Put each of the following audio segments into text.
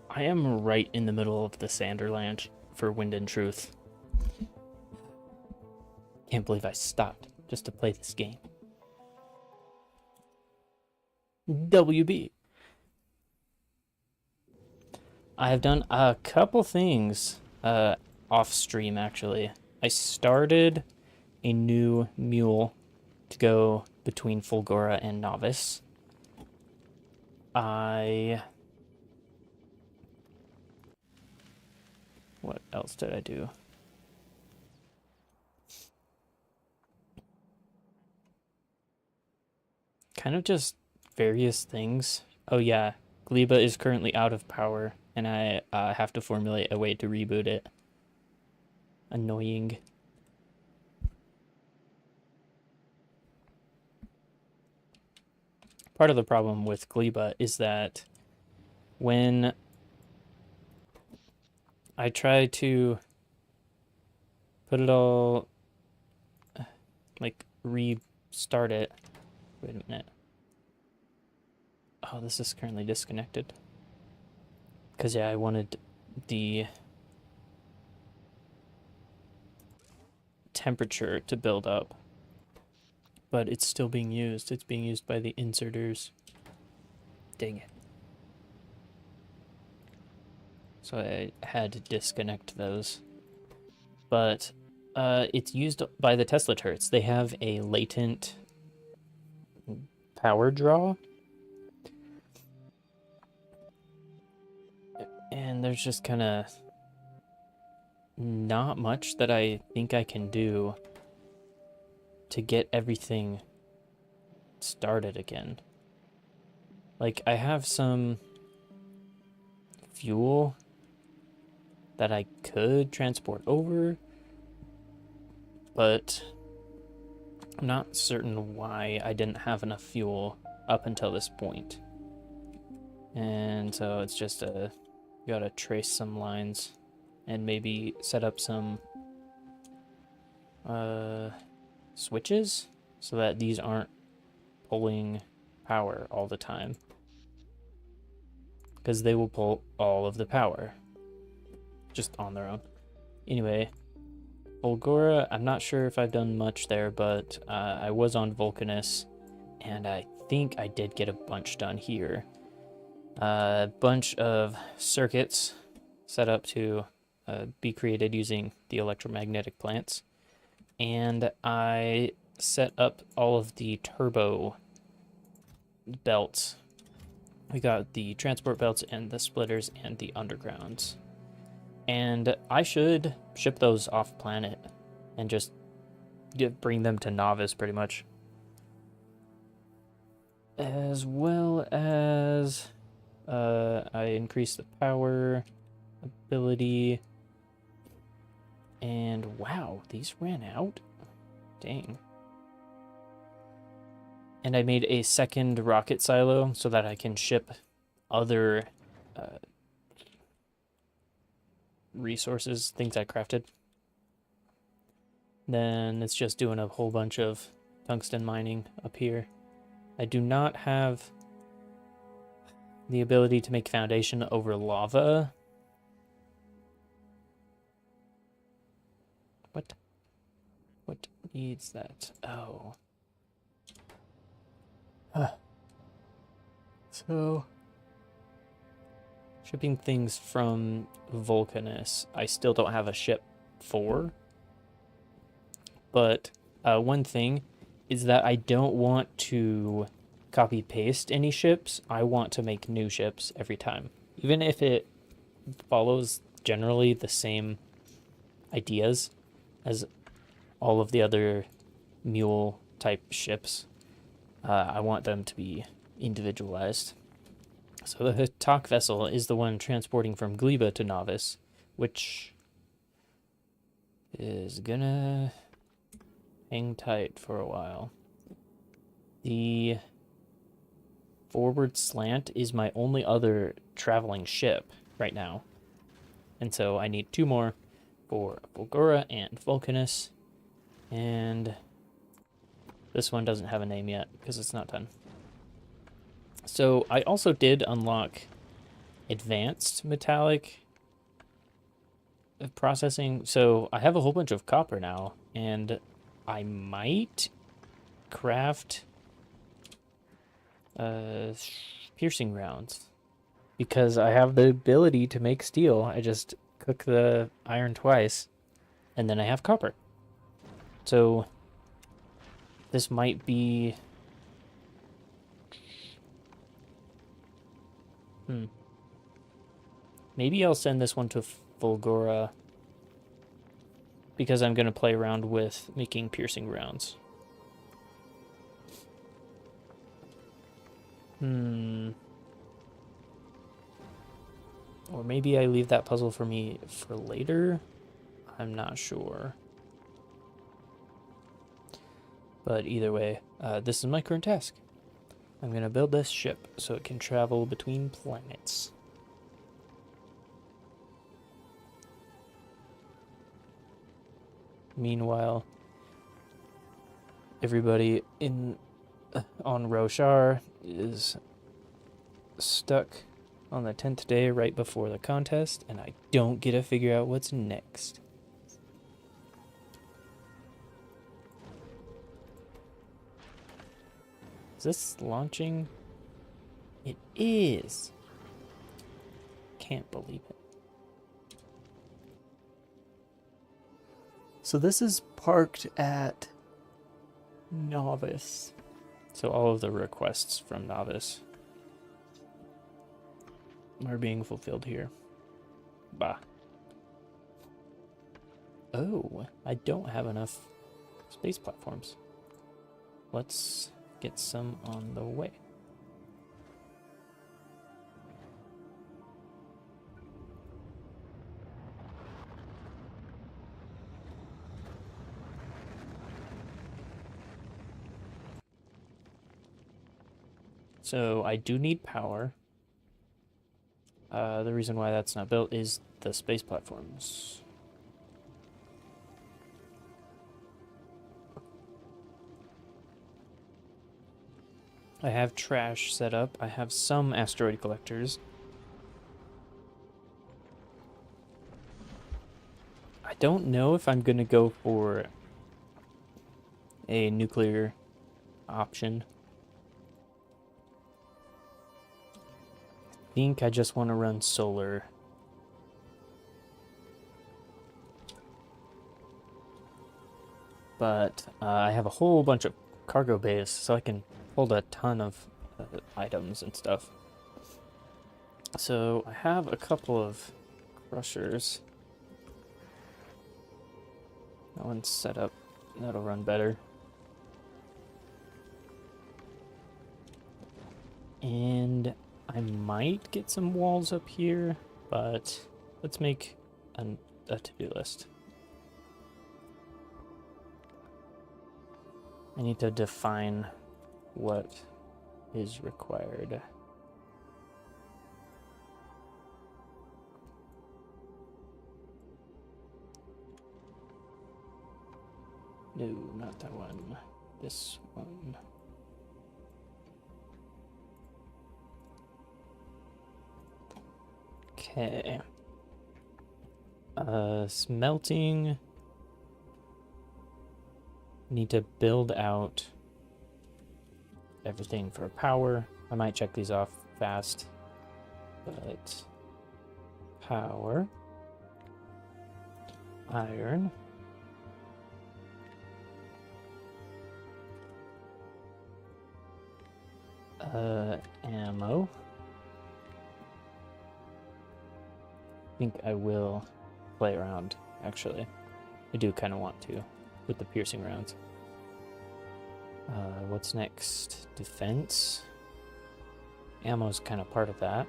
I am right in the middle of the Sanderland for Wind and Truth. Can't believe I stopped just to play this game. WB. I have done a couple things off stream, actually. I started a new mule to go between Fulgora and Novice. What else did I do? Kind of just various things. Oh yeah, Gleba is currently out of power, and I have to formulate a way to reboot it. Annoying. Part of the problem with Gleba is that when I try to put it all, like, restart it. Wait a minute. Oh, this is currently disconnected. Because, yeah, I wanted the temperature to build up. But it's still being used. It's being used by the inserters. Dang it. So I had to disconnect those. But it's used by the Tesla turrets. They have a latent power draw. And there's just kind of not much that I think I can do to get everything started again. Like, I have some fuel that I could transport over, but I'm not certain why I didn't have enough fuel up until this point. And so it's just gotta trace some lines and maybe set up some switches so that these aren't pulling power all the time, because they will pull all of the power just on their own. Anyway, Fulgora, I'm not sure if I've done much there, but I was on Vulcanus, and I think I did get a bunch done here. A bunch of circuits set up to be created using the electromagnetic plants. And I set up all of the turbo belts. We got the transport belts and the splitters and the undergrounds. And I should ship those off planet and just bring them to Novice pretty much. As well as I increase the power ability. And wow, these ran out? Dang. And I made a second rocket silo so that I can ship other resources, things I crafted. Then it's just doing a whole bunch of tungsten mining up here. I do not have the ability to make foundation over lava. What needs that? Oh. So, shipping things from Vulcanus, I still don't have a ship for. But one thing is that I don't want to copy paste any ships. I want to make new ships every time. Even if it follows generally the same ideas as all of the other mule type ships, I want them to be individualized. So the talk vessel is the one transporting from Gleba to Novice, which is gonna hang tight for a while. The forward slant is my only other traveling ship right now. And so I need 2 more for Bulgora and Vulcanus. And this one doesn't have a name yet because it's not done. So I also did unlock advanced metallic processing. So I have a whole bunch of copper now, and I might craft piercing rounds because I have the ability to make steel. I just cook the iron twice, and then I have copper. So this might be... Maybe I'll send this one to Fulgora because I'm going to play around with making piercing rounds. Or maybe I leave that puzzle for me for later. I'm not sure. But either way, this is my current task. I'm going to build this ship so it can travel between planets. Meanwhile, everybody on Roshar is stuck on the 10th day right before the contest, and I don't get to figure out what's next. Is this launching? It is. Can't believe it. So this is parked at Novice. So all of the requests from Novice are being fulfilled here. Bah. Oh, I don't have enough space platforms. Let's get some on the way. So I do need power. The reason why that's not built is the space platforms. I have trash set up. I have some asteroid collectors. I don't know if I'm going to go for a nuclear option. I think I just want to run solar. but I have a whole bunch of cargo bays, so I can hold a ton of items and stuff. So I have a couple of crushers. That one's set up. That'll run better. And I might get some walls up here, but let's make a to-do list. I need to define what is required. No, not that one. This one. Okay. Smelting. Need to build out everything for power. I might check these off fast, but power, iron, ammo. I think I will play around, actually. I do kind of want to with the piercing rounds. What's next? Defense. Ammo's kind of part of that.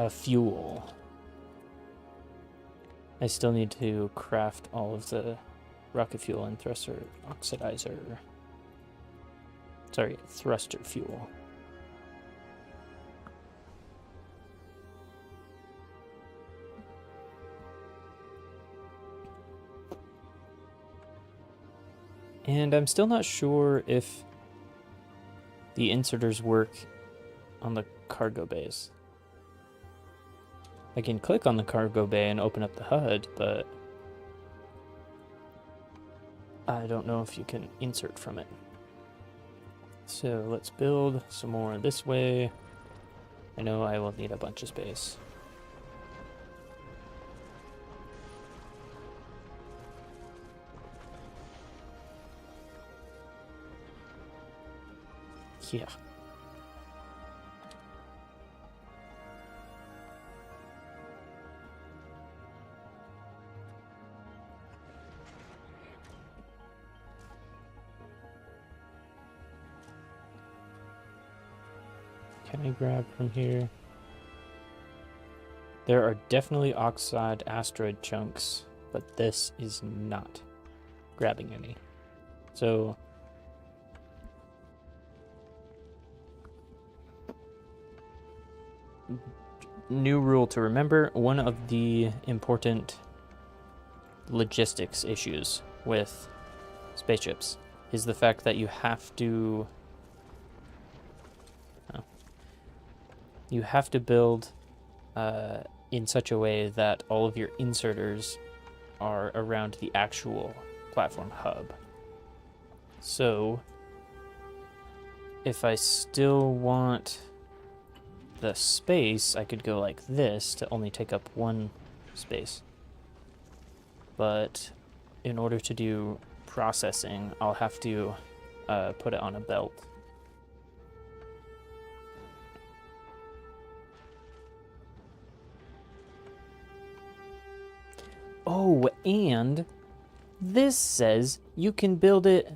Fuel. I still need to craft all of the rocket fuel and thruster oxidizer. Sorry, thruster fuel. And I'm still not sure if the inserters work on the cargo bays. I can click on the cargo bay and open up the HUD, but I don't know if you can insert from it. So let's build some more this way. I know I will need a bunch of space. Yeah. Can I grab from here? There are definitely oxide asteroid chunks, but this is not grabbing any. So new rule to remember, one of the important logistics issues with spaceships is the fact that you have to build in such a way that all of your inserters are around the actual platform hub. So if I still want the space, I could go like this to only take up one space. But in order to do processing, I'll have to put it on a belt. Oh, and this says you can build it.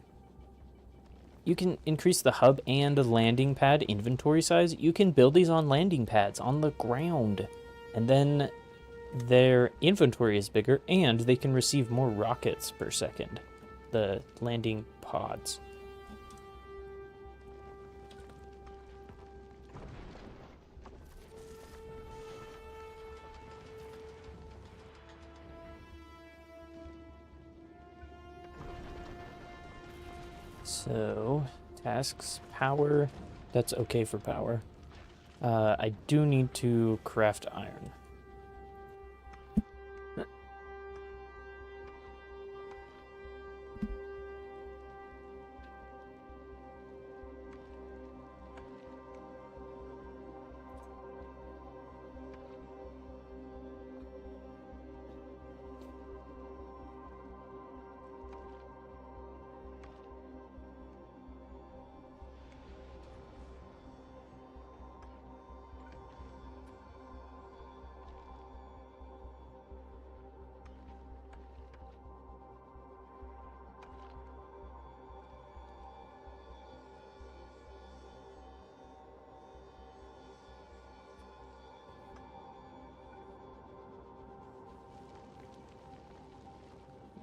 You can increase the hub and landing pad inventory size. You can build these on landing pads on the ground. And then their inventory is bigger and they can receive more rockets per second. The landing pods. So, tasks, power, that's okay for power. I do need to craft iron.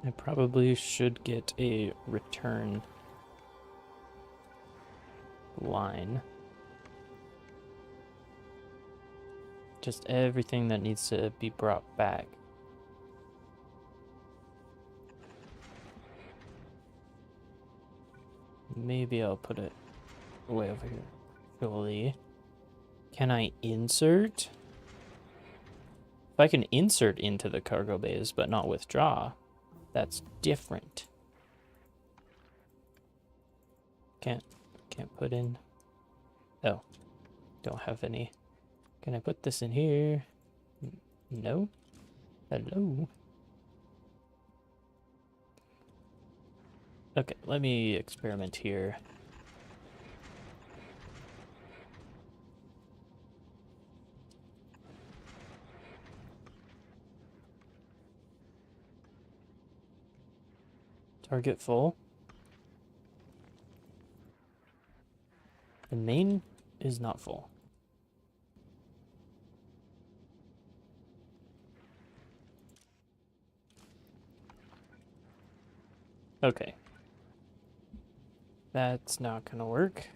I probably should get a return line. Just everything that needs to be brought back. Maybe I'll put it way over here. Surely. Can I insert? If I can insert into the cargo bays but not withdraw, that's different. Can't put in. Oh, don't have any. Can I put this in here? No. Hello. Okay, let me experiment here. Target full. The main is not full. Okay. That's not gonna work.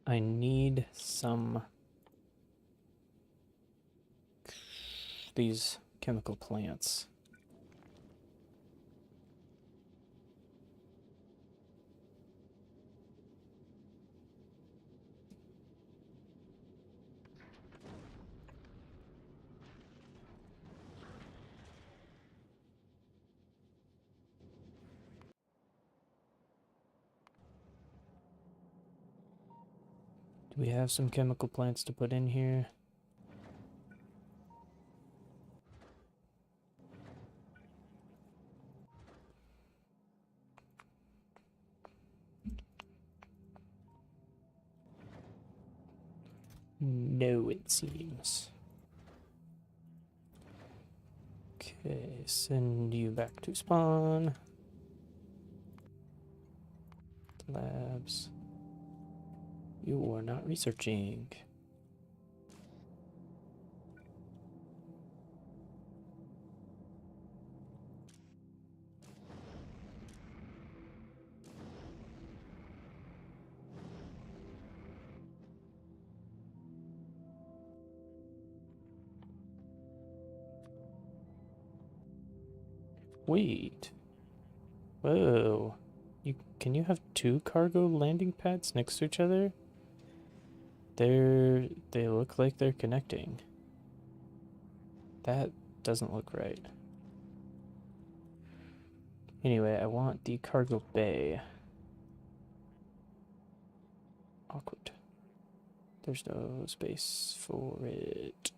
I need some these chemical plants. Do we have some chemical plants to put in here? No, it seems. Okay, send you back to spawn. Labs. You are not researching. Wait. Whoa. Can you have two cargo landing pads next to each other? They look like they're connecting. That doesn't look right. Anyway, I want the cargo bay. Awkward. There's no space for it.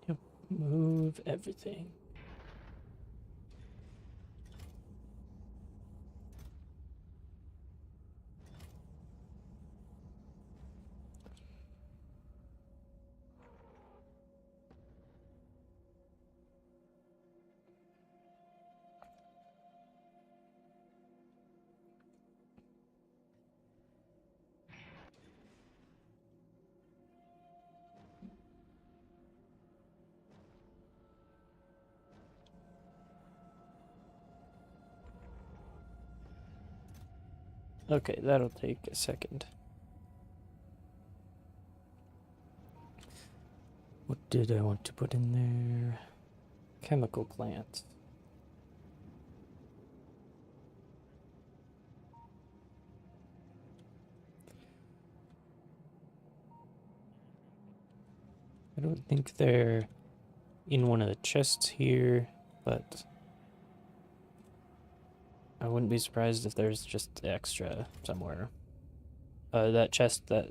Yep, move everything. Okay, that'll take a second. What did I want to put in there? Chemical plant. I don't think they're in one of the chests here, but I wouldn't be surprised if there's just extra somewhere. That chest that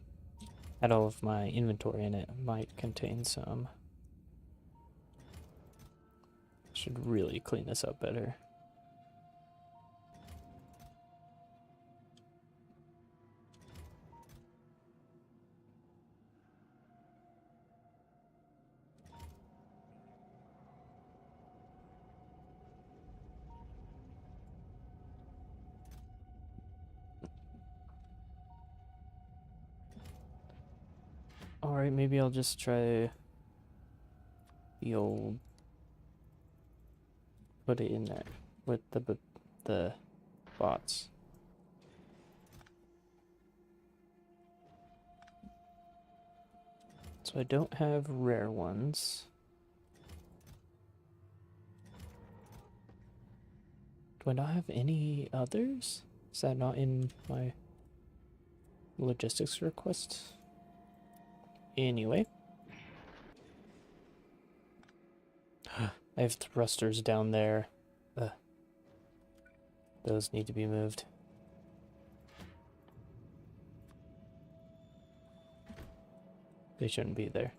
had all of my inventory in it might contain some. Should really clean this up better. Alright, maybe I'll just try the old... put it in there with the bots. So I don't have rare ones. Do I not have any others? Is that not in my logistics request? Anyway. I have thrusters down there. Those need to be moved. They shouldn't be there.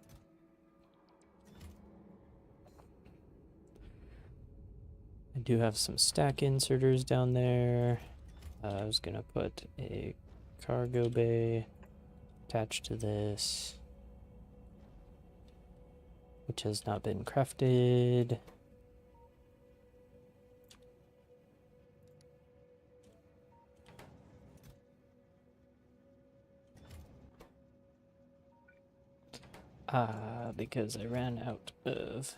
I do have some stack inserters down there. I was gonna put a cargo bay attached to this, which has not been crafted. Because I ran out of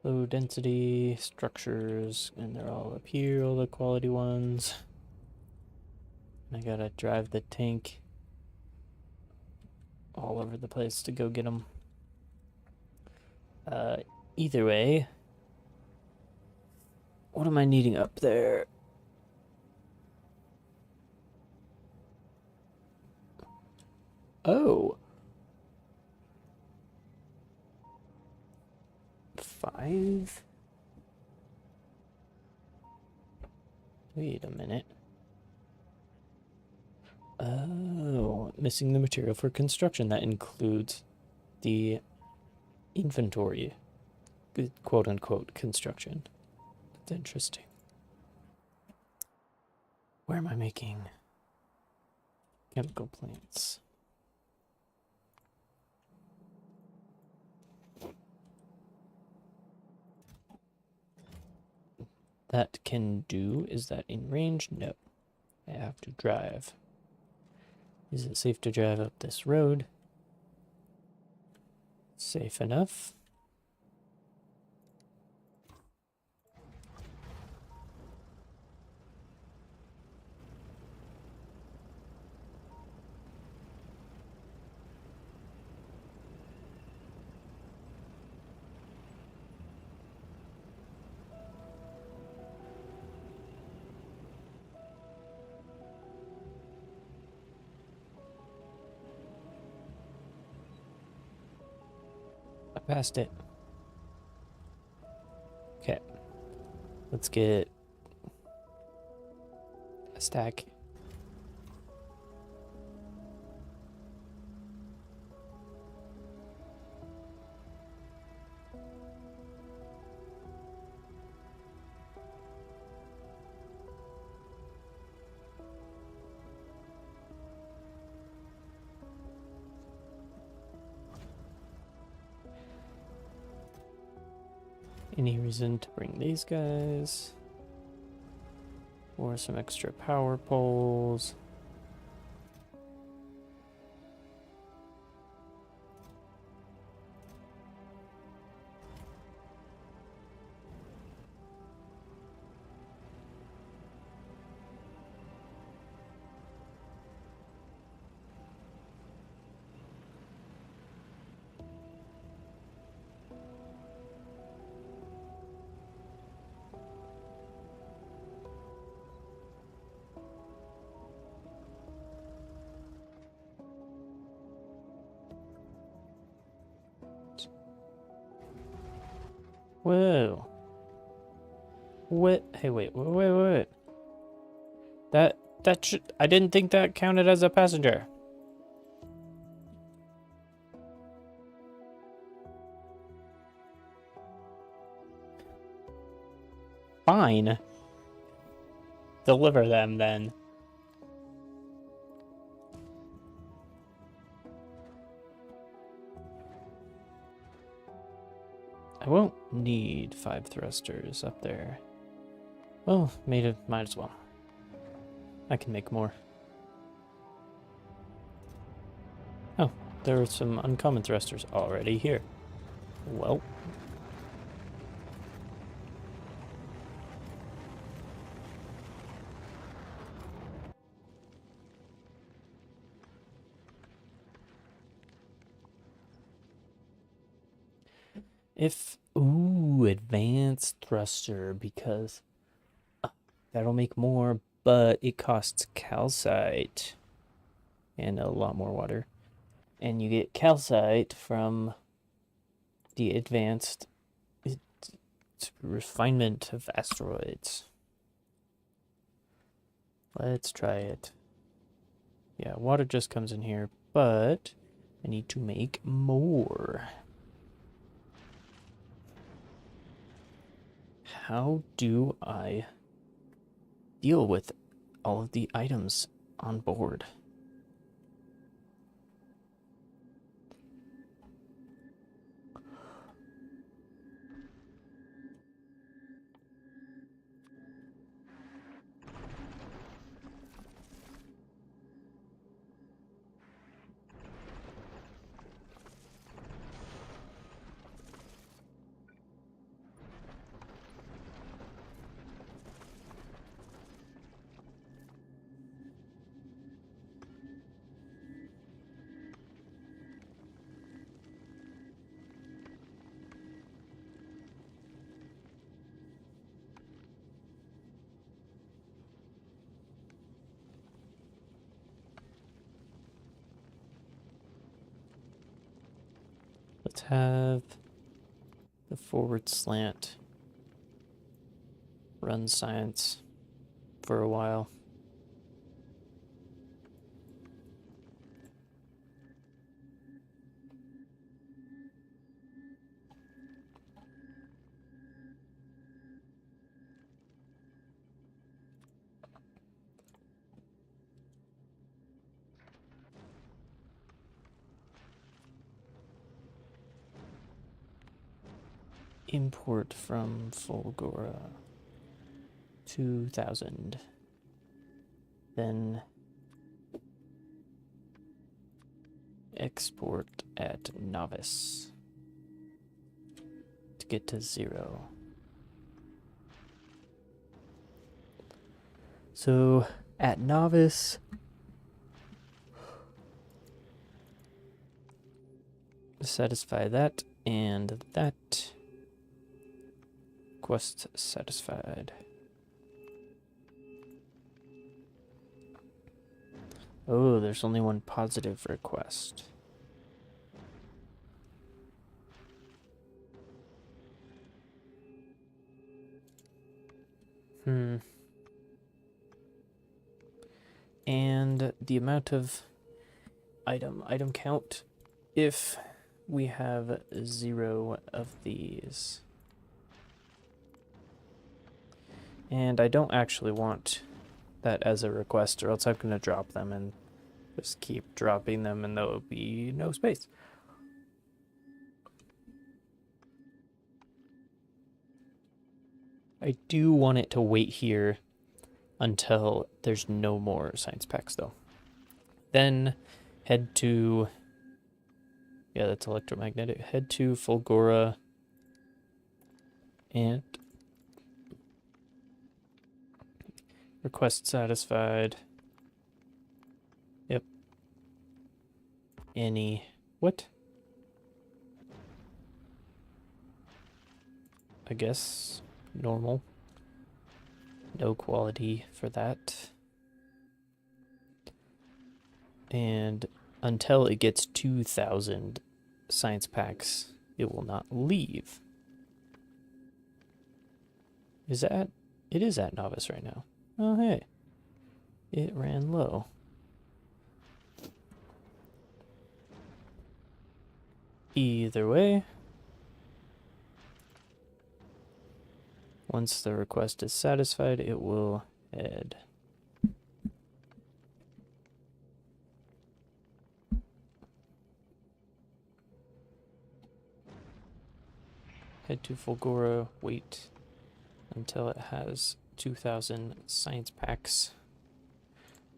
low density structures, and they're all up here, all the quality ones. I gotta drive the tank all over the place to go get them. Either way, what am I needing up there? Oh. 5? Wait a minute. Oh, missing the material for construction. That includes the inventory, quote unquote, construction. That's interesting. Where am I making chemical plants? That can do. Is that in range? No. I have to drive. Is it safe to drive up this road? Safe enough. I passed it. Okay. Let's get a stack. Any reason to bring these guys? Or some extra power poles? Whoa. What? Hey, wait. That should... I didn't think that counted as a passenger. Fine. Deliver them, then. I won't need 5 thrusters up there. Well, might as well. I can make more. Oh, there are some uncommon thrusters already here. Well. Ooh, advanced thruster, because that'll make more, but it costs calcite and a lot more water. And you get calcite from the advanced refinement of asteroids. Let's try it. Yeah, water just comes in here, but I need to make more. How do I deal with all of the items on board? Let's have the forward slant run science for a while. Import from Fulgora 2000. Then export at novice to get to 0. So at novice, satisfy that and that. Quest satisfied. Oh, there's only one positive request. And the amount of item count if we have 0 of these. And I don't actually want that as a request, or else I'm going to drop them and just keep dropping them and there'll be no space. I do want it to wait here until there's no more science packs, though. Then head to... yeah, that's electromagnetic. Head to Fulgora and... request satisfied. Yep. Any... what? I guess normal. No quality for that. And until it gets 2,000 science packs, it will not leave. Is that... It is at novice right now. Oh, hey. It ran low. Either way, once the request is satisfied, it will head. Head to Fulgora, wait until it has 2,000 science packs.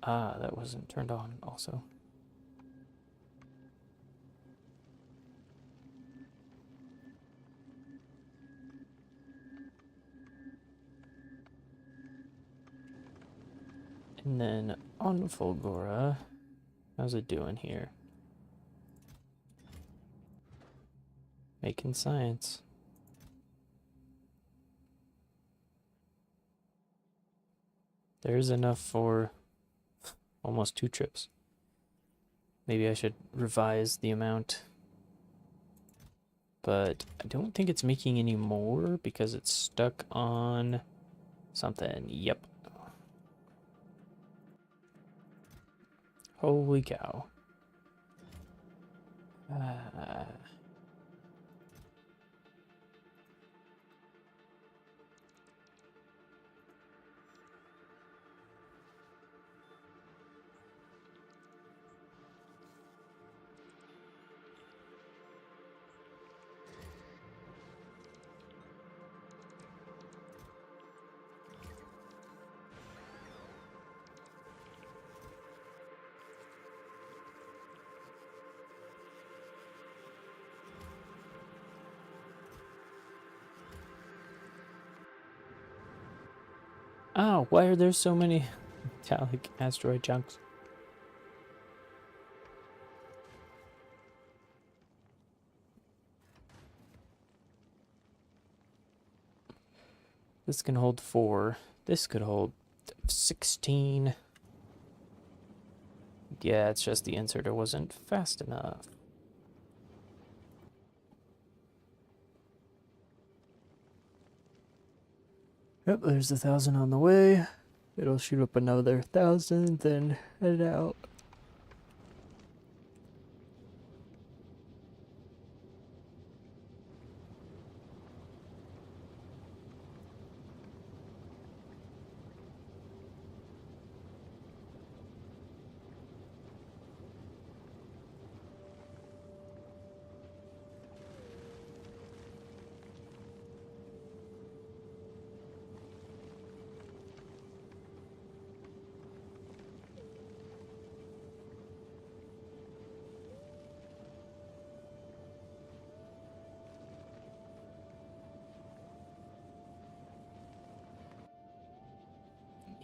Ah, that wasn't turned on also. And then on Fulgora, how's it doing here? Making science. There's enough for almost 2 trips. Maybe I should revise the amount. But I don't think it's making any more because it's stuck on something. Yep. Holy cow. Oh, why are there so many metallic asteroid chunks? This can hold 4. This could hold 16. Yeah, it's just the inserter wasn't fast enough. Yep, there's 1,000 on the way. It'll shoot up another 1,000, then head out.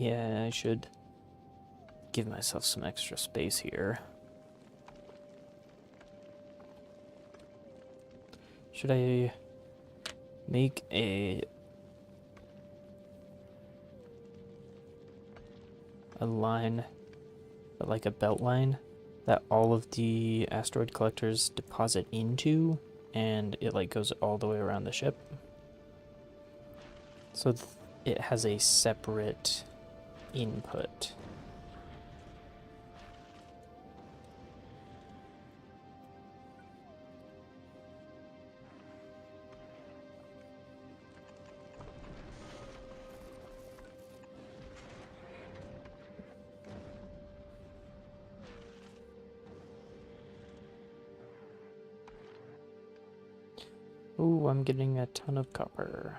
Yeah, I should give myself some extra space here. Should I make a line, like a belt line, that all of the asteroid collectors deposit into, and it like goes all the way around the ship? So it has a separate input. Ooh, I'm getting a ton of copper.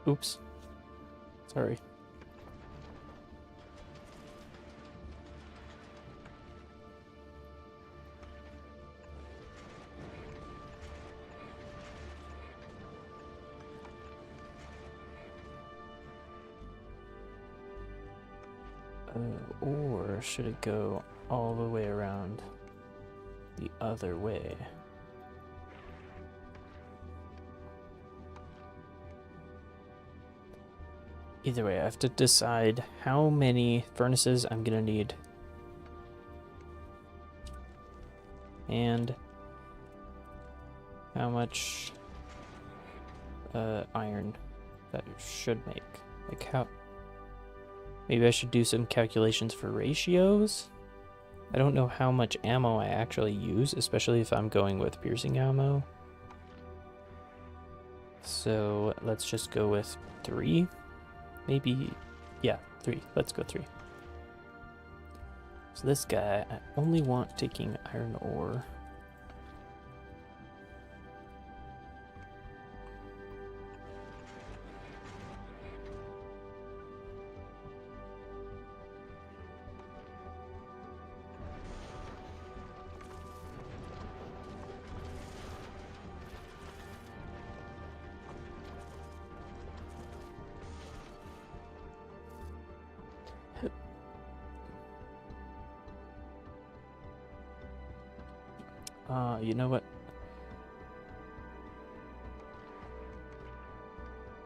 Oops. Sorry. Or should it go all the way around the other way? Either way, I have to decide how many furnaces I'm gonna need. And how much iron that should make. Like how... Maybe I should do some calculations for ratios? I don't know how much ammo I actually use, especially if I'm going with piercing ammo. So let's just go with 3. Maybe, yeah, 3. Let's go 3. So this guy, I only want taking iron ore. You know what?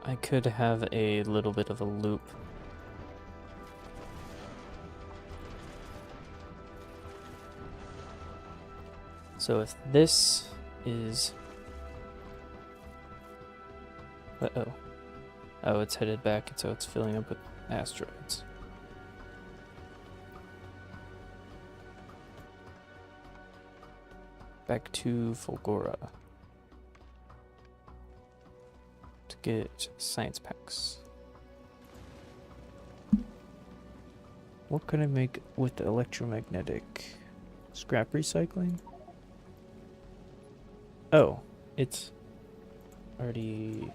I could have a little bit of a loop. So if this is... Uh-oh. Oh, it's headed back, so it's filling up with asteroids. Back to Fulgora to get science packs. What can I make with the electromagnetic? Scrap recycling? Oh, it's already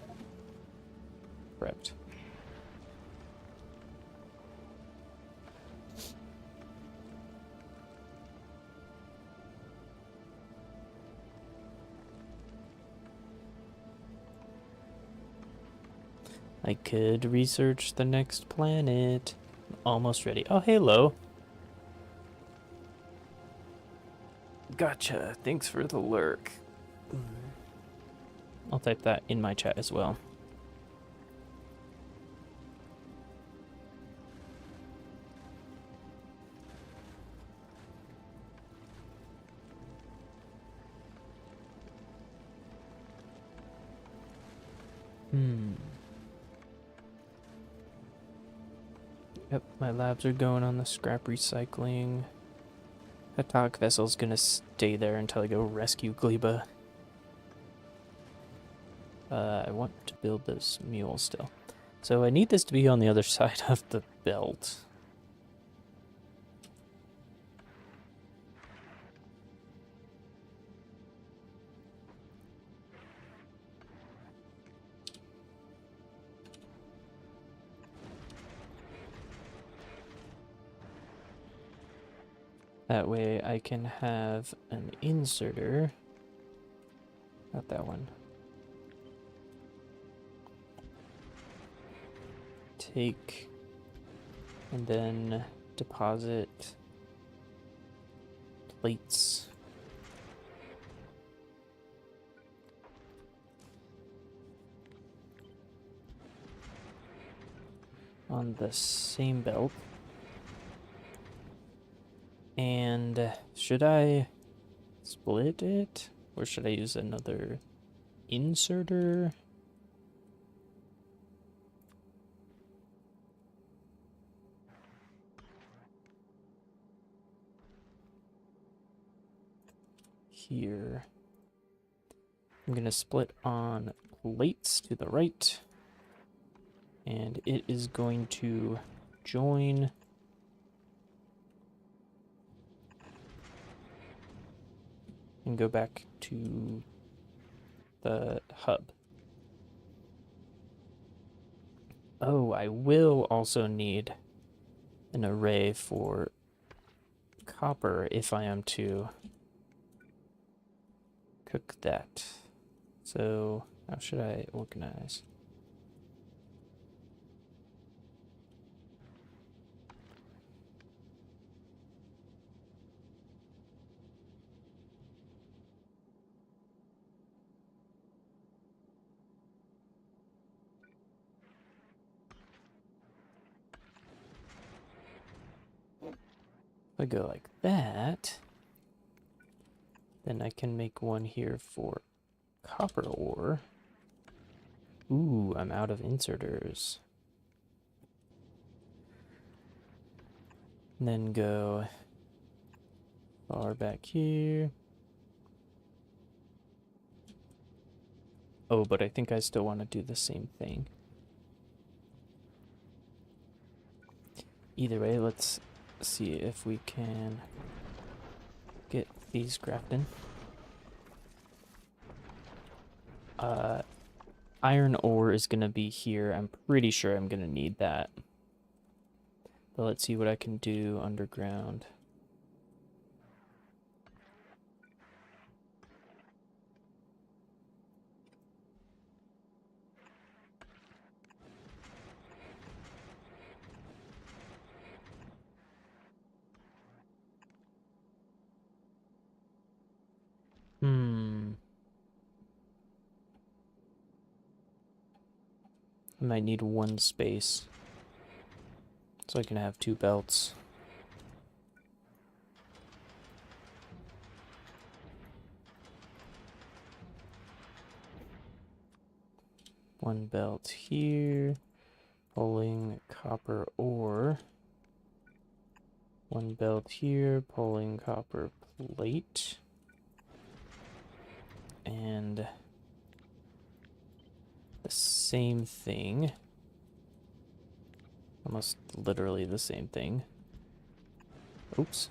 prepped. I could research the next planet. Almost ready. Oh, hello. Gotcha. Thanks for the lurk. I'll type that in my chat as well. Yep, my labs are going on the scrap recycling. Atomic vessel's gonna stay there until I go rescue Gleba. I want to build this mule still. So I need this to be on the other side of the belt. That way I can have an inserter. Not that one. Take and then deposit plates. On the same belt. And should I split it? Or should I use another inserter? Here. I'm going to split on plates to the right. And it is going to join and go back to the hub. Oh, I will also need an array for copper if I am to cook that. So, how should I organize? If I go like that, then I can make one here for copper ore. Ooh, I'm out of inserters. And then go far back here. Oh, but I think I still want to do the same thing. Either way, let's see if we can get these grafted. Iron ore is going to be here. I'm pretty sure I'm going to need that. But let's see what I can do underground. I might need one space. So I can have two belts. One belt here. Pulling copper ore. One belt here. Pulling copper plate. And the same thing. Almost literally the same thing. Oops.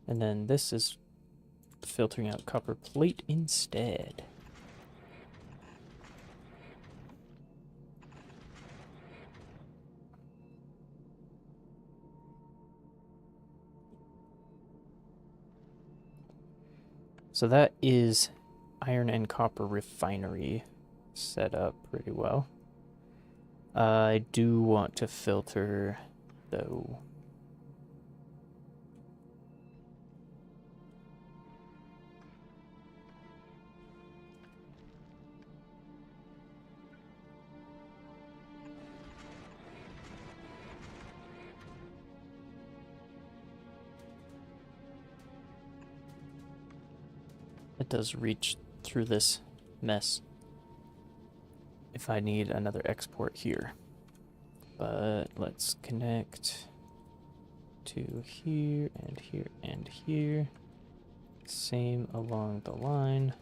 And then this is filtering out copper plate instead. So that is iron and copper refinery set up pretty well. I do want to filter, though. It does reach through this mess if I need another export here. But let's connect to here and here and here. Same along the line.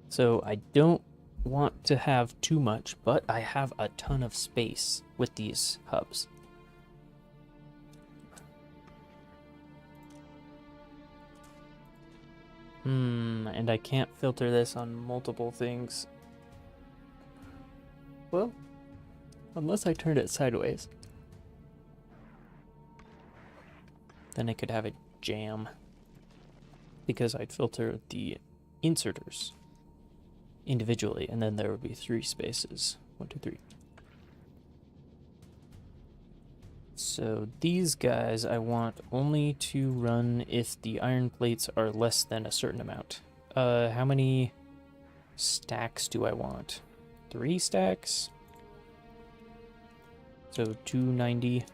So I don't want to have too much, but I have a ton of space with these hubs. And I can't filter this on multiple things. Well, unless I turn it sideways. Then I could have a jam. Because I'd filter the inserters individually, and then there would be 3 spaces. 1, 2, 3. So these guys I want only to run if the iron plates are less than a certain amount. How many stacks do I want? 3 stacks? So 290,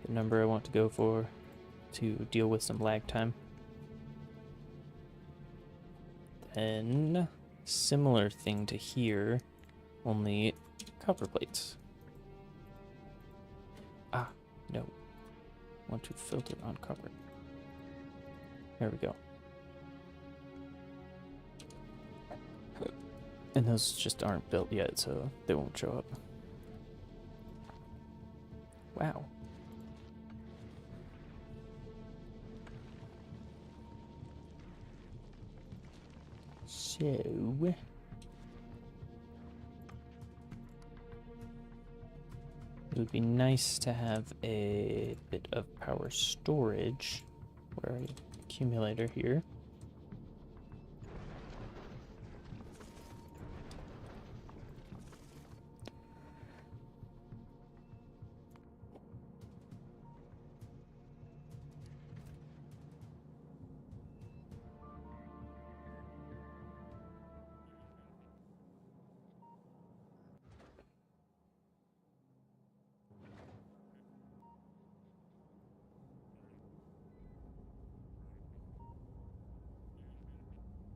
the number I want to go for to deal with some lag time. Then, similar thing to here, only copper plates. Ah, no. Want to filter on copper. There we go. And those just aren't built yet, so they won't show up. Wow. So It would be nice to have a bit of power storage. Where are you? Accumulator here.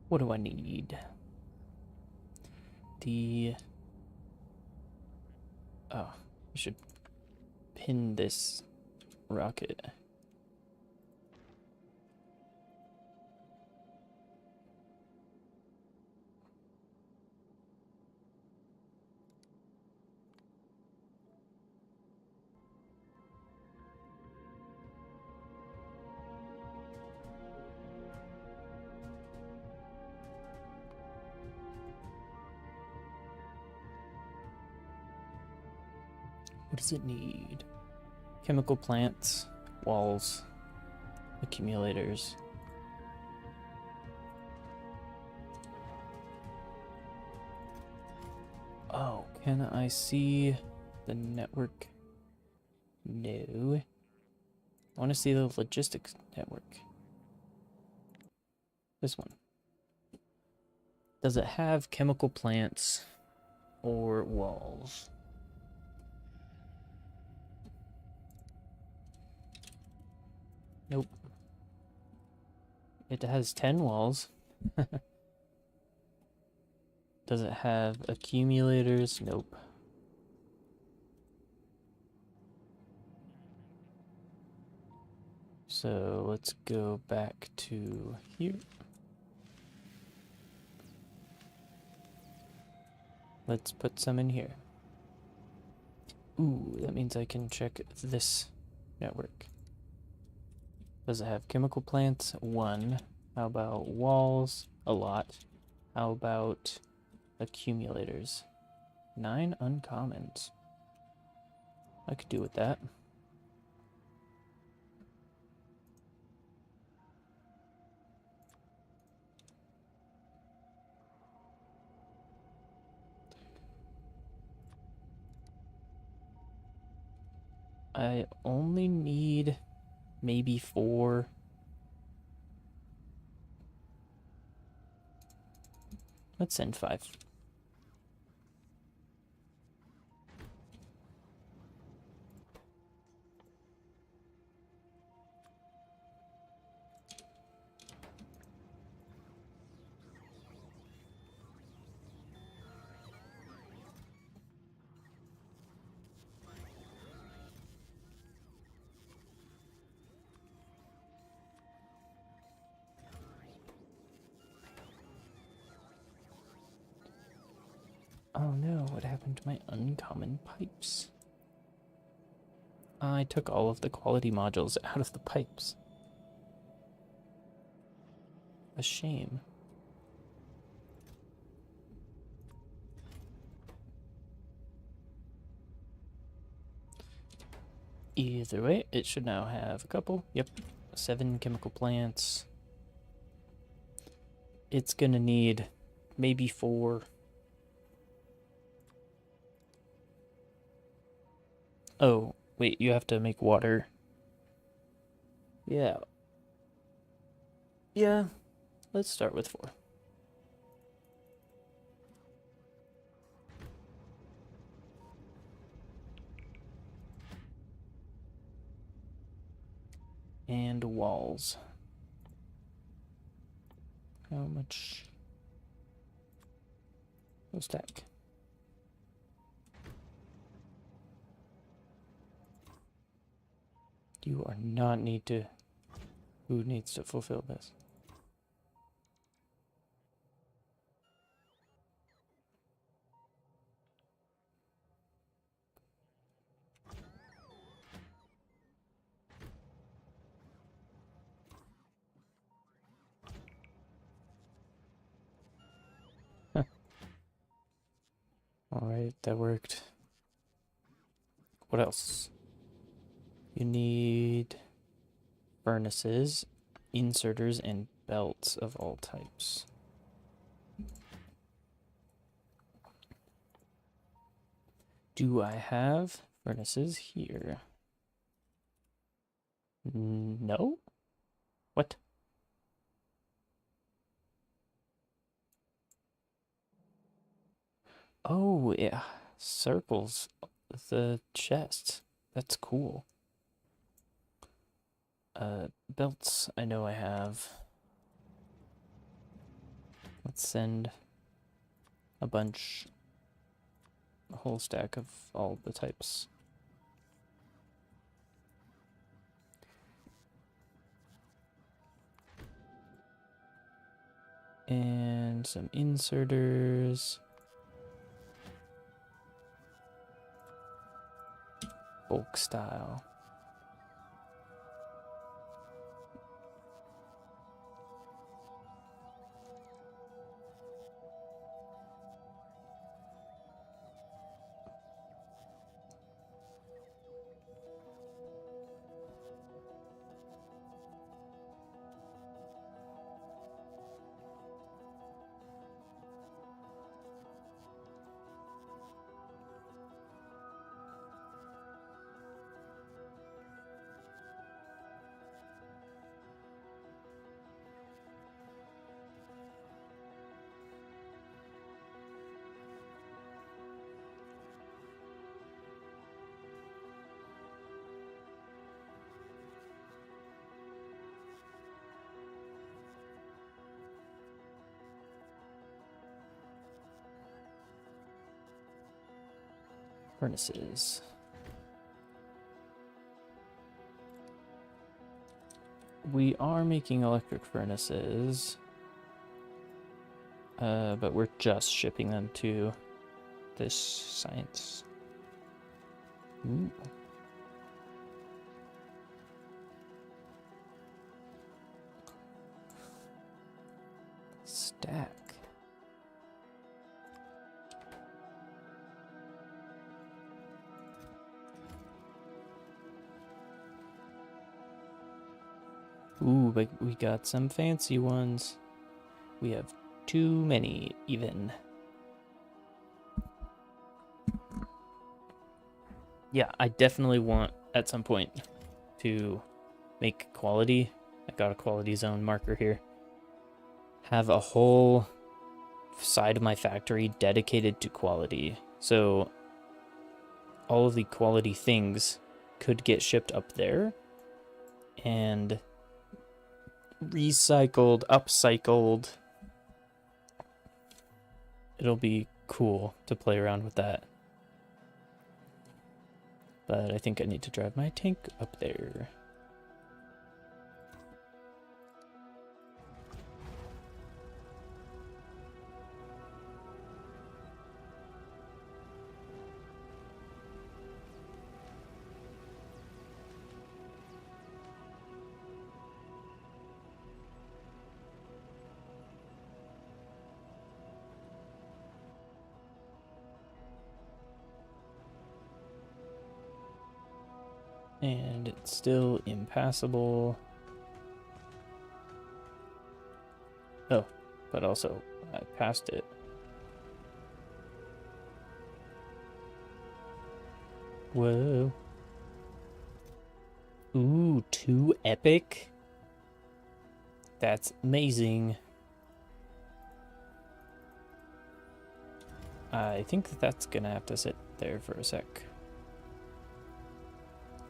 What do I need? Oh, I should pin this rocket. What does it need? Chemical plants, walls, accumulators. Oh, can I see the network? No. I want to see the logistics network. This one. Does it have chemical plants or walls? Nope. It has 10 walls. Does it have accumulators? Nope. So let's go back to here. Let's put some in here. Ooh, that means I can check this network. Does it have chemical plants? 1. How about walls? A lot. How about accumulators? 9 uncommons. I could do with that. I only need maybe 4. Let's send 5. Oh no, what happened to my uncommon pipes? I took all of the quality modules out of the pipes. A shame. Either way, it should now have a couple. Yep, 7 chemical plants. It's gonna need maybe 4. Oh, wait, you have to make water. Yeah. Yeah, let's start with 4. And walls. How much? No stack. You are not need to. Who needs to fulfill this? Alright, that worked. What else? You need furnaces, inserters, and belts of all types. Do I have furnaces here? No? What? Oh, yeah. Circles the chest. That's cool. Belts, I know I have. Let's send a bunch, a whole stack of all the types. And some inserters. Bulk style. Furnaces. We are making electric furnaces, but we're just shipping them to this science. Ooh. Stack. Ooh, but we got some fancy ones. We have too many, even. Yeah, I definitely want, at some point, to make quality. I got a quality zone marker here. Have a whole side of my factory dedicated to quality. So all of the quality things could get shipped up there and recycled, upcycled. It'll be cool to play around with that. But I think I need to drive my tank up there. And it's still impassable. Oh, but also I passed it. Whoa. Ooh, 2 epic? That's amazing. I think that's gonna have to sit there for a sec.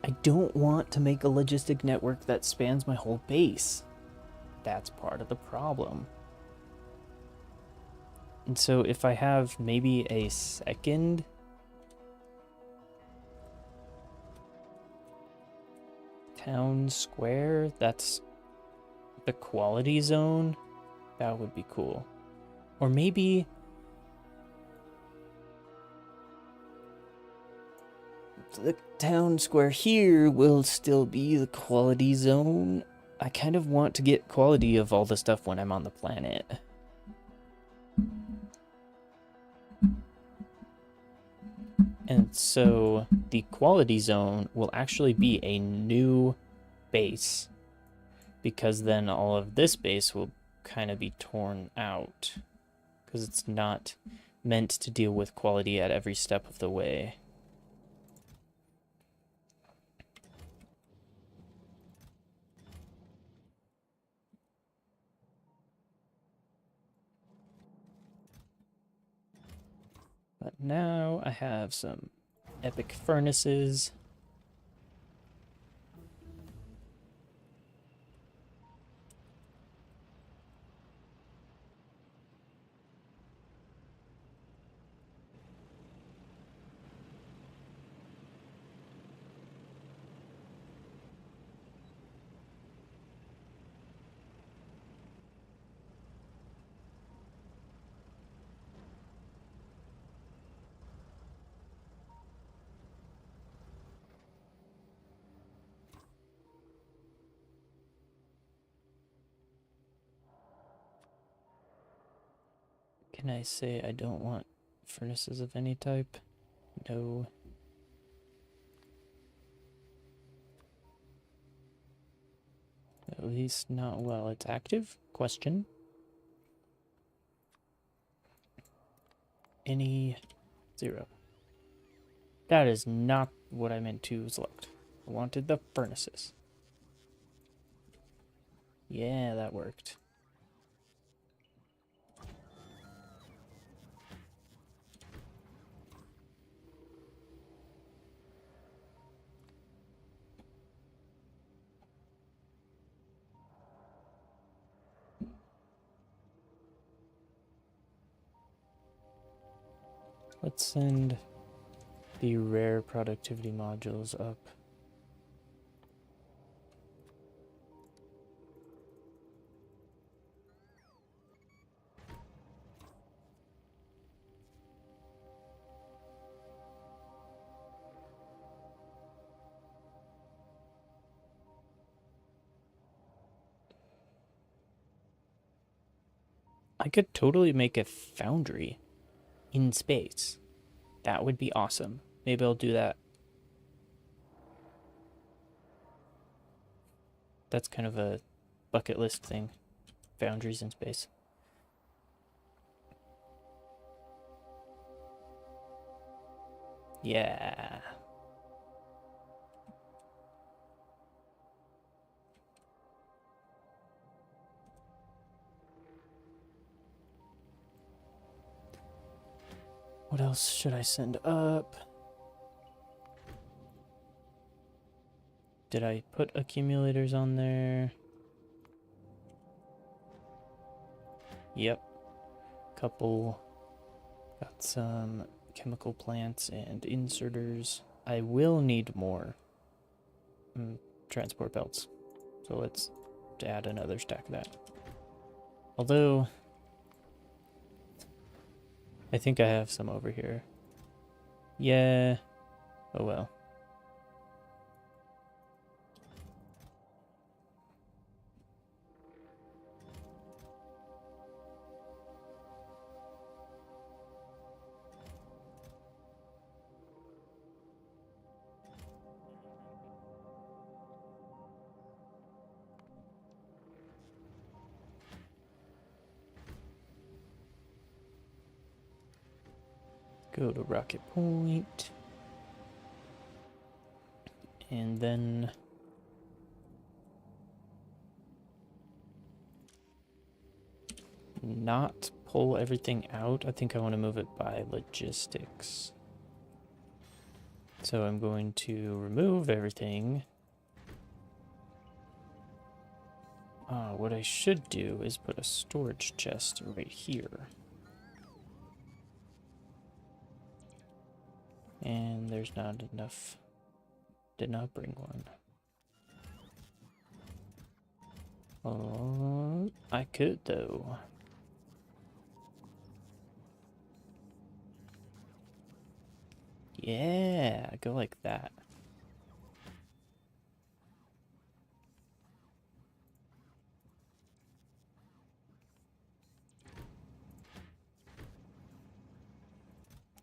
I don't want to make a logistic network that spans my whole base. That's part of the problem. And so if I have maybe a second town square that's the quality zone, that would be cool. Or maybe the town square here will still be the quality zone. I kind of want to get quality of all the stuff when I'm on the planet. And so the quality zone will actually be a new base, because then all of this base will kind of be torn out, because it's not meant to deal with quality at every step of the way. But now I have some epic furnaces. Can I say I don't want furnaces of any type? No. At least not while it's active? Question. Any 0. That is not what I meant to select. I wanted the furnaces. Yeah, that worked. Let's send the rare productivity modules up. I could totally make a foundry in space. That would be awesome. Maybe I'll do that. That's kind of a bucket list thing. Foundries in space. Yeah. What else should I send up? Did I put accumulators on there? Yep. Couple. Got some chemical plants and inserters. I will need more transport belts. So let's add another stack of that. Although, I think I have some over here. Yeah. Oh well. Go to Rocket Point. And then not pull everything out. I think I want to move it by logistics. So I'm going to remove everything. What I should do is put a storage chest right here. And there's not enough. Did not bring one. I could though. Yeah, go like that.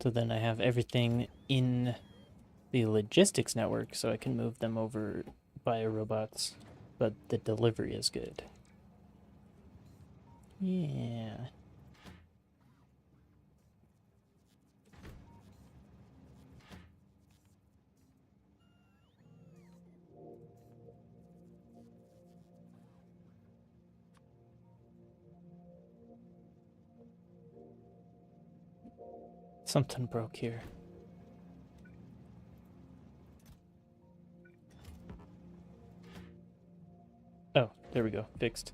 So then I have everything in the logistics network so I can move them over via robots, but the delivery is good. Yeah. Something broke here. Oh, there we go. Fixed.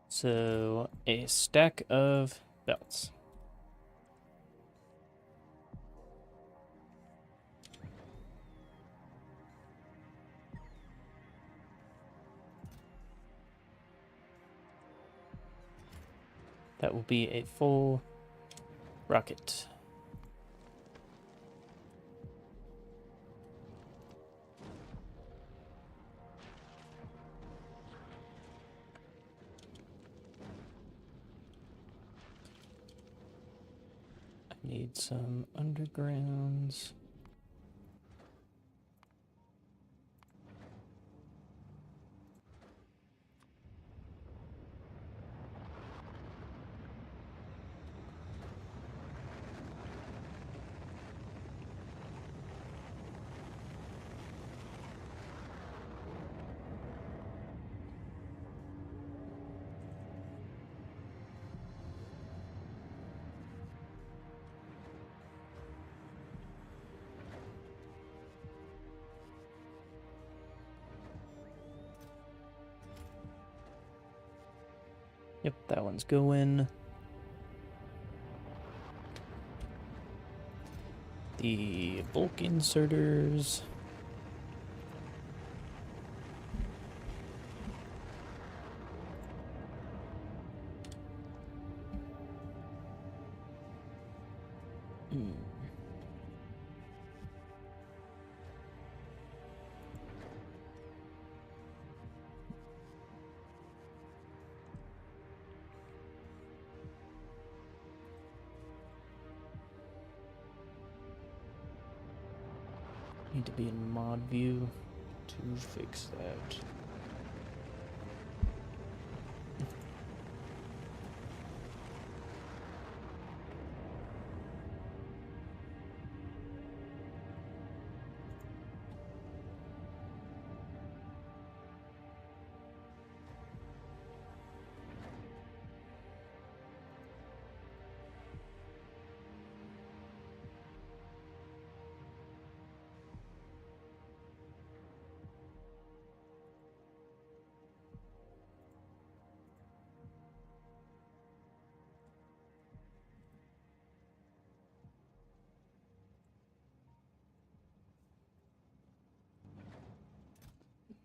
So, a stack of belts. That will be a full rocket. I need some undergrounds. Yep, that one's going. The bulk inserters. Need to be in mod view to fix that.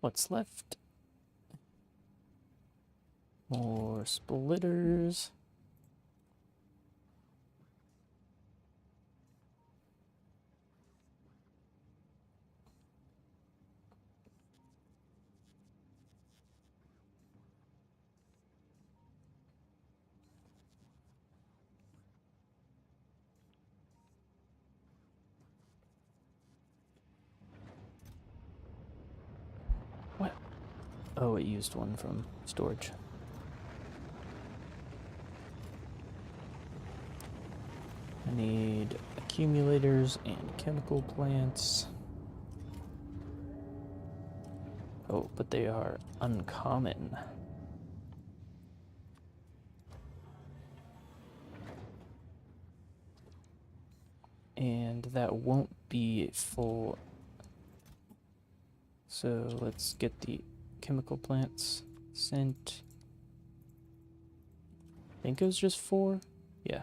What's left? More splitters. What? Oh, it used one from storage. I need accumulators and chemical plants. Oh, but they are uncommon. And that won't be full. So let's get the chemical plants sent. I think it was just 4. Yeah.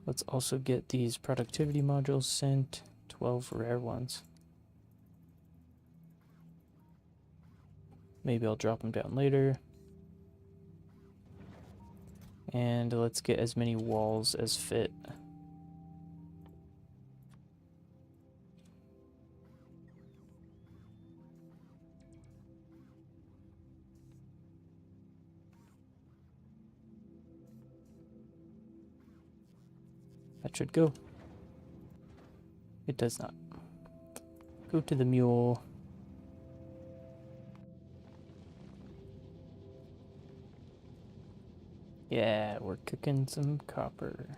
Let's also get these productivity modules sent. 12 rare ones. Maybe I'll drop them down later. And let's get as many walls as fit. That should go. It does not. Go to the mule. Yeah, we're cooking some copper.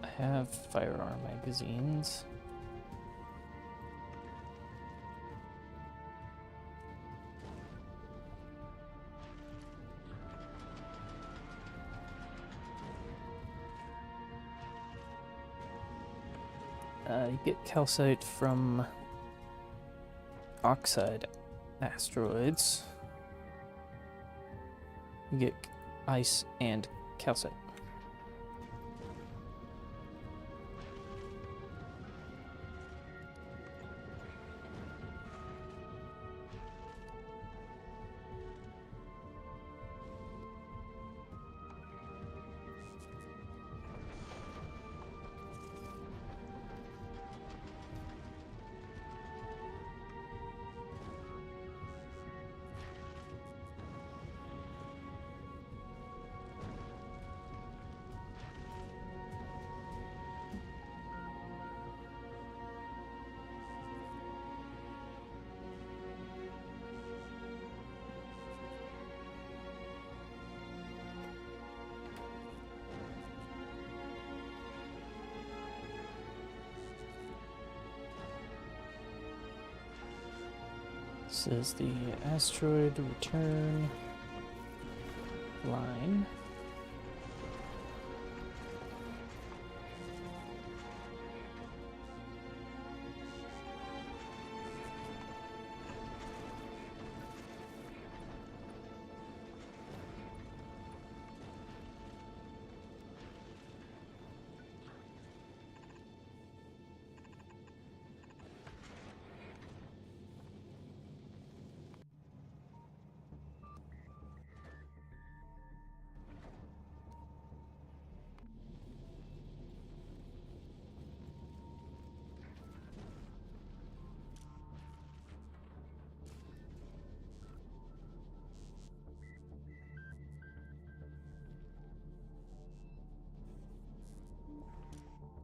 I have firearm magazines. You get calcite from oxide asteroids. You get ice and calcite. This is the asteroid return line.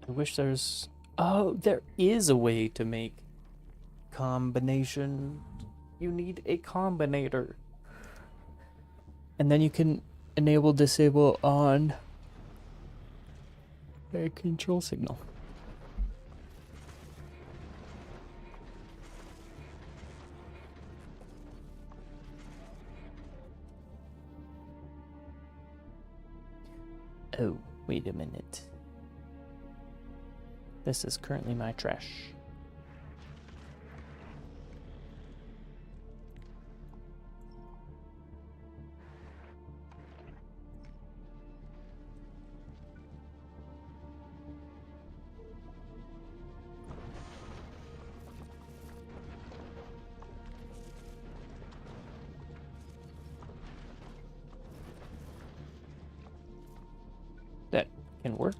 I wish there's... Oh, there is a way to make combination. You need a combinator. And then you can enable, disable on a control signal. Oh, wait a minute. This is currently my trash. That can work.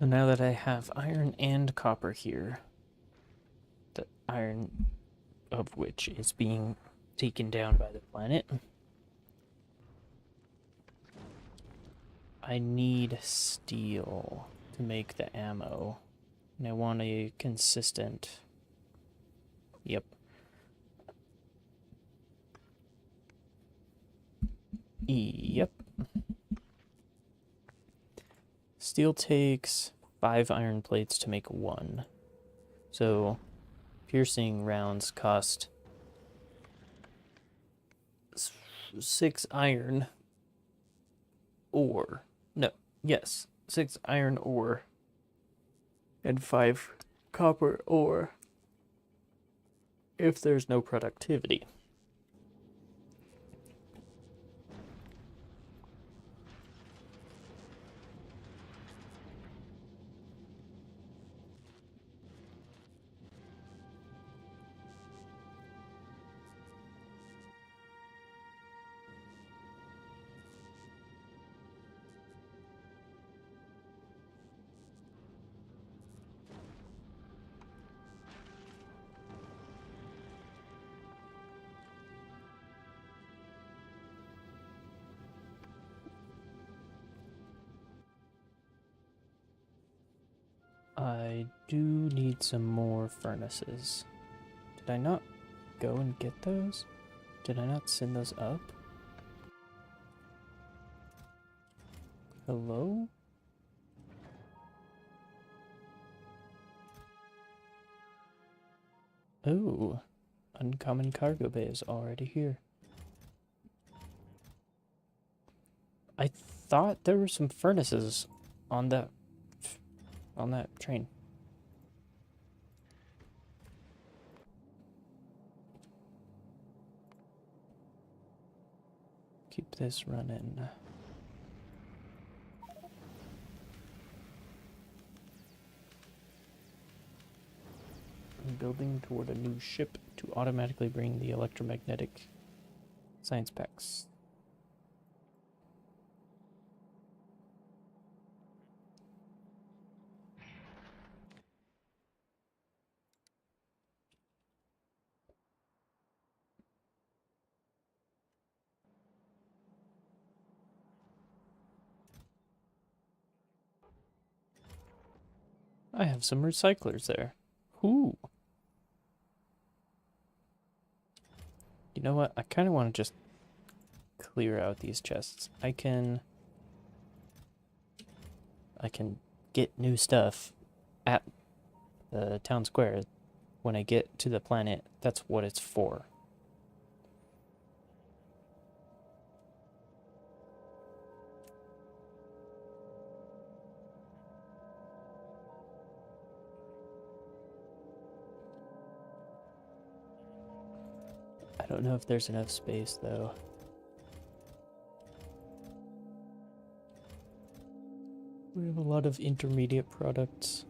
now that I have iron and copper here, the iron of which is being taken down by the planet, I need steel to make the ammo. And I want a consistent... Yep. Yep. Steel takes 5 iron plates to make 1. So, piercing rounds cost 6 iron ore. No, yes, 6 iron ore and 5 copper ore if there's no productivity. I do need some more furnaces. Did I not go and get those? Did I not send those up? Hello? Oh, uncommon cargo bay is already here. I thought there were some furnaces on that train. Keep this running. I'm building toward a new ship to automatically bring the electromagnetic science packs. I have some recyclers there. Ooh. You know what? I kind of want to just clear out these chests. I can get new stuff at the town square when I get to the planet. That's what it's for. I don't know if there's enough space though. We have a lot of intermediate products.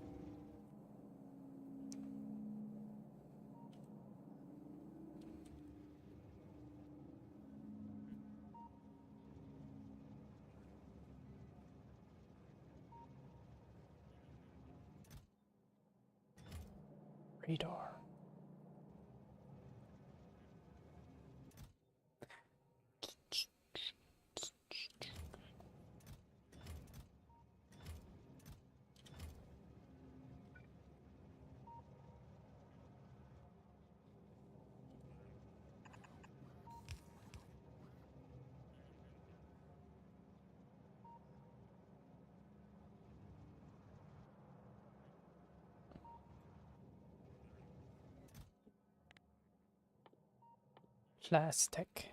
Radar. Plastic.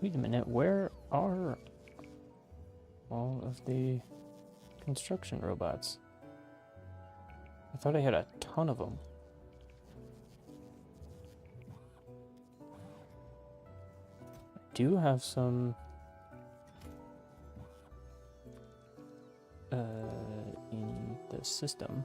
Wait a minute, where are all of the construction robots? I thought I had a ton of them. I do have some in the system.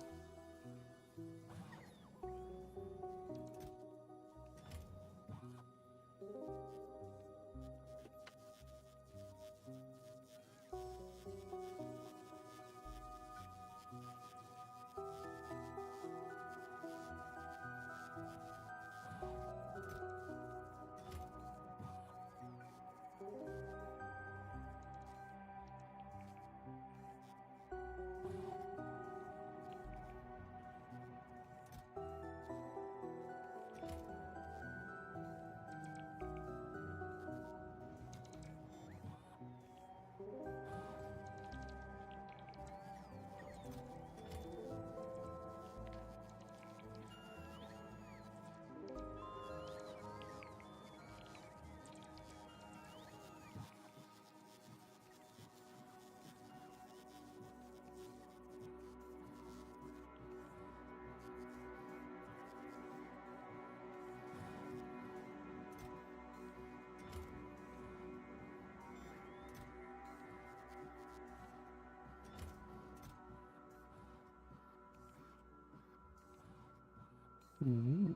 Mm.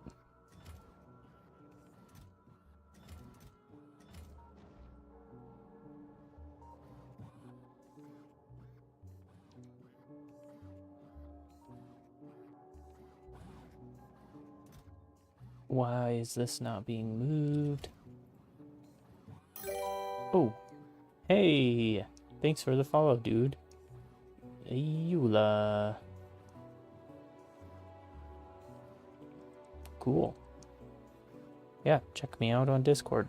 Why is this not being moved? Oh, hey! Thanks for the follow, dude. Eula. Cool. Yeah, check me out on Discord.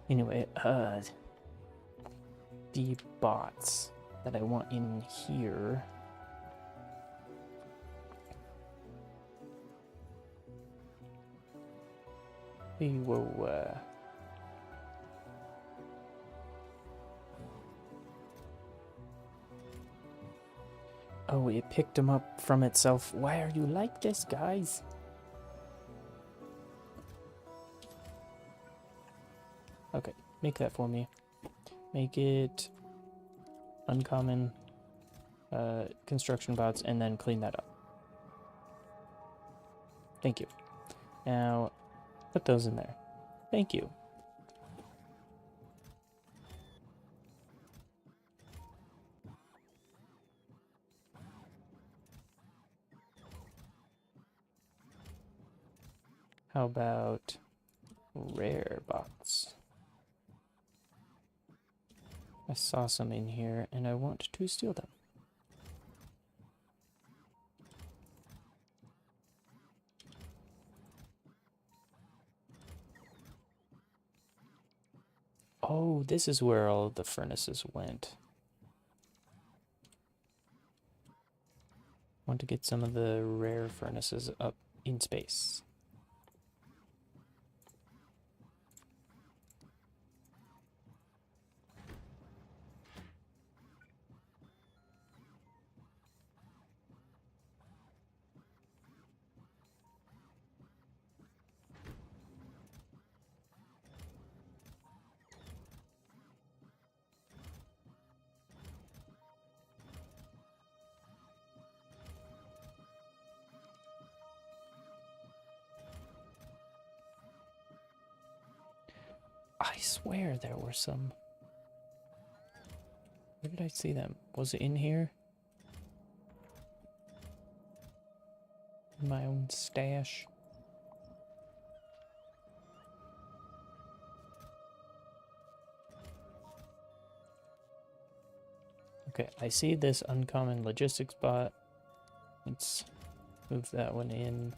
Anyway, the bots that I want in here. Hey, whoa, oh, it picked them up from itself. Why are you like this, guys? Okay, make that for me. Make it uncommon construction bots and then clean that up. Thank you. Now, put those in there. Thank you. How about rare bots? I saw some in here and I want to steal them. Oh, this is where all the furnaces went. Want to get some of the rare furnaces up in space. I swear there were some. Where did I see them? Was it in here? In my own stash? Okay, I see this uncommon logistics bot. Let's move that one in.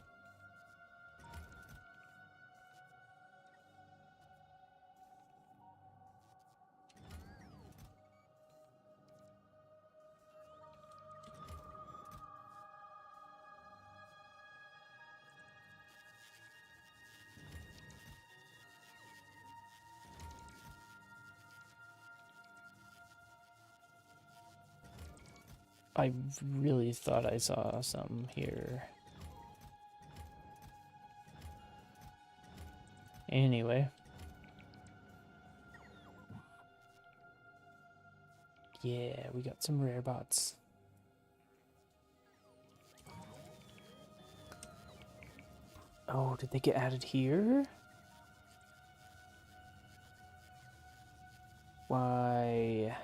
I really thought I saw some here. Anyway. Yeah, we got some rare bots. Oh, did they get added here? Why?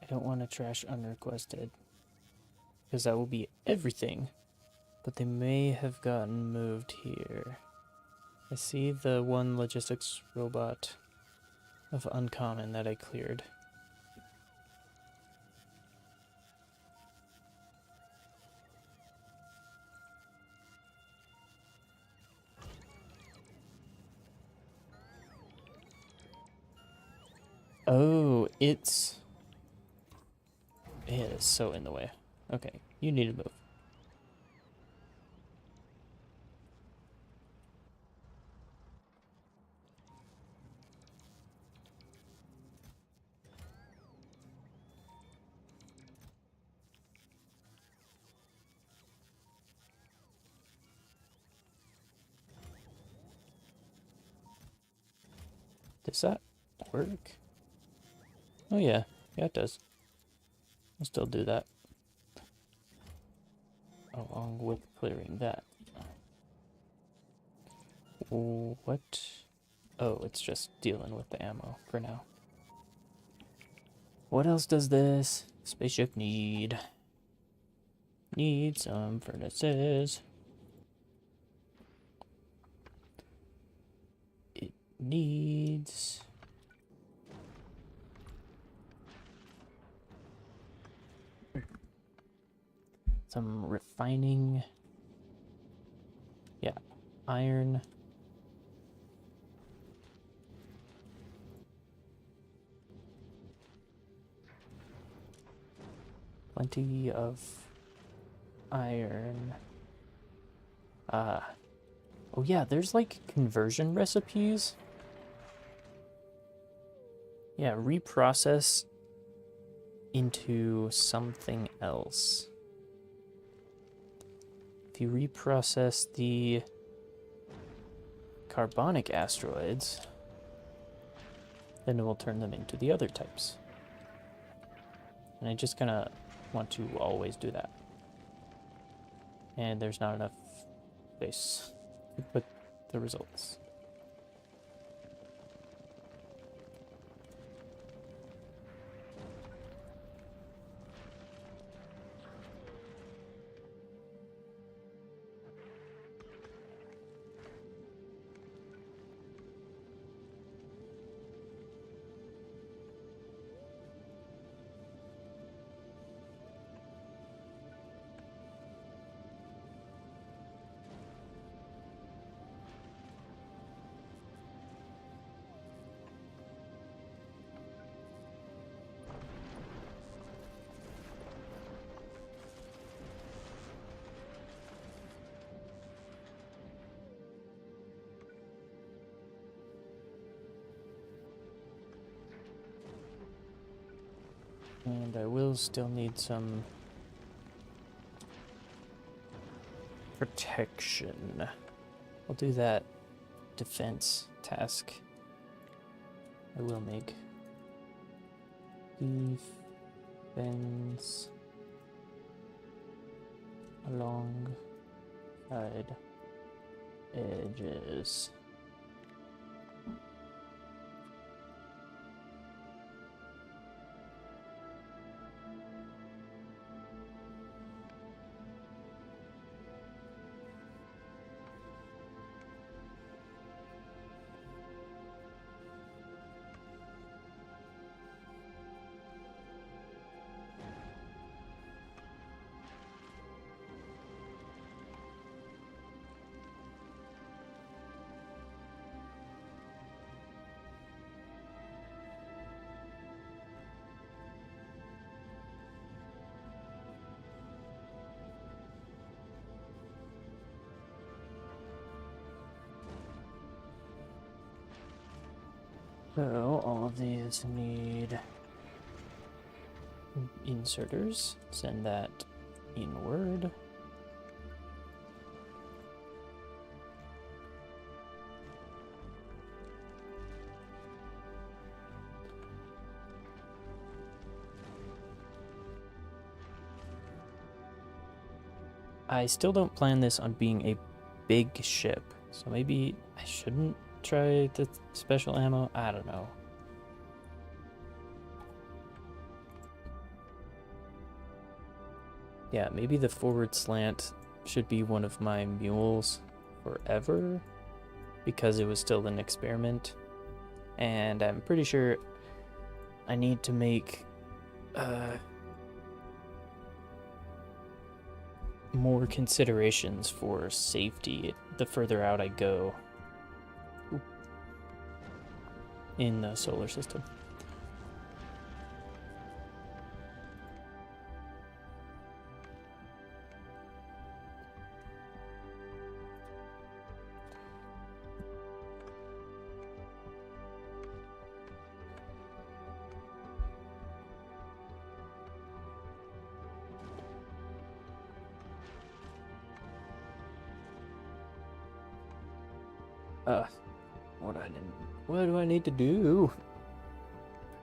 I don't want to trash unrequested, because that will be everything. But they may have gotten moved here. I see the one logistics robot of uncommon that I cleared. Oh, it is so in the way. Okay, you need to move. Does that work? Oh yeah, it does. I'll still do that. Along with clearing that. What? Oh, it's just dealing with the ammo for now. What else does this spaceship need? Need some furnaces. It needs... some refining. Yeah, iron. Plenty of iron. Oh yeah, there's like conversion recipes. Yeah, reprocess into something else. If you reprocess the carbonic asteroids, then it will turn them into the other types. And I just kind of want to always do that. And there's not enough space to put the results. And I will still need some protection. I'll do that defense task. I will make defense along side edges. So all of these need inserters. Send that inward. I still don't plan this on being a big ship, so maybe I shouldn't try the special ammo. I don't know. Yeah, maybe the forward slant should be one of my mules forever, because it was still an experiment. And I'm pretty sure I need to make more considerations for safety the further out I go in the solar system. What do I need to do?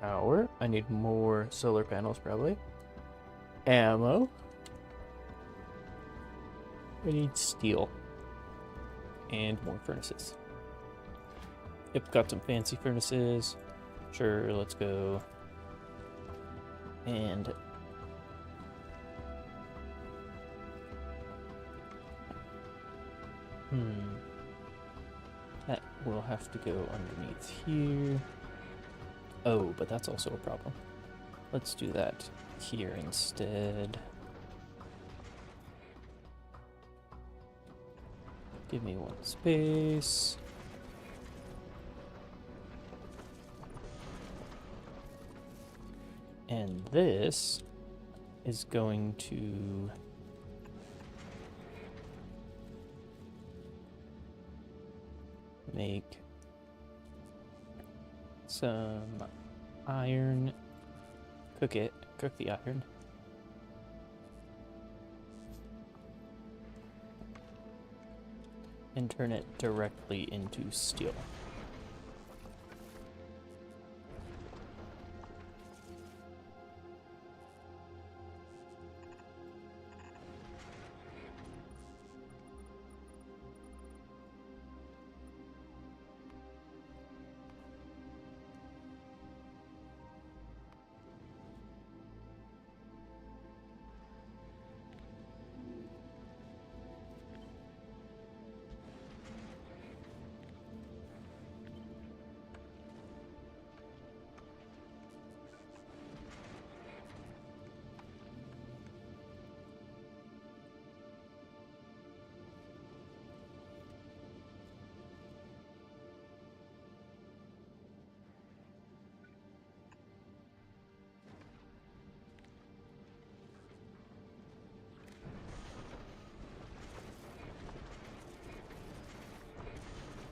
Power. I need more solar panels, probably. Ammo. I need steel. And more furnaces. Yep, got some fancy furnaces. Sure, let's go. And that will have to go underneath here. Oh, but that's also a problem. Let's do that here instead. Give me one space. And this is going to make some iron, cook the iron. And turn it directly into steel.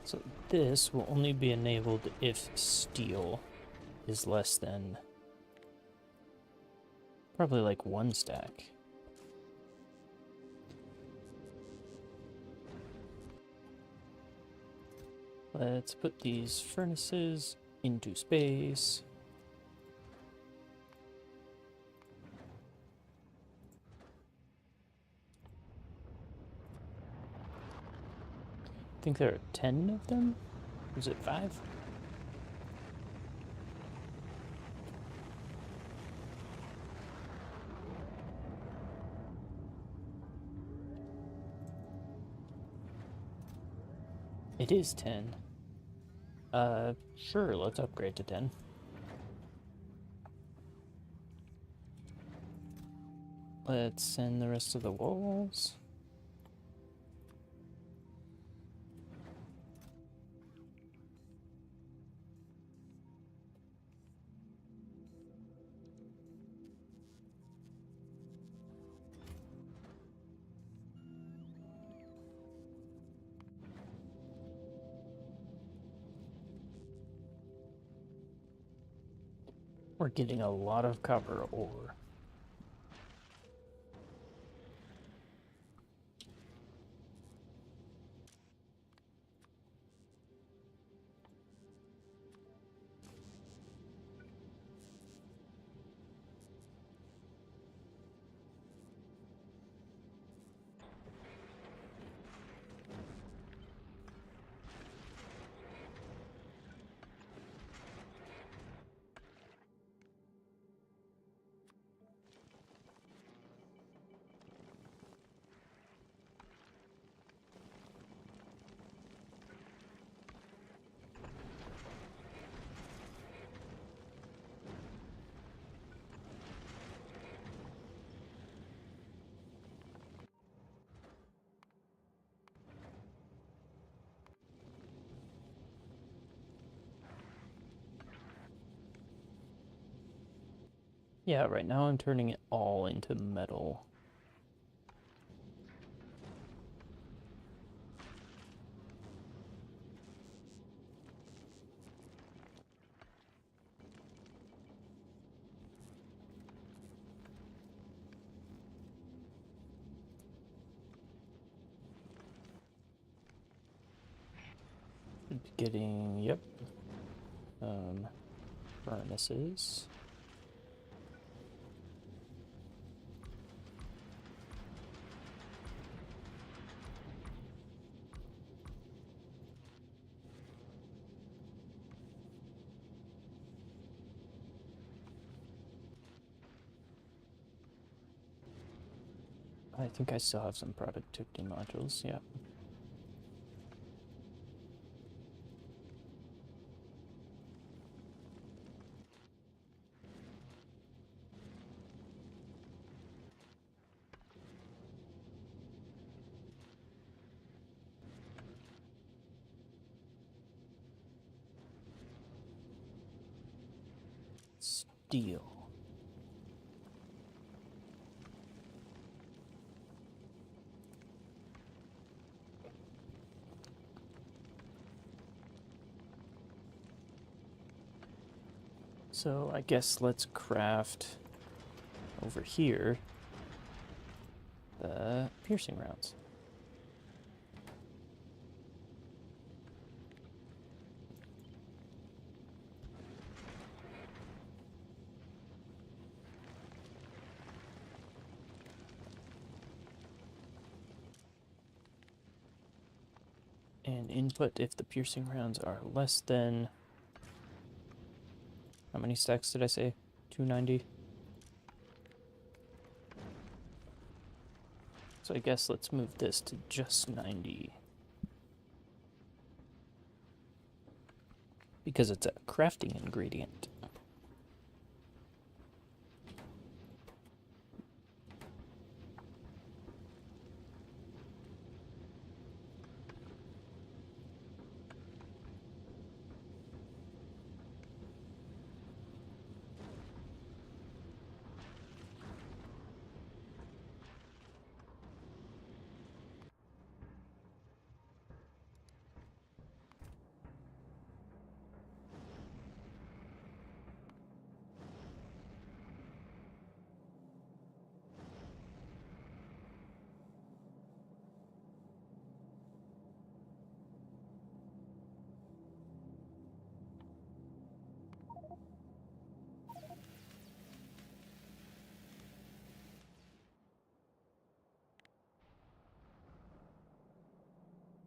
So this will only be enabled if steel is less than probably like 1 stack. Let's put these furnaces into space. I think there are 10 of them. Was it 5? It is 10. Sure, let's upgrade to 10. Let's send the rest of the walls. We're getting a lot of copper ore. Yeah, right now I'm turning it all into metal. Getting, yep, furnaces. I think I still have some productivity modules, yeah. Steel. So I guess let's craft over here the piercing rounds. And input if the piercing rounds are less than, how many stacks did I say? 290. So I guess let's move this to just 90. Because it's a crafting ingredient.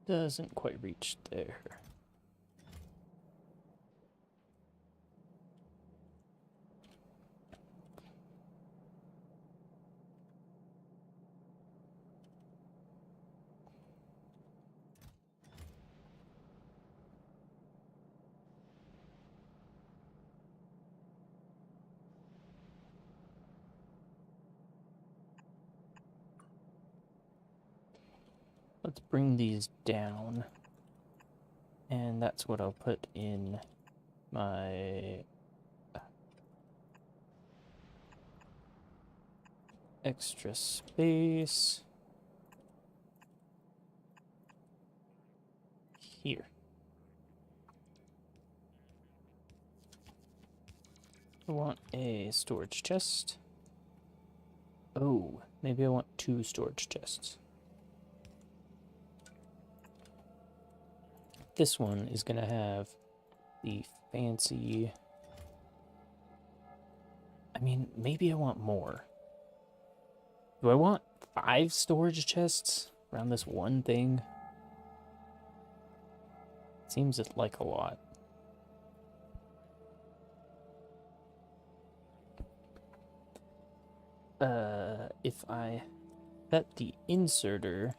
Doesn't quite reach there. Let's bring these down. And that's what I'll put in my extra space here. I want a storage chest. Oh, maybe I want 2 storage chests. This one is gonna have the fancy... I mean, maybe I want more. Do I want 5 storage chests around this one thing? Seems like a lot. If I set the inserter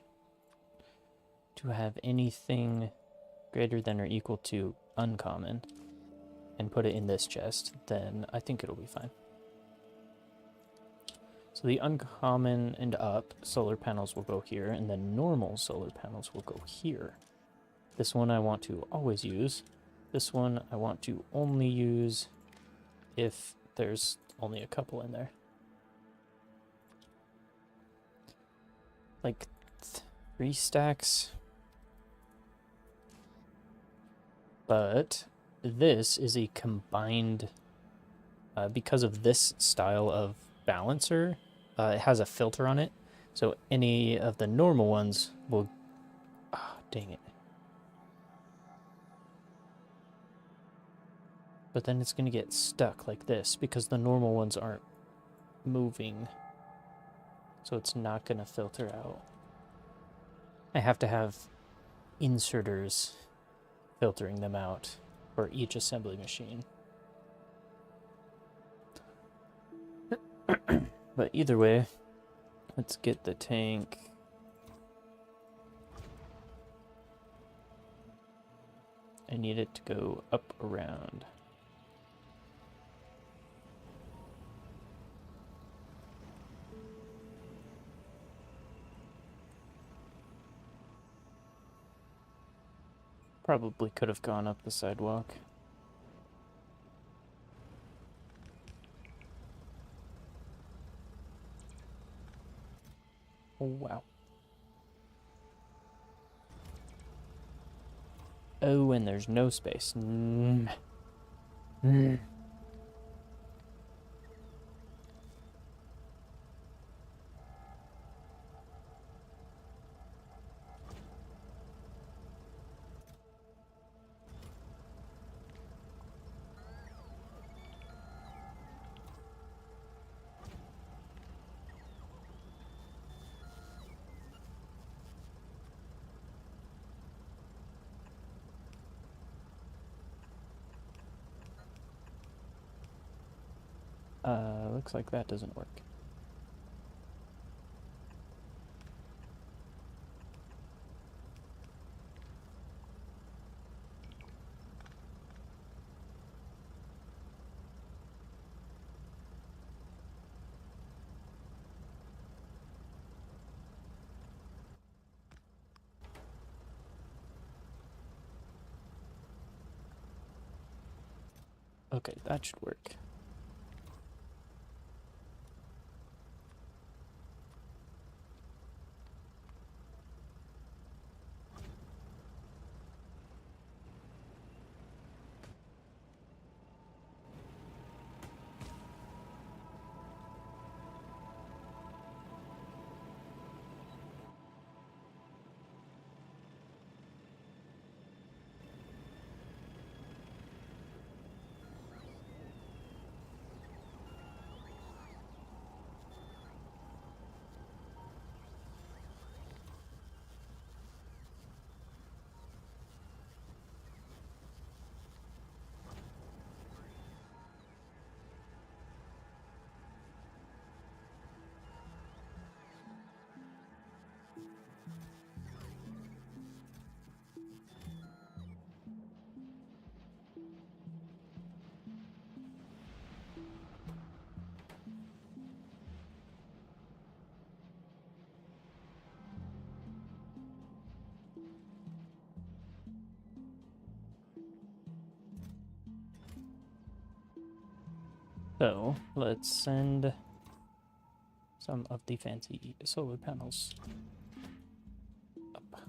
to have anything greater than or equal to uncommon and put it in this chest, then I think it'll be fine. So the uncommon and up solar panels will go here, and then normal solar panels will go here. This one I want to always use. This one I want to only use if there's only a couple in there. Like 3 stacks. But this is a combined, because of this style of balancer, it has a filter on it, so any of the normal ones will... Ah, dang it. But then it's going to get stuck like this because the normal ones aren't moving, so it's not going to filter out. I have to have inserters filtering them out for each assembly machine. But either way, let's get the tank. I need it to go up around. Probably could have gone up the sidewalk. Oh, wow. Oh, and there's no space. Looks like that doesn't work. Okay, that should work. So, let's send some of the fancy solar panels up.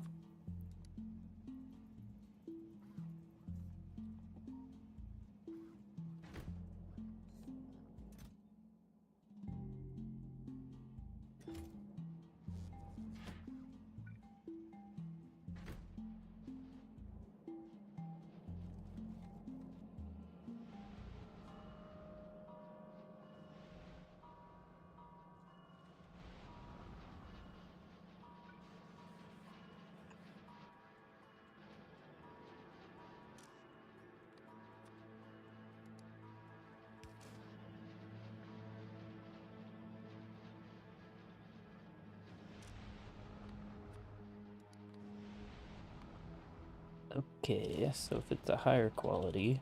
Okay, so if it's a higher quality,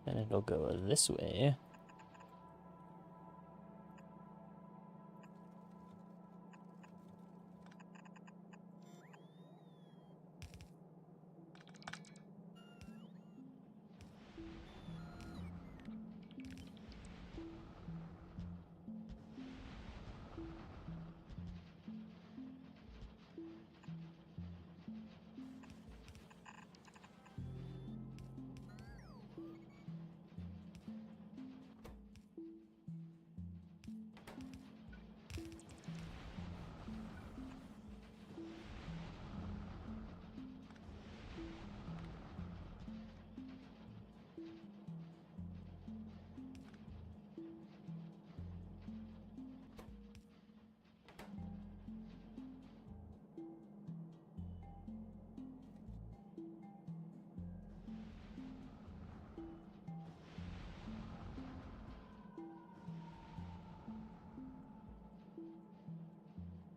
then it'll go this way.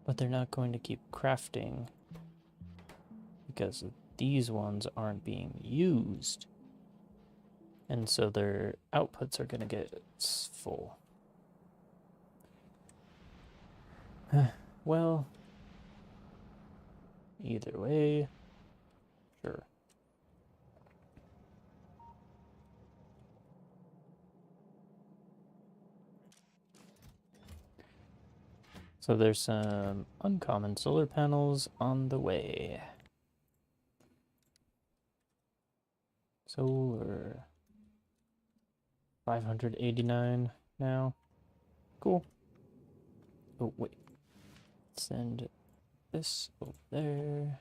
But they're not going to keep crafting because these ones aren't being used. And so their outputs are going to get full. Well, either way, sure. So there's some uncommon solar panels on the way. Solar. 589 now. Cool. Oh, wait. Send this over there.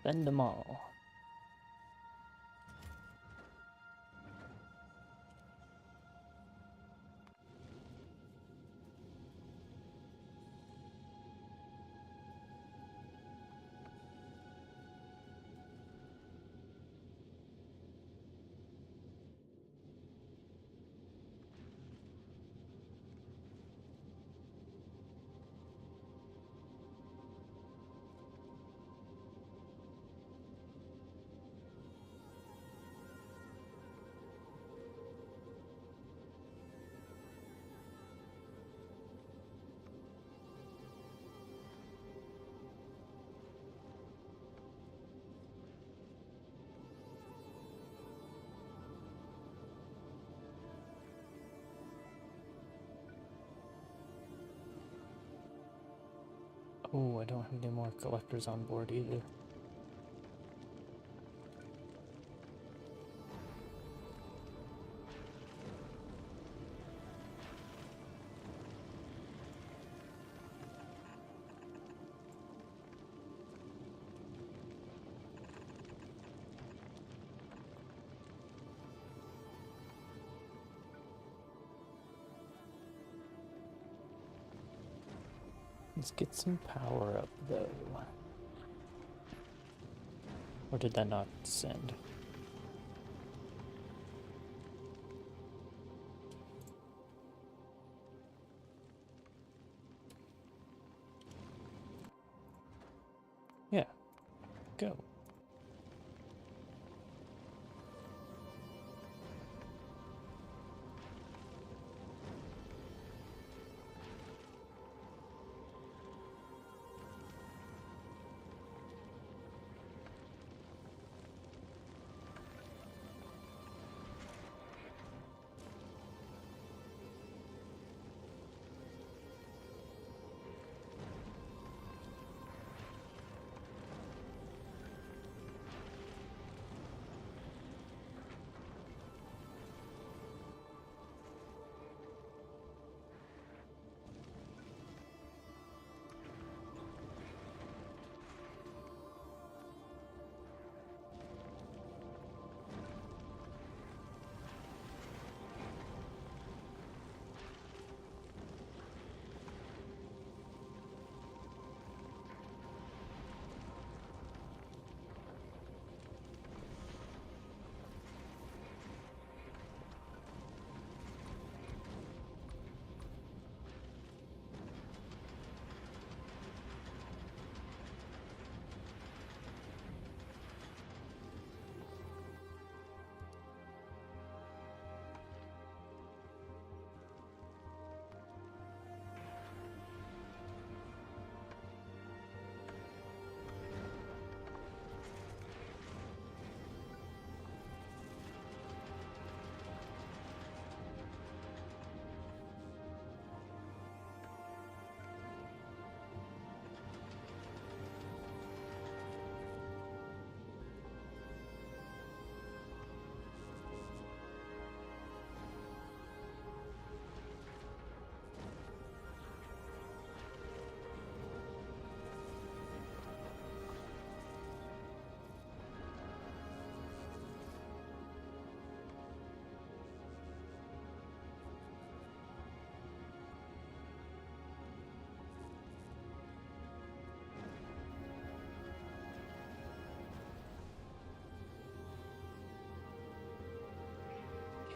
Send them all. Oh, I don't have any more collectors on board either. Let's get some power up, though. Or did that not send? Yeah, go.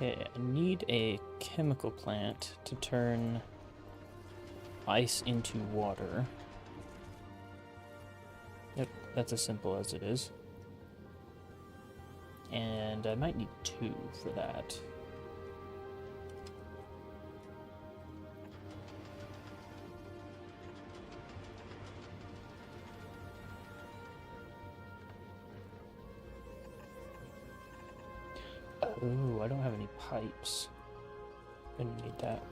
Okay, I need a chemical plant to turn ice into water. Yep, that's as simple as it is. And I might need 2 for that. Oh, I don't have any pipes. Gonna need that.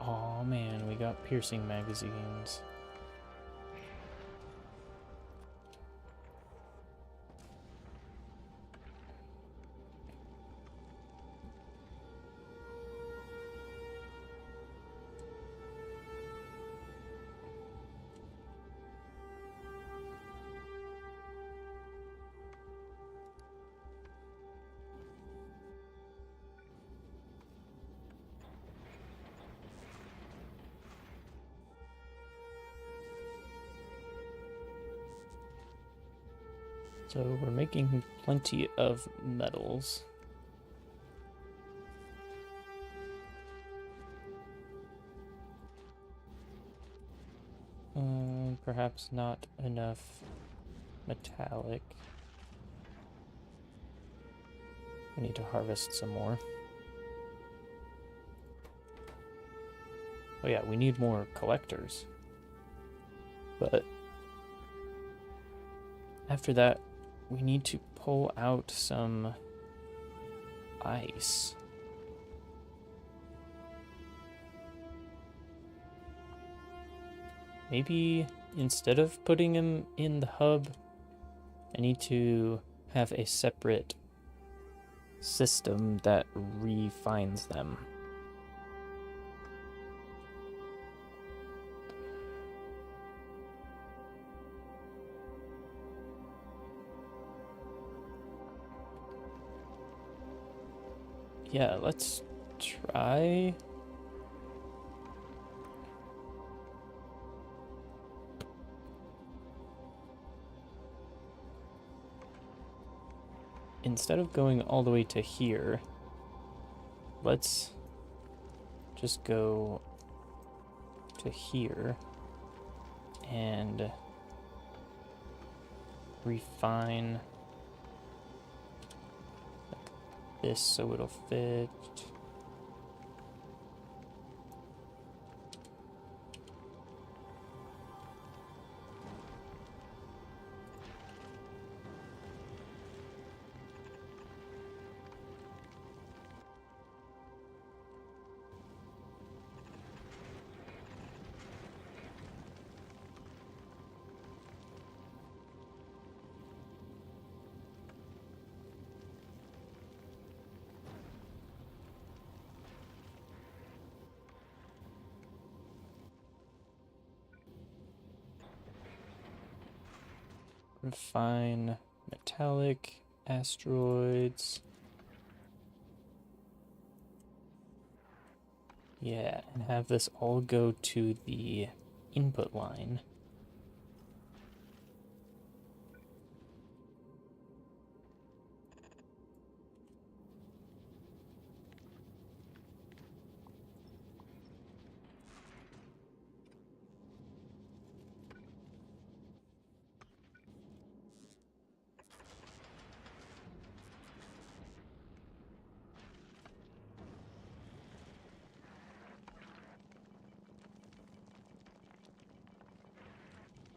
Oh man, we got piercing magazines. So we're making plenty of metals. Perhaps not enough metallic. We need to harvest some more. Oh yeah, we need more collectors. But after that, we need to pull out some ice. Maybe instead of putting them in the hub, I need to have a separate system that refines them. Yeah, let's try. Instead of going all the way to here, let's just go to here and refine like this so it'll fit. Refine metallic asteroids. Yeah, and have this all go to the input line.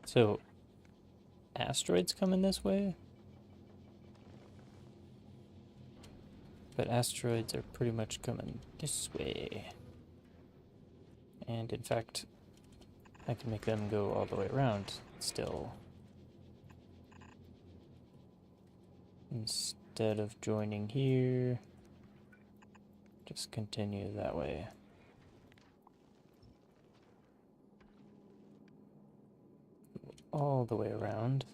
So, asteroids coming this way? But asteroids are pretty much coming this way. And in fact, I can make them go all the way around still. Instead of joining here, just continue that way. All the way around.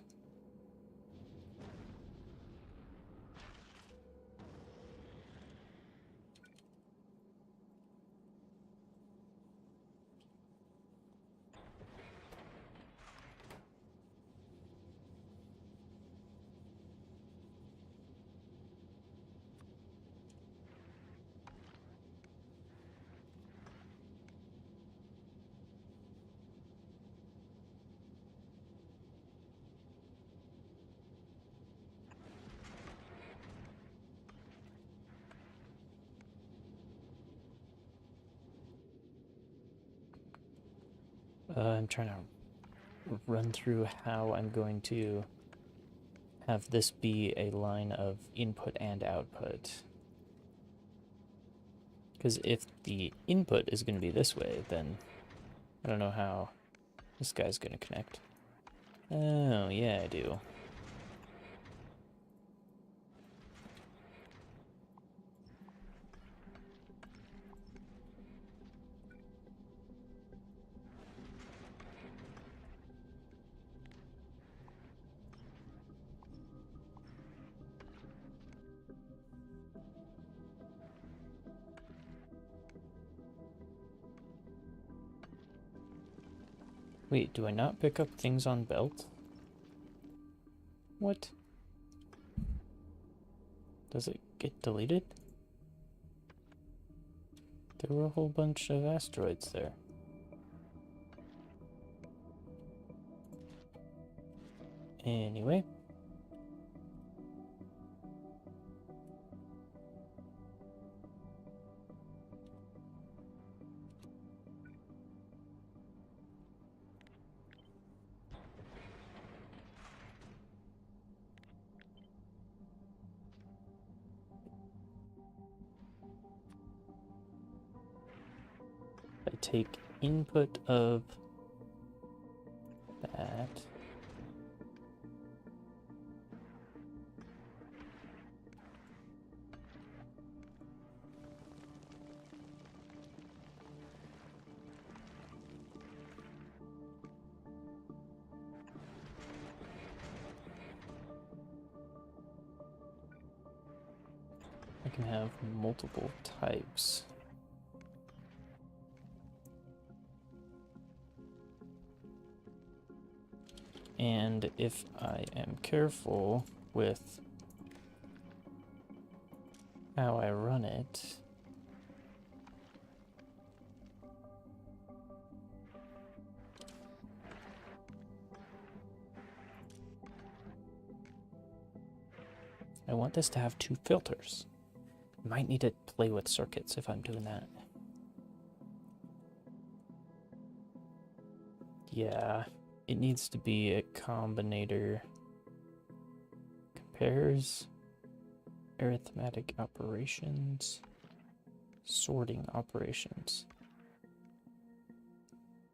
I'm trying to run through how I'm going to have this be a line of input and output. Because if the input is going to be this way, then I don't know how this guy's going to connect. Oh, yeah, I do. Wait, do I not pick up things on belt? What? Does it get deleted? There were a whole bunch of asteroids there. Anyway. I take input of that. I can have multiple types. And if I am careful with how I run it, I want this to have 2 filters. I might need to play with circuits if I'm doing that. Yeah, it needs to be a combinator. Compares arithmetic operations, sorting operations,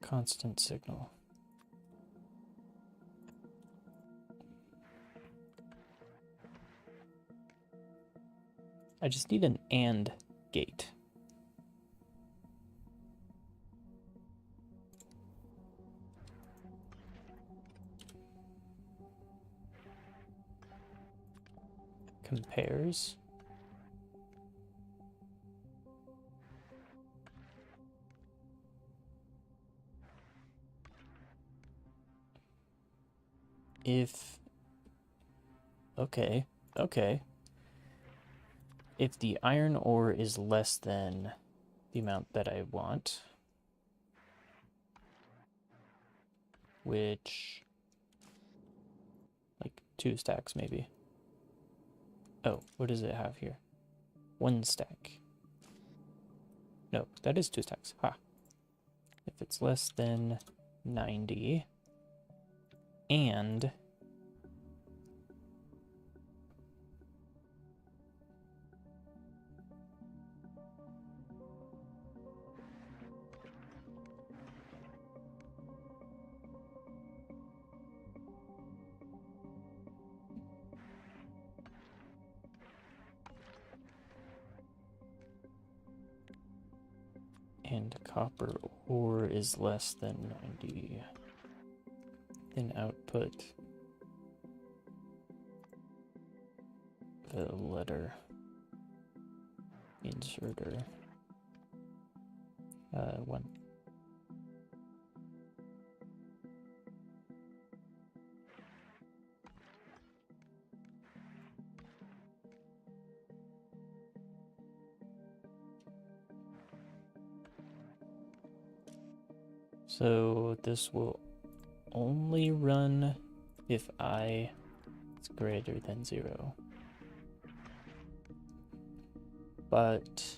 constant signal. I just need an AND gate. Compares. If, okay. If the iron ore is less than the amount that I want, which, like 2 stacks maybe. Oh, what does it have here? 1 stack. No, that is 2 stacks. Ha. If it's less than 90 and copper ore is less than 90, then output the letter inserter 1. So this will only run if I is greater than 0. But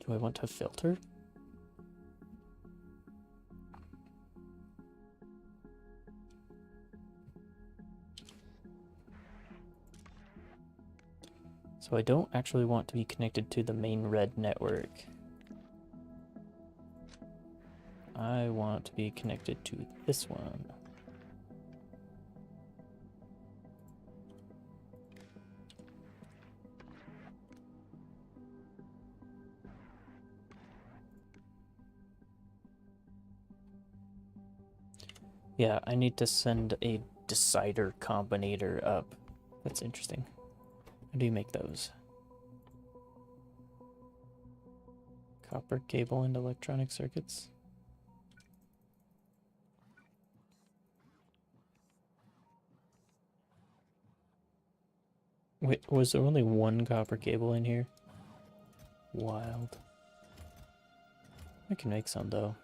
do I want to filter? So I don't actually want to be connected to the main red network. I want to be connected to this one. Yeah, I need to send a decider combinator up. That's interesting. How do you make those? Copper cable and electronic circuits. Wait, was there only one copper cable in here? Wild. I can make some though.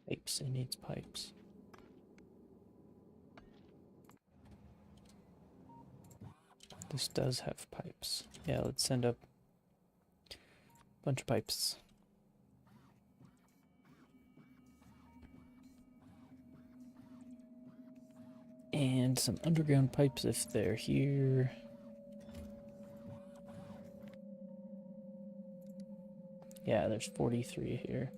Pipes, it needs pipes. This does have pipes. Yeah, let's send up a bunch of pipes. And some underground pipes if they're here. Yeah, there's 43 here.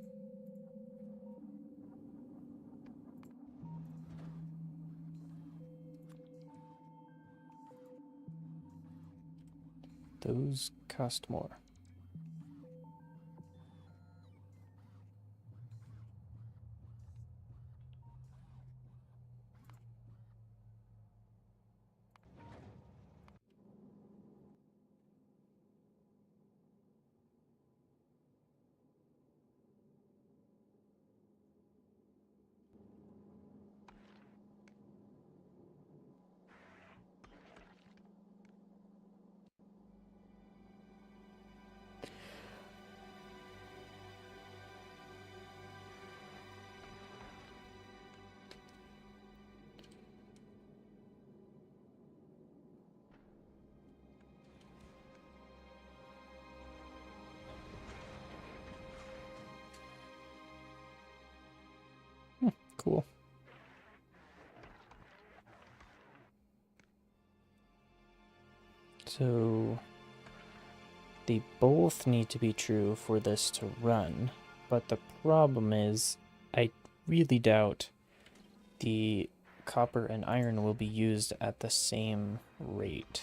Those cost more. Cool. So they both need to be true for this to run, but the problem is I really doubt the copper and iron will be used at the same rate.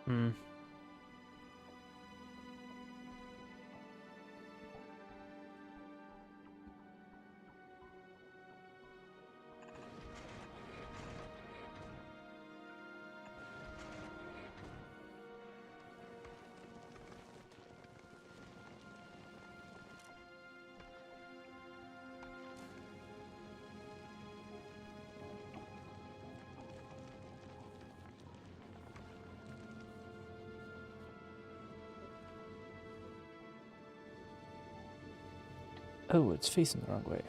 Hmm. Oh, it's facing the wrong way.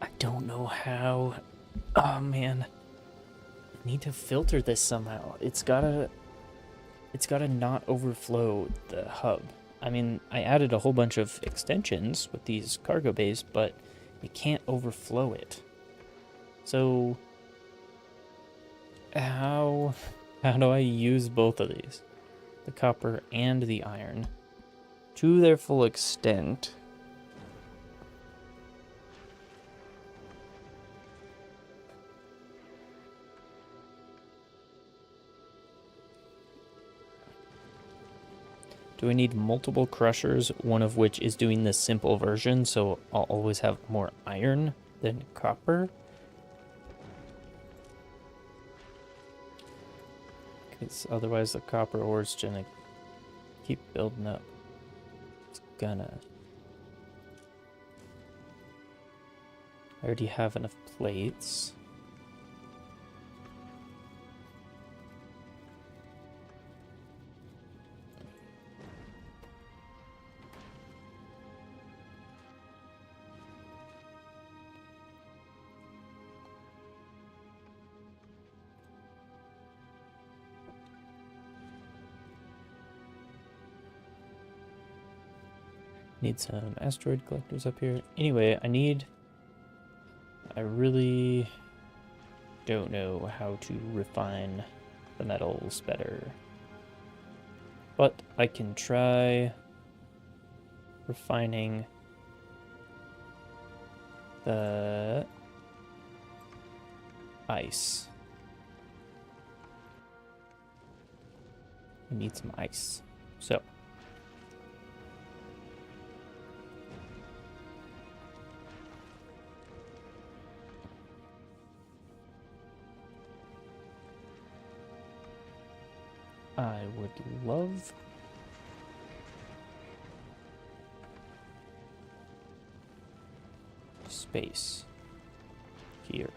I don't know how. Oh man, I need to filter this somehow. It's gotta not overflow the hub. I mean, I added a whole bunch of extensions with these cargo bays, but it can't overflow it. So how do I use both of these? The copper and the iron to their full extent. Do I need multiple crushers, one of which is doing the simple version, so I'll always have more iron than copper? Because otherwise the copper ore is gonna keep building up. It's gonna. I already have enough plates. Need some asteroid collectors up here. Anyway, I really don't know how to refine the metals better. But I can try refining the ice. We need some ice. So I would love space here.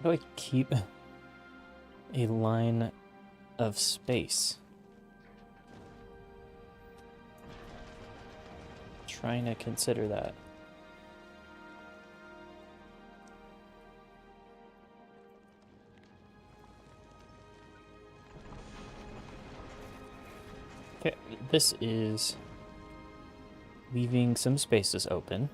How do I keep a line of space? Trying to consider that. Okay, this is leaving some spaces open.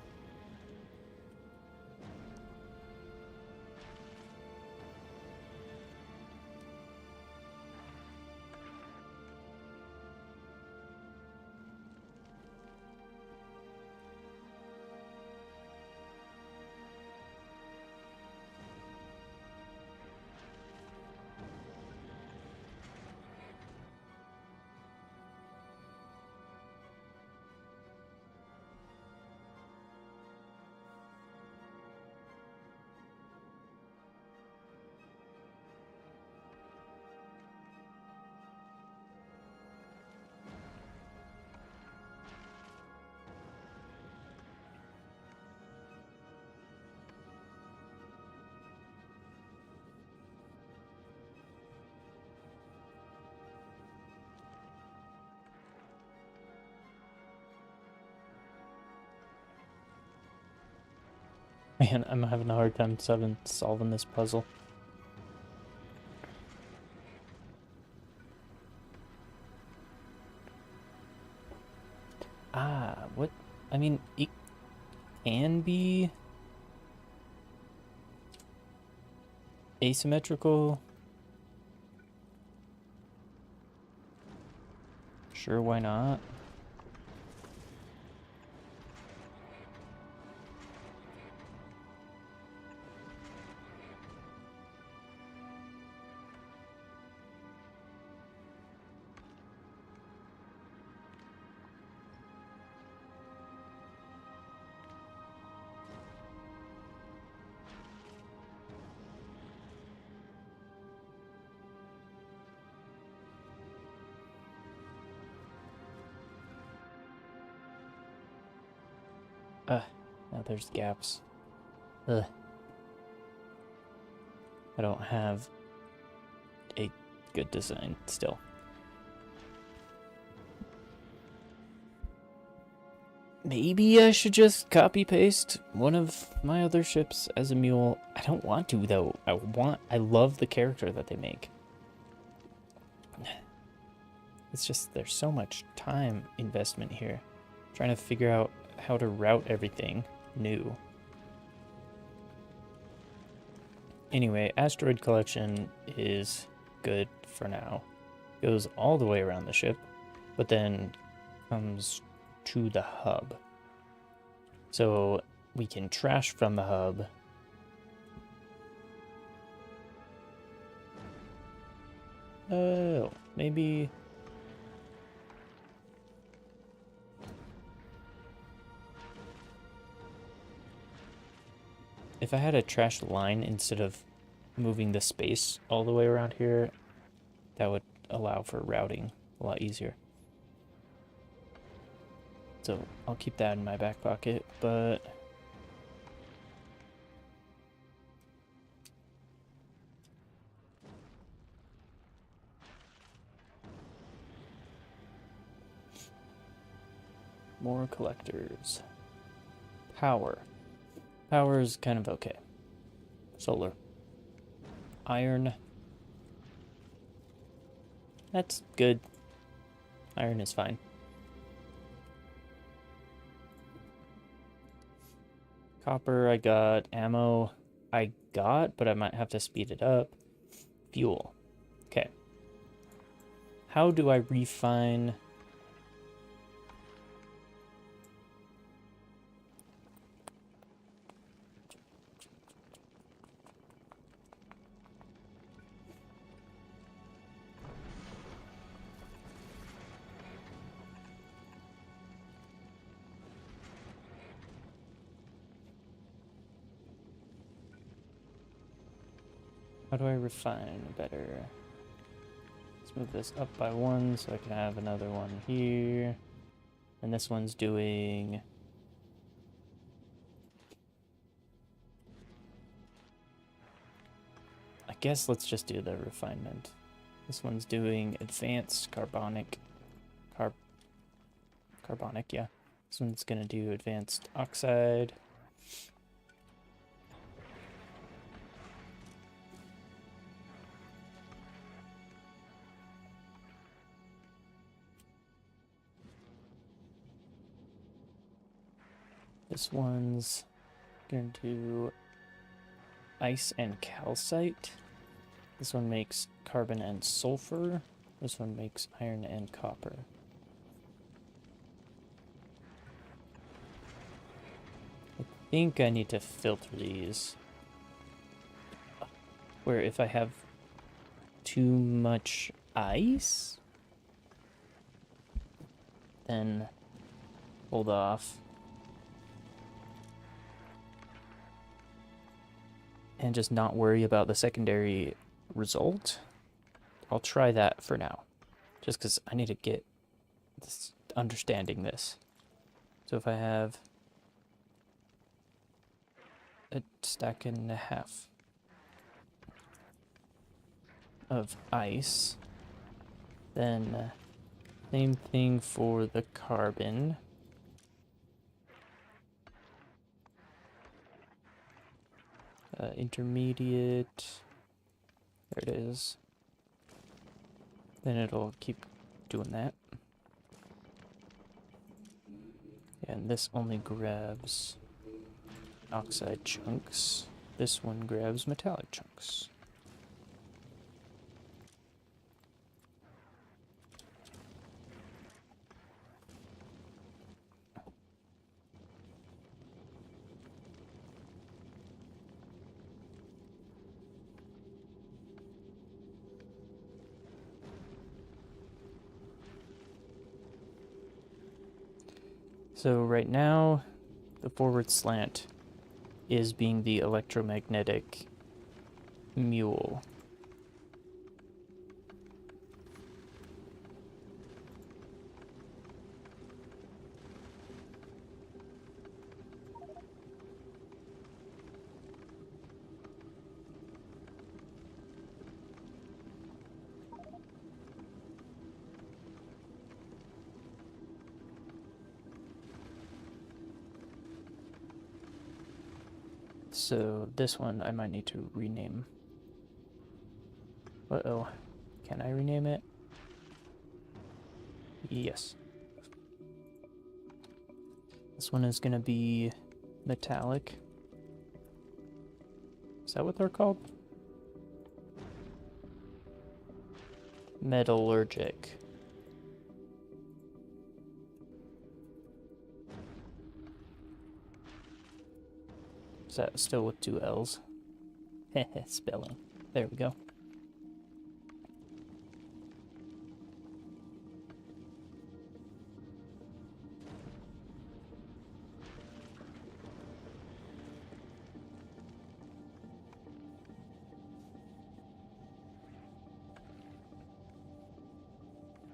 Man, I'm having a hard time solving this puzzle. Ah, what? I mean, it can be asymmetrical. Sure, why not? Now there's gaps. Ugh. I don't have a good design still. Maybe I should just copy paste one of my other ships as a mule. I don't want to though. I love the character that they make. It's just there's so much time investment here. Trying to figure out how to route everything new. Anyway, asteroid collection is good for now. Goes all the way around the ship, but then comes to the hub. So we can trash from the hub. Oh, maybe... If I had a trash line instead of moving the space all the way around here, that would allow for routing a lot easier. So I'll keep that in my back pocket, but... More collectors. Power. Power is kind of okay. Solar. Iron. That's good. Iron is fine. Copper, I got. Ammo, I got, but I might have to speed it up. Fuel. Okay. How do I refine... How do I refine better? Let's move this up by one so I can have another one here. And this one's doing... I guess let's just do the refinement. This one's doing advanced carbonic... Carbonic, yeah. This one's gonna do advanced oxide. This one's gonna do ice and calcite. This one makes carbon and sulfur. This one makes iron and copper. I think I need to filter these. Where if I have too much ice, then hold off. And just not worry about the secondary result. I'll try that for now. Just because I need to get this, understanding this. So if I have a stack and a half of ice, then same thing for the carbon. intermediate. There it is. Then it'll keep doing that. And this only grabs oxide chunks. This one grabs metallic chunks. So right now, the forward slant is being the electromagnetic mule. So this one I might need to rename. Uh-oh. Can I rename it? Yes. This one is gonna be metallic. Is that what they're called? Metallurgic. Is that still with 2 L's? Heh, spelling. There we go.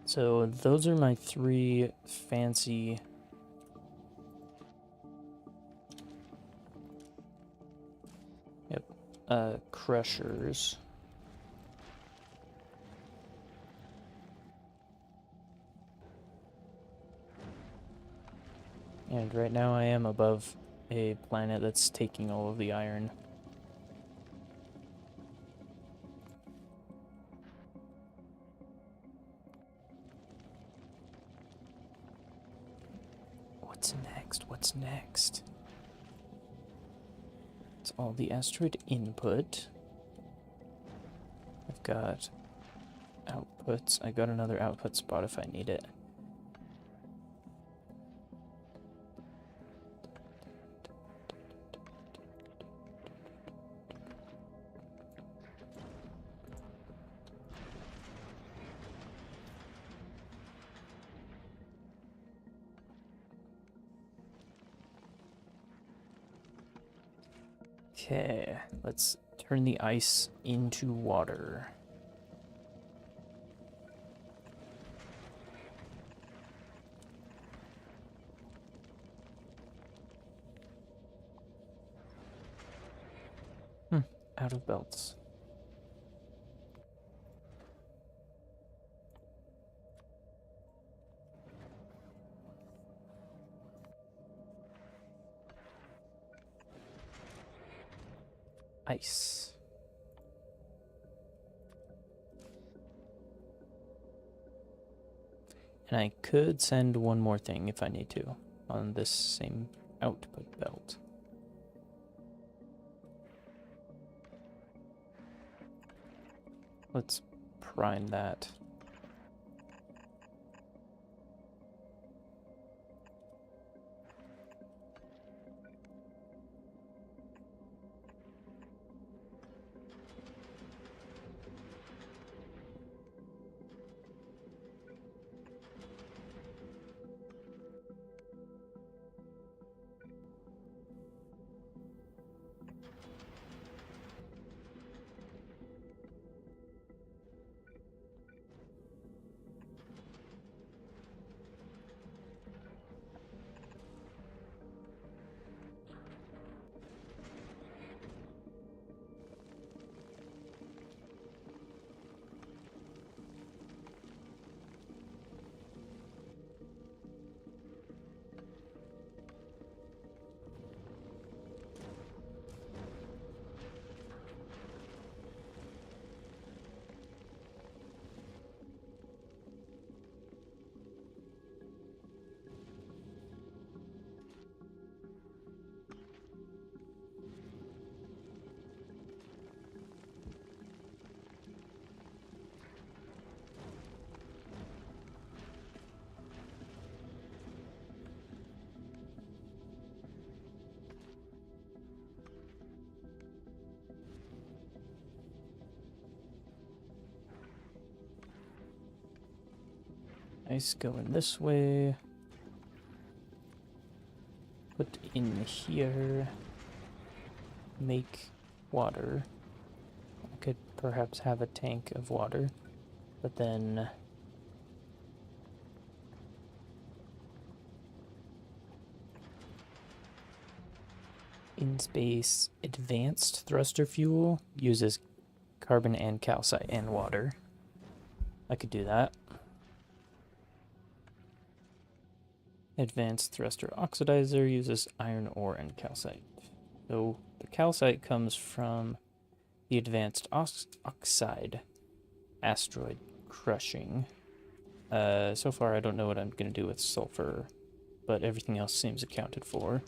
So those are my 3 fancy crushers. And right now I am above a planet that's taking all of the iron. What's next? What's next? It's all the asteroid input. I've got outputs. I got another output spot if I need it. Okay, let's turn the ice into water. Out of belts. Ice. And I could send one more thing if I need to on this same output belt. Let's prime that. Ice going this way. Put in here. Make water. I could perhaps have a tank of water, but then in space advanced thruster fuel uses carbon and calcite and water. I could do that. Advanced thruster oxidizer uses iron ore and calcite. So the calcite comes from the advanced oxide asteroid crushing. So far I don't know what I'm going to do with sulfur, but everything else seems accounted for.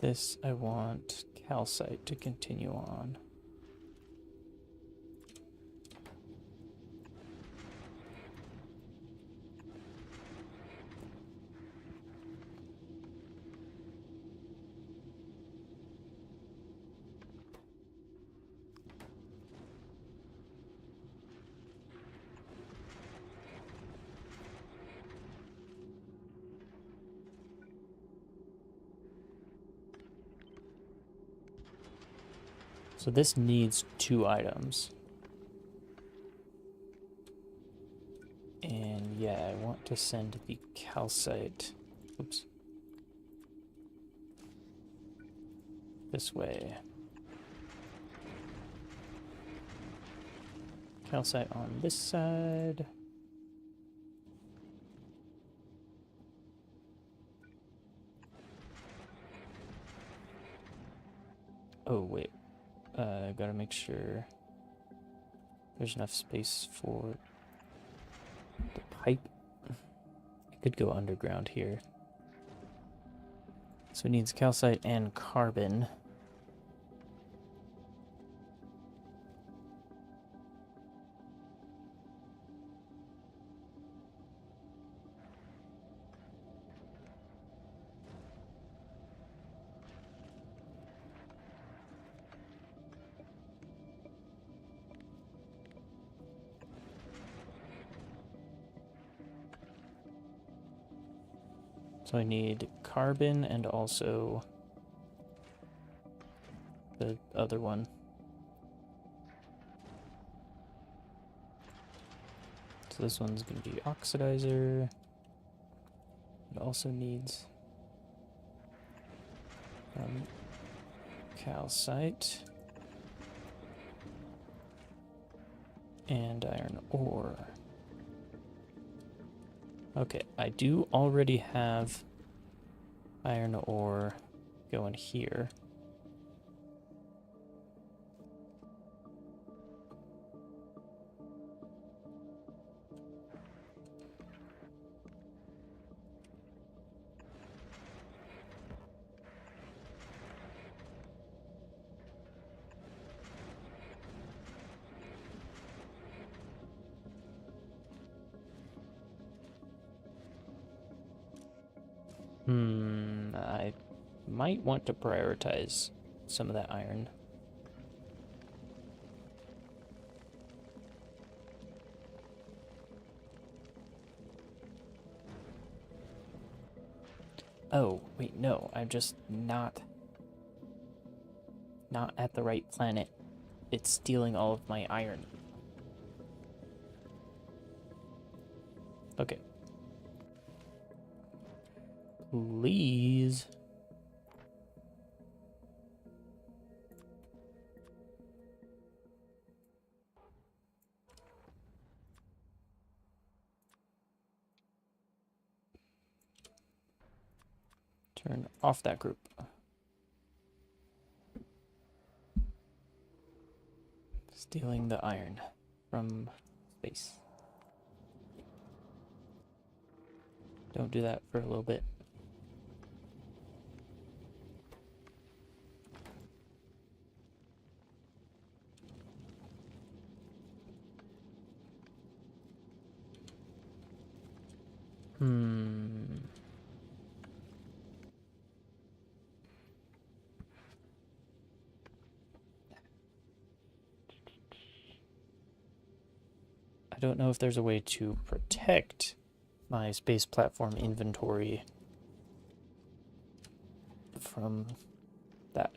This I want calcite to continue on. So this needs 2 items. And yeah, I want to send the calcite, oops, this way. Calcite on this side. Oh, wait. I gotta make sure there's enough space for the pipe. It could go underground here. So it needs calcite and carbon. So I need carbon and also the other one. So this one's going to be oxidizer. It also needs calcite and iron ore. Okay, I do already have iron ore going here. I might want to prioritize some of that iron. Oh, wait, no, I'm just not at the right planet. It's stealing all of my iron. Okay. Please. Turn off that group. Stealing the iron from space. Don't do that for a little bit. I don't know if there's a way to protect my space platform inventory from that.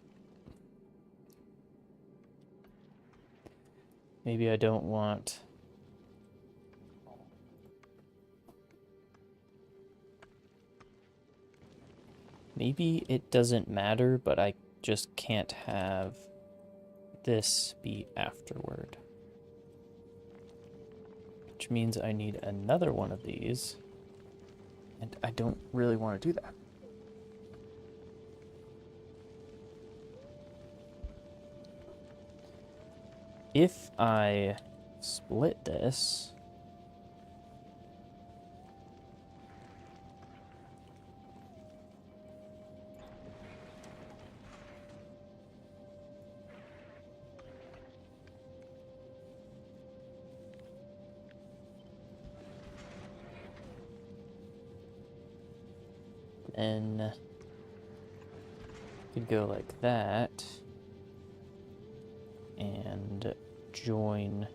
Maybe I don't want... Maybe it doesn't matter, but I just can't have this be afterward. Which means I need another one of these. And I don't really want to do that. If I split this... then could go like that and join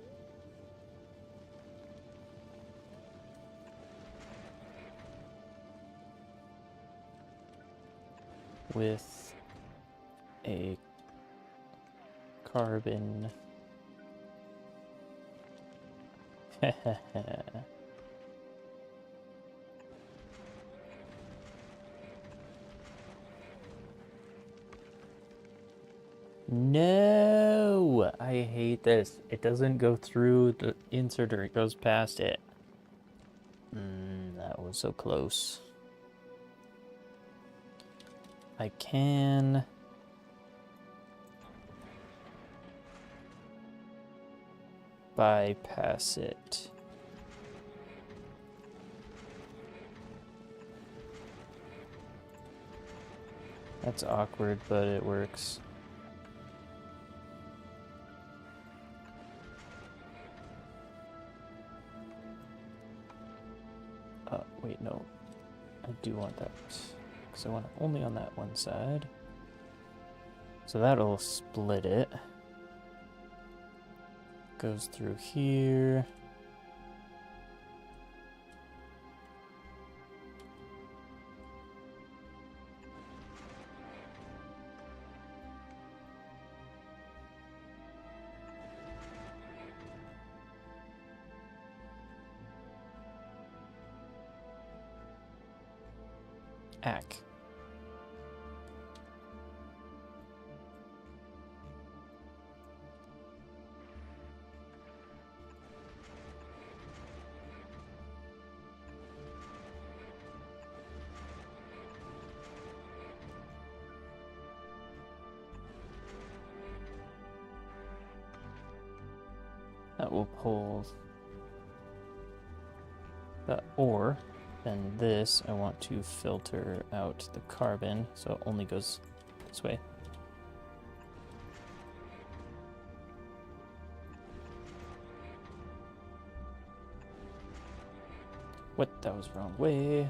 with a carbon. No, I hate this. It doesn't go through the inserter, it goes past it. That was so close. I can... bypass it. That's awkward, but it works. Wait, no. I do want that. Because I want it only on that one side. So that'll split it. Goes through here. Ack. That will pull the ore. Then this, I want to filter out the carbon, so it only goes this way. What? That was the wrong way.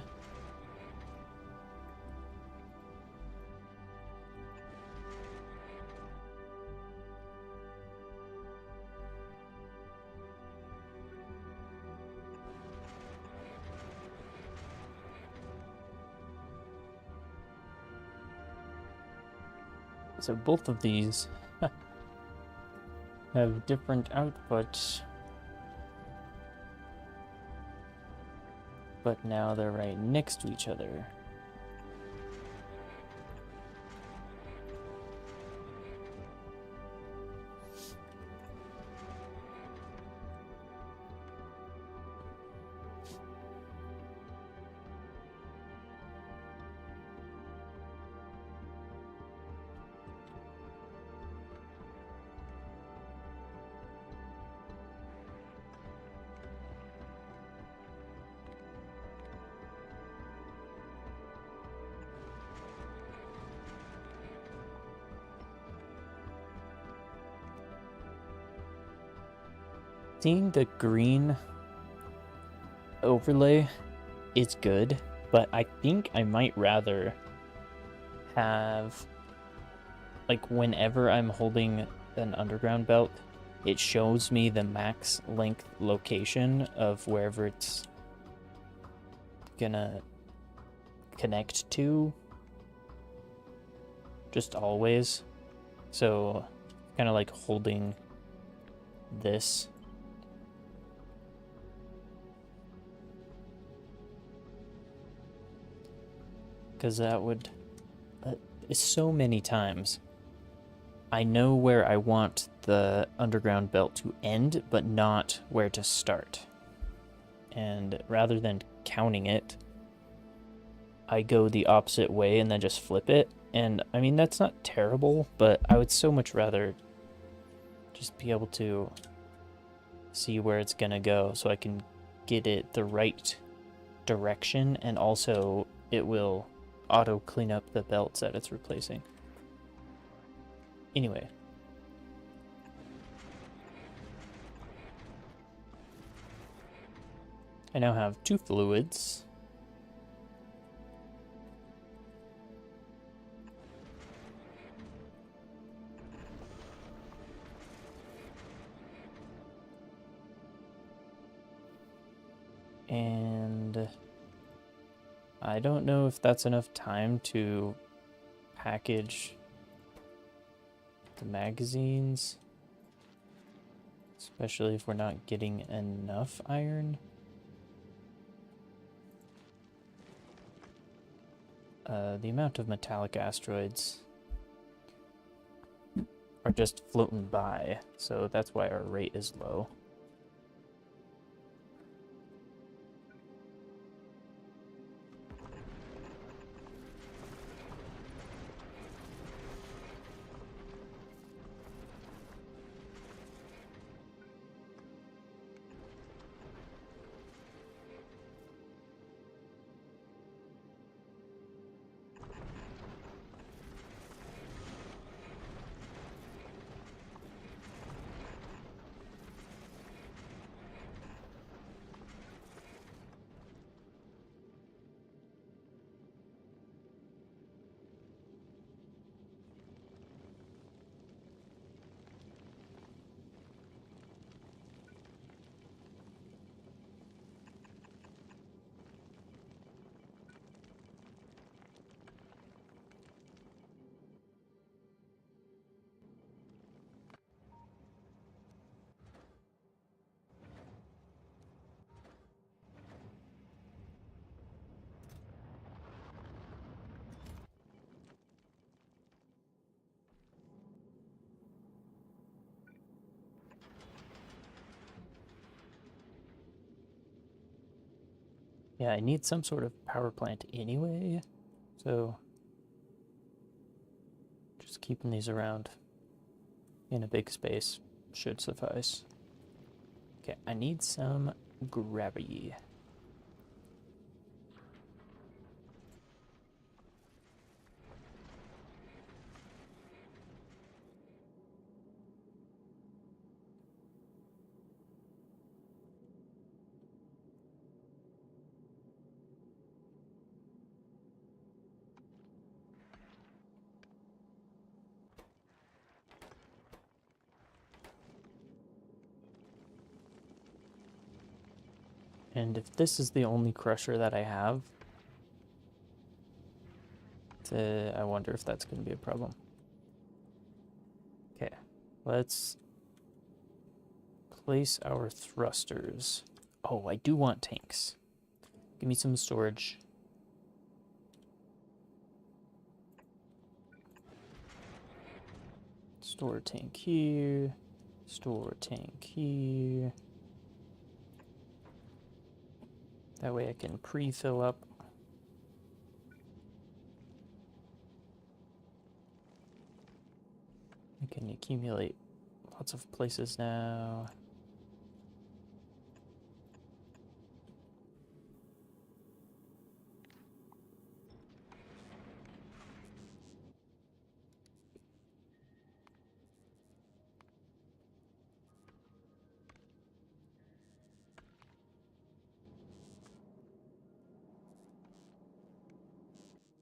So both of these have different outputs, but now they're right next to each other. Seeing the green overlay is good, but I think I might rather have, like, whenever I'm holding an underground belt, it shows me the max length location of wherever it's gonna connect to, just always. So kind of like holding this, because that would so many times I know where I want the underground belt to end, but not where to start. And rather than counting it, I go the opposite way and then just flip it. And I mean, that's not terrible, but I would so much rather just be able to see where it's gonna go so I can get it the right direction, and also it will auto clean up the belts that it's replacing. Anyway. I now have 2 fluids. And I don't know if that's enough time to package the magazines, especially if we're not getting enough iron. The amount of metallic asteroids are just floating by, so that's why our rate is low. Yeah, I need some sort of power plant anyway, so just keeping these around in a big space should suffice. Okay, I need some gravity. And if this is the only crusher that I have, I wonder if that's going to be a problem. Okay, let's place our thrusters. Oh, I do want tanks. Give me some storage. Store tank here. Store tank here. That way I can pre-fill up. I can accumulate lots of places now.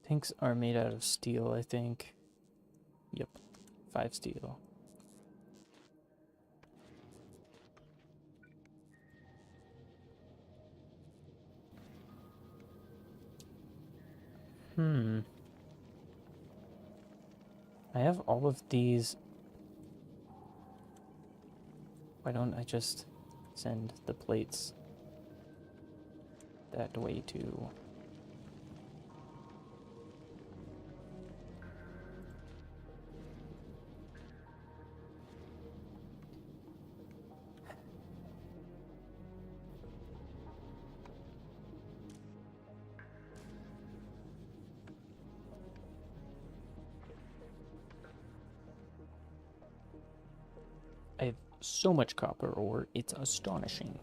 Tanks are made out of steel, I think. Yep, 5 steel. I have all of these. Why don't I just send the plates that way too? I have so much copper ore, it's astonishing.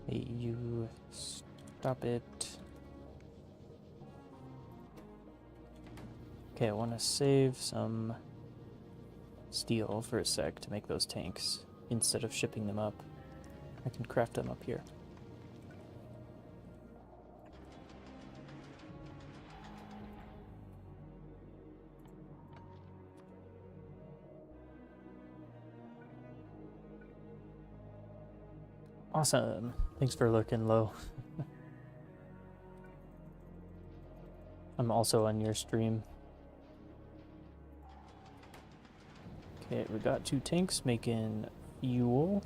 Hey, you stop it. Okay, I want to save some steel for a sec to make those tanks. Instead of shipping them up, I can craft them up here. Awesome. Thanks for looking low. I'm also on your stream. Okay, we got 2 tanks making fuel.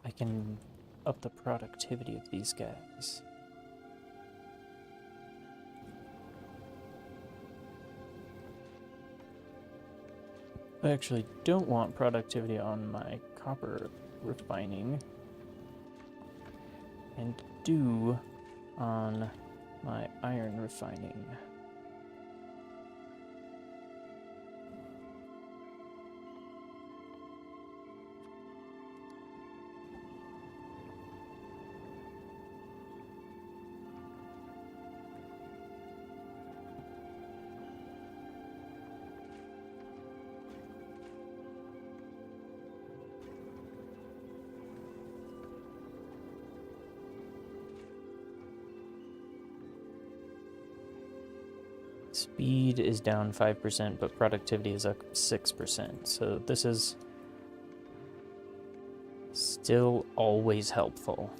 I can up the productivity of these guys. I actually don't want productivity on my copper refining, and do on my iron refining. Speed is down 5%, but productivity is up 6%. So this is still always helpful.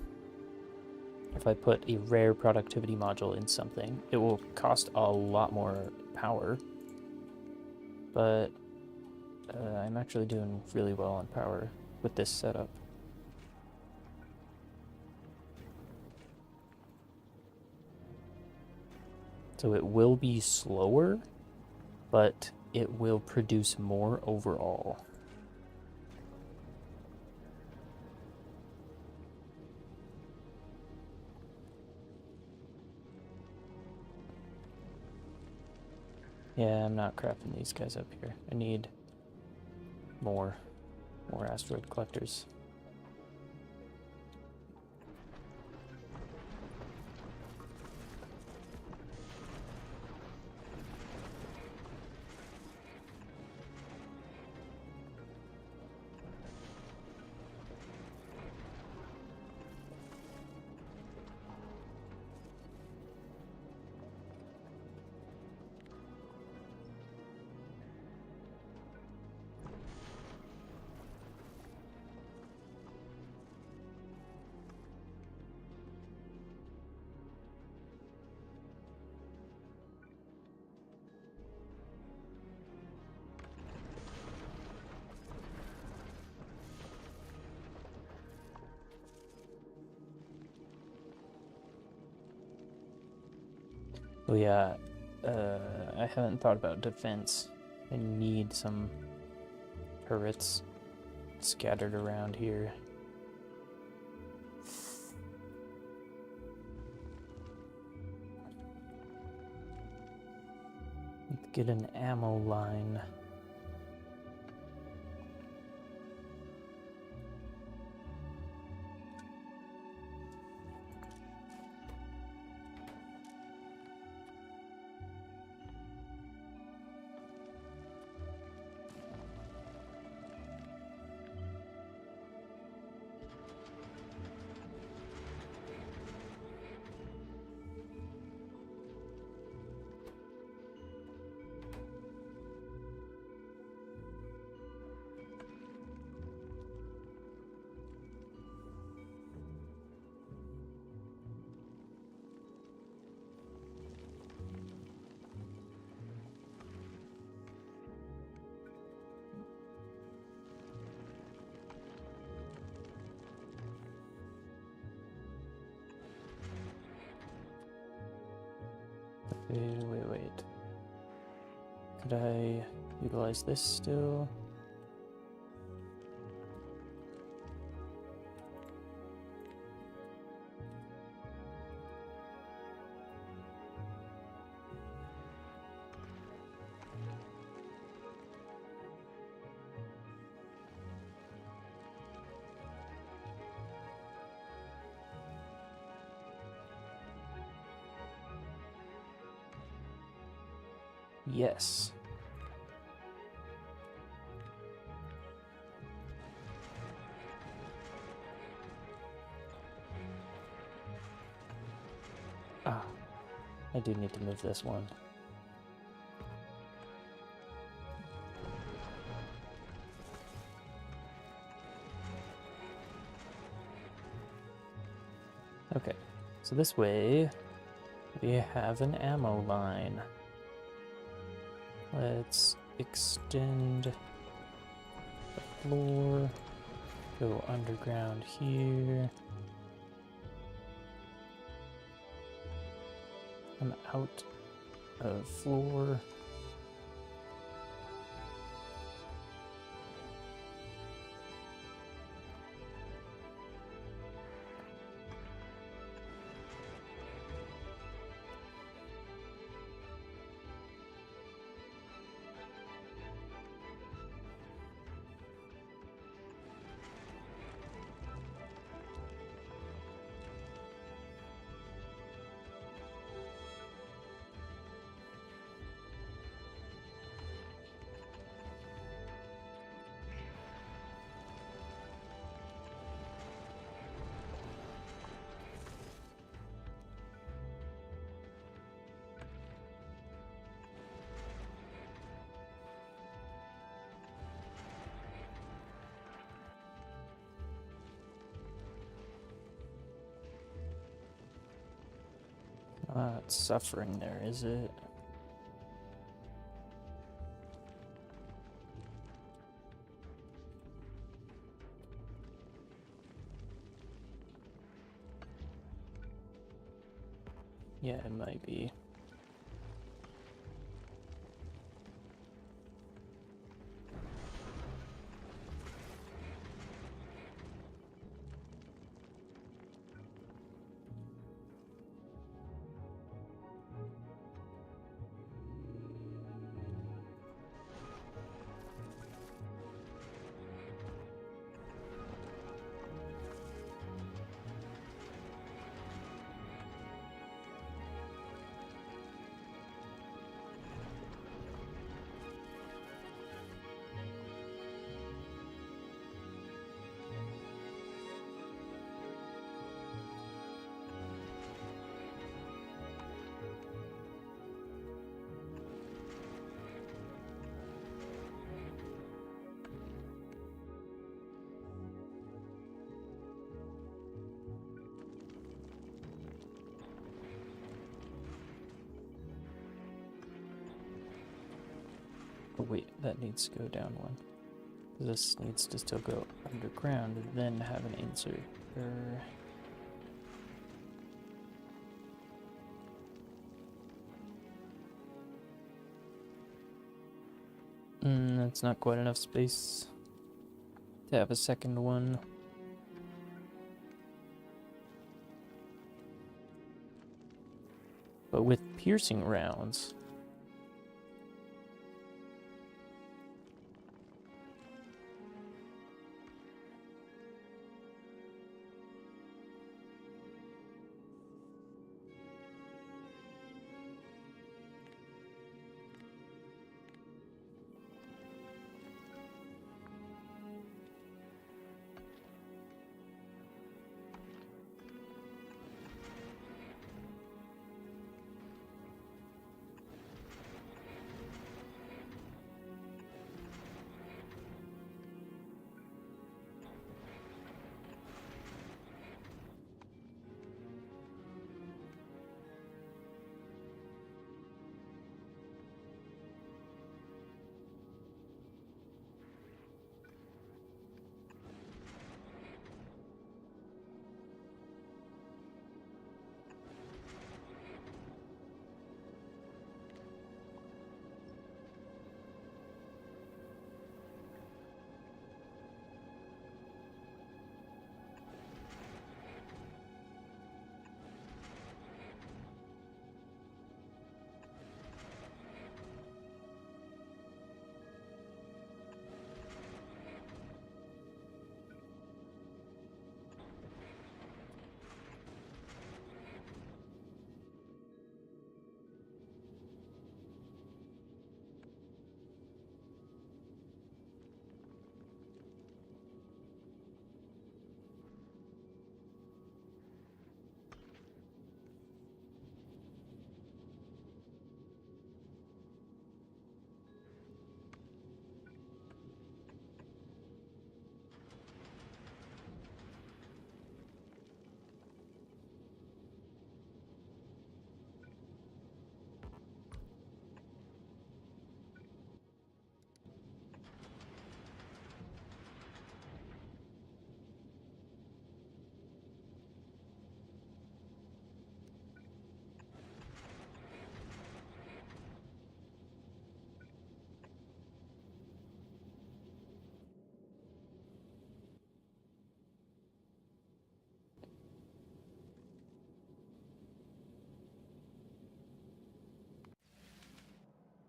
If I put a rare productivity module in something, it will cost a lot more power. But I'm actually doing really well on power with this setup. So it will be slower, but it will produce more overall. Yeah, I'm not crafting these guys up here. I need more asteroid collectors. Oh yeah, I haven't thought about defense. I need some turrets scattered around here. Let's get an ammo line. Wait. Could I utilize this still? Yes. Ah, I do need to move this one. Okay, so this way we have an ammo line. Let's extend the floor, go underground here. I'm out of floor. It's suffering there, is it? Yeah, it might be. Oh wait, that needs to go down one. This needs to still go underground and then have an insert. That's not quite enough space to have a second one. But with piercing rounds,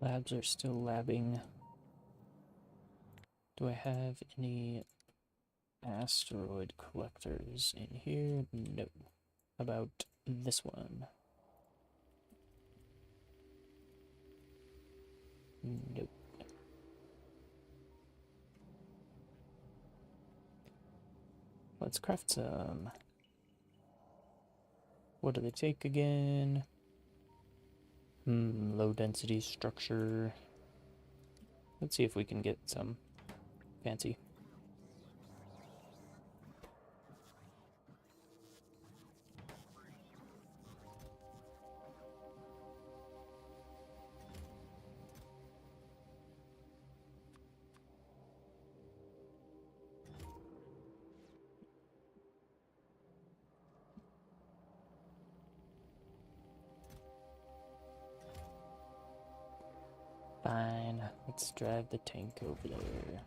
Labs are still labbing. Do I have any asteroid collectors in here? No. How about this one? Nope. Let's craft some. What do they take again? Low density structure. Let's see if we can get some fancy. Fine, let's drive the tank over there.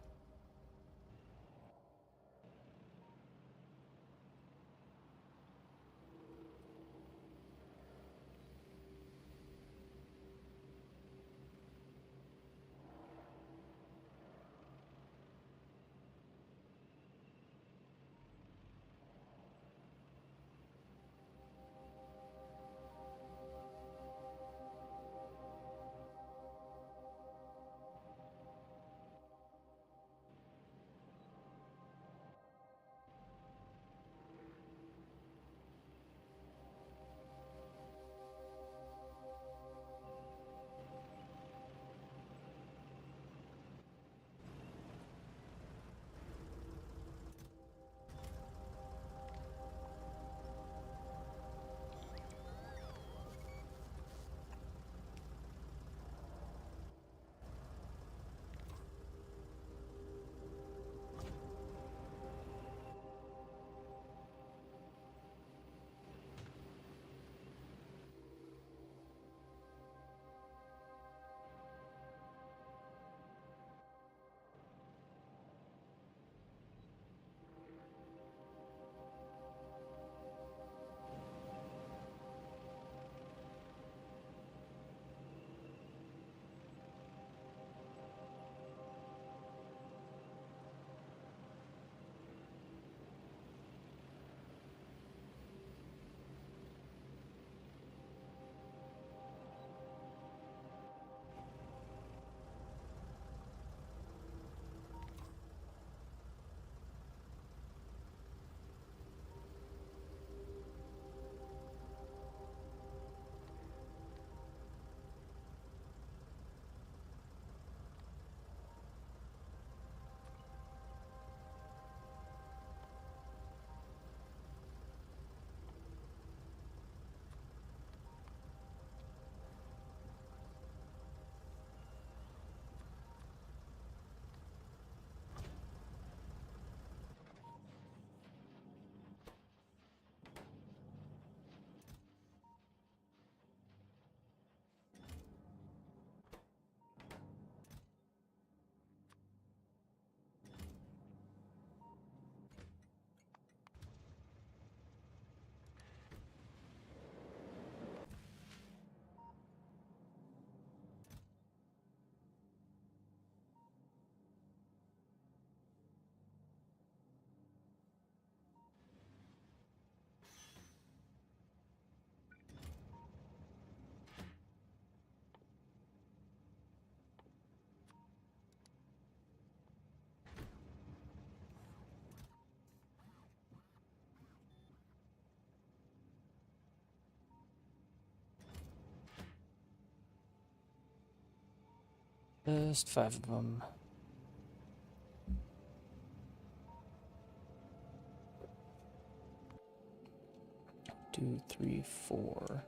Just 5 of them. Two, three, four.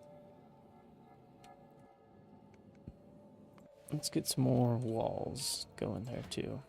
Let's get some more walls going there too.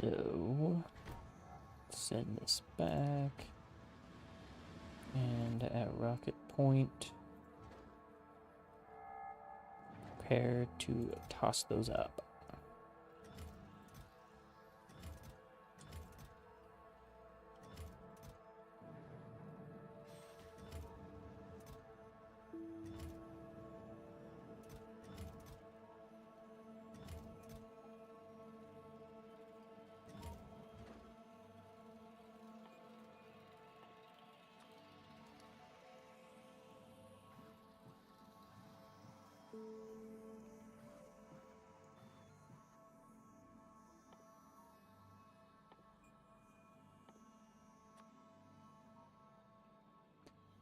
So, send this back. And at rocket point, prepare to toss those up.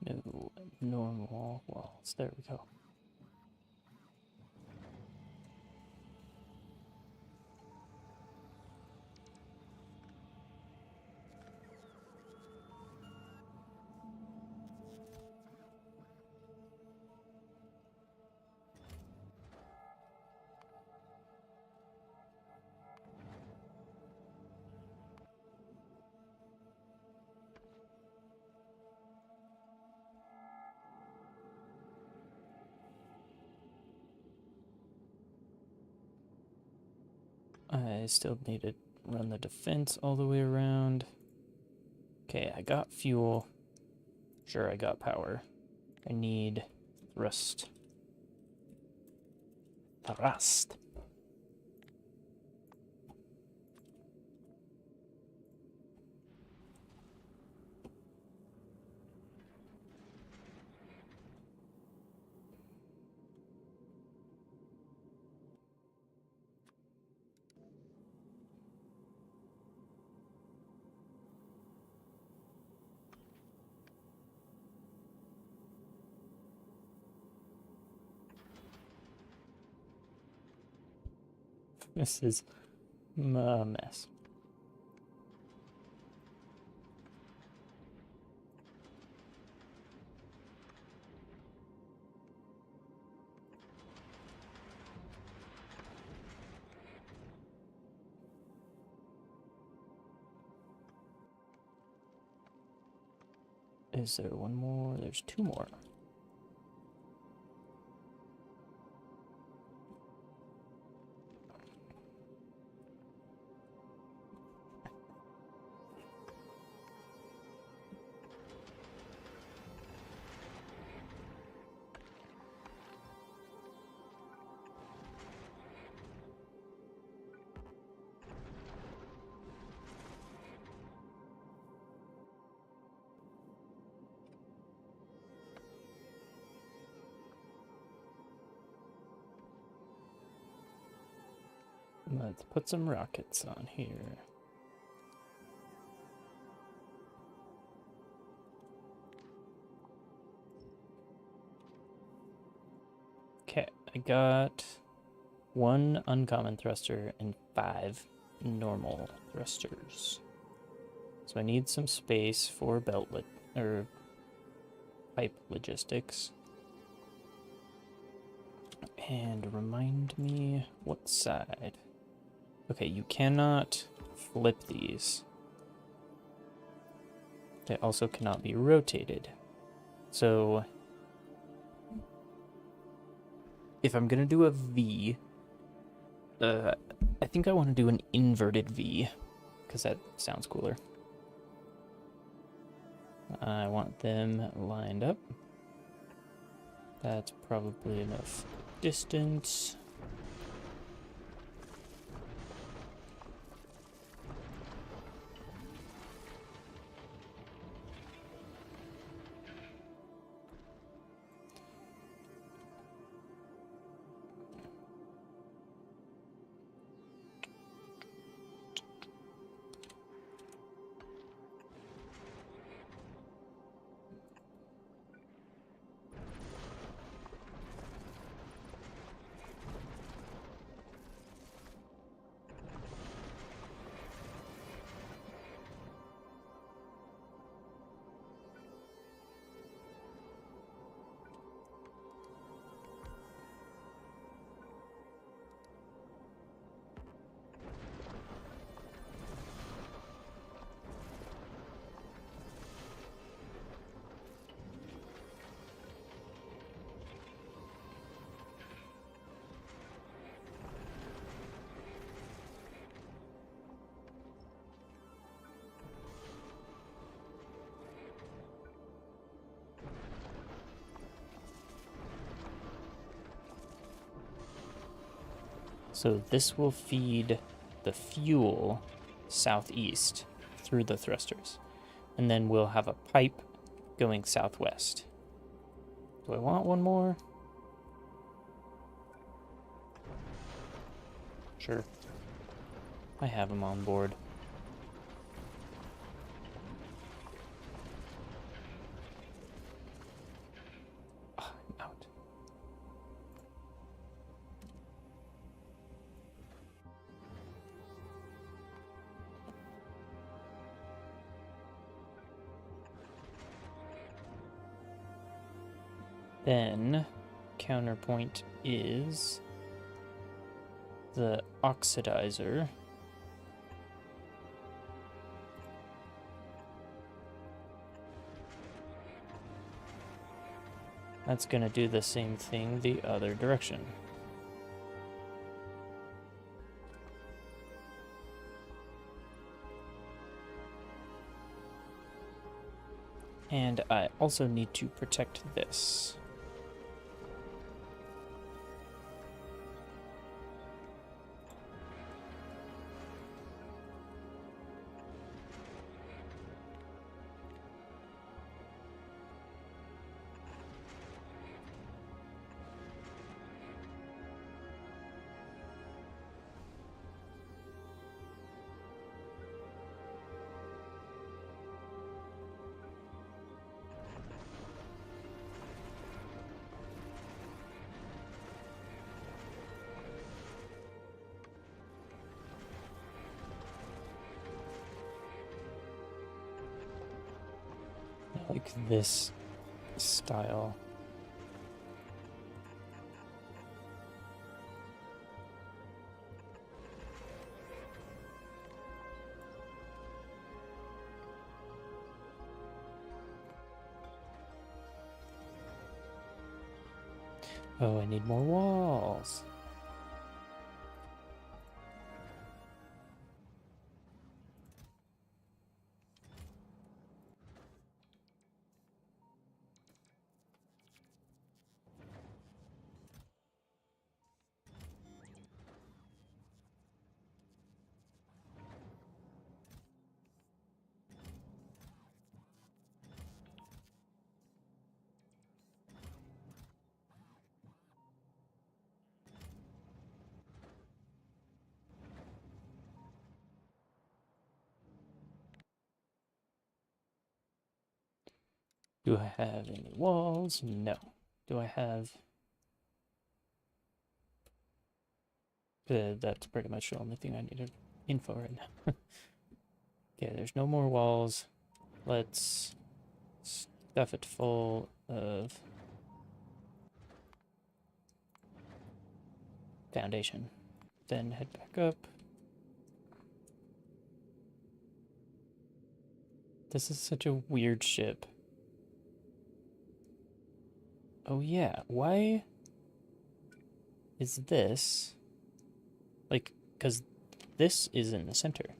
No normal walls. There we go. I still need to run the defense all the way around. Okay, I got fuel. Sure, I got power. I need thrust. Thrust. This is a mess. Is there one more? There's two more. Let's put some rockets on here. Okay, I got one uncommon thruster and 5 normal thrusters. So I need some space for or pipe logistics. And remind me what side. Okay, you cannot flip these. They also cannot be rotated. So if I'm gonna do a V, I think I want to do an inverted V, because that sounds cooler. I want them lined up. That's probably enough distance. So this will feed the fuel southeast through the thrusters. And then we'll have a pipe going southwest. Do I want one more? Sure. I have them on board. Oh, I'm out. Then, counterpoint is the oxidizer. That's going to do the same thing the other direction. And I also need to protect this. Like this style. Oh, I need more walls. Do I have any walls? No. Do I have... that's pretty much the only thing I needed info right now. Okay, there's no more walls. Let's stuff it full of foundation. Then head back up. This is such a weird ship. Oh yeah, why is this... Like, because this is in the center.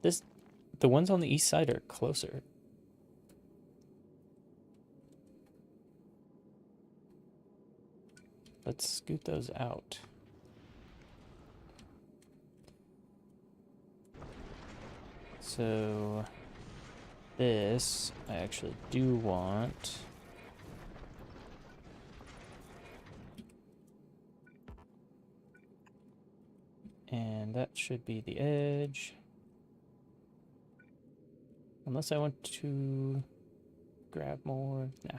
The ones on the east side are closer. Let's scoot those out. So this I actually do want. And that should be the edge. Unless I want to grab more. Nah.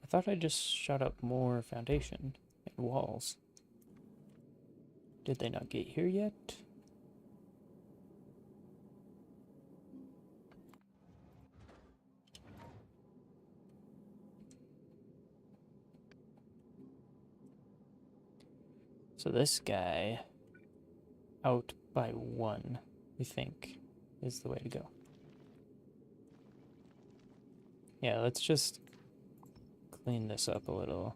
I thought I just shot up more foundation and walls. Did they not get here yet? So this guy out by 1, we think, is the way to go. Yeah, let's just clean this up a little.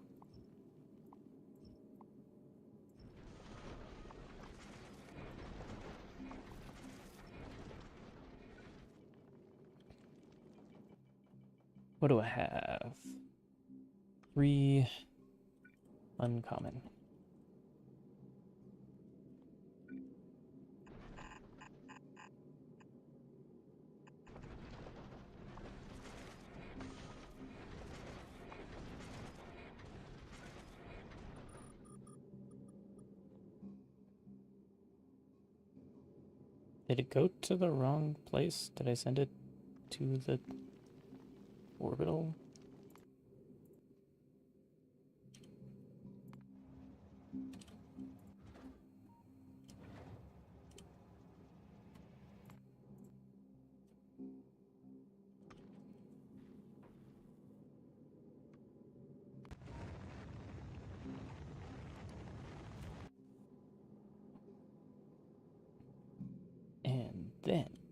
What do I have? 3 Uncommon. Did it go to the wrong place? Did I send it to the orbital?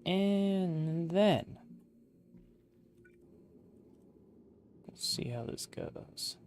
And then we'll see how this goes.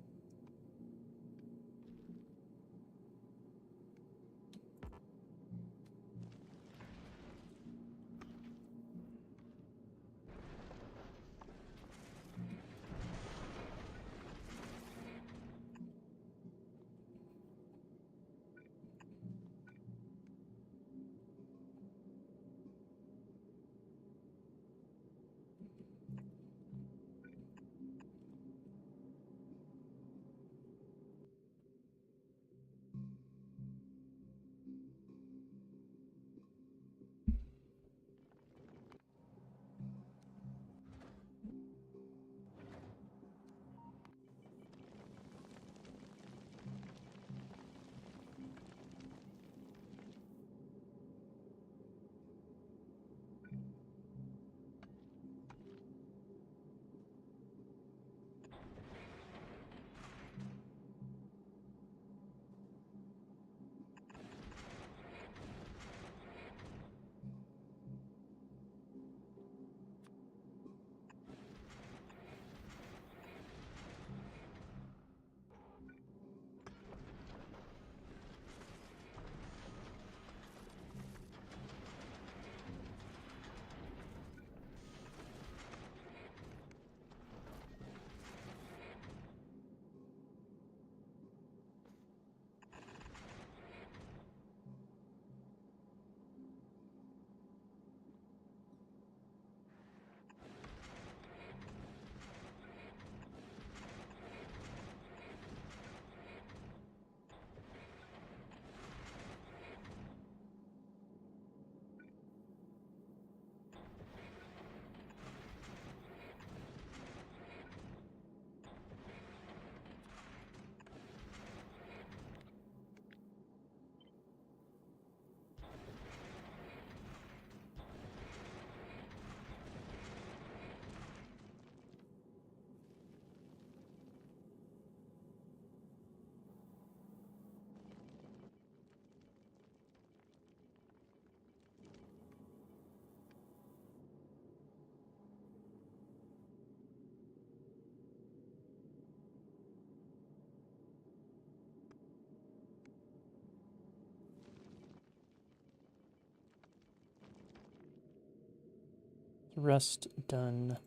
Rust done.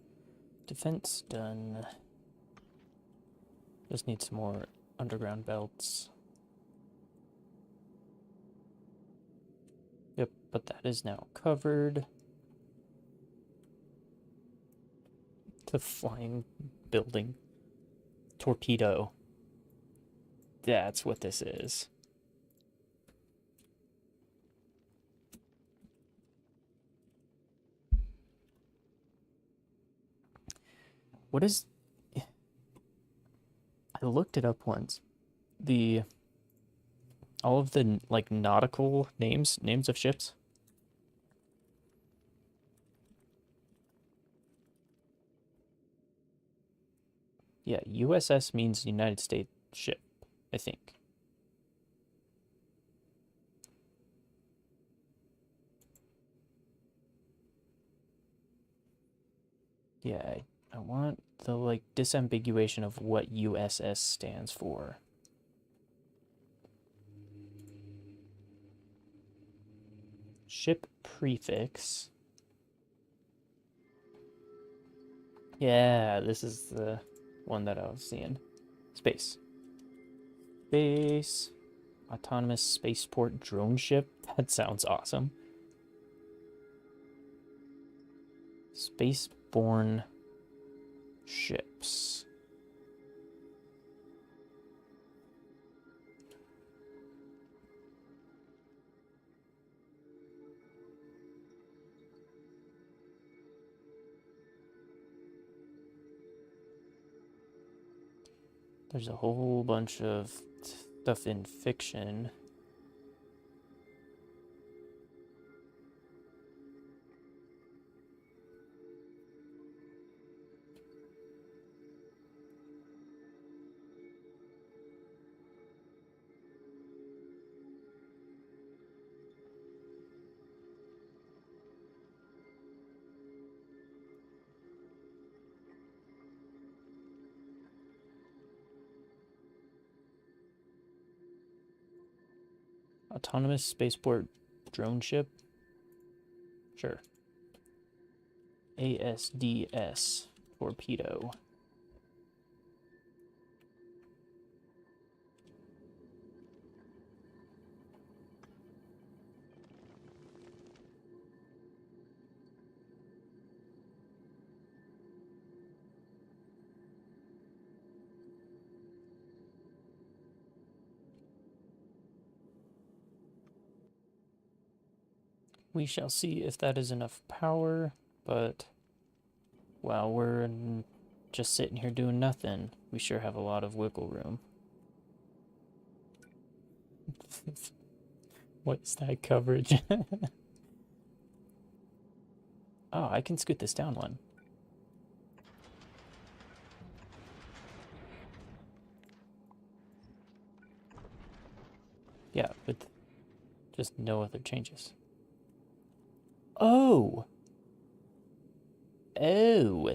Defense done. Just need some more underground belts. Yep, but that is now covered. The flying building. Torpedo. That's what this is. What is... I looked it up once. All of the, like, nautical names of ships. Yeah, USS means United States ship, I think. Yeah, I want the, like, disambiguation of what USS stands for. Ship prefix. Yeah, this is the one that I was seeing. Space. space. Autonomous spaceport drone ship. That sounds awesome. Spaceborne ships. There's a whole bunch of stuff in fiction. Autonomous spaceport drone ship? Sure. ASDS torpedo. We shall see if that is enough power, but while we're just sitting here doing nothing, we sure have a lot of wiggle room. What's that coverage? Oh, I can scoot this down one. Yeah, with just no other changes. Oh! Oh!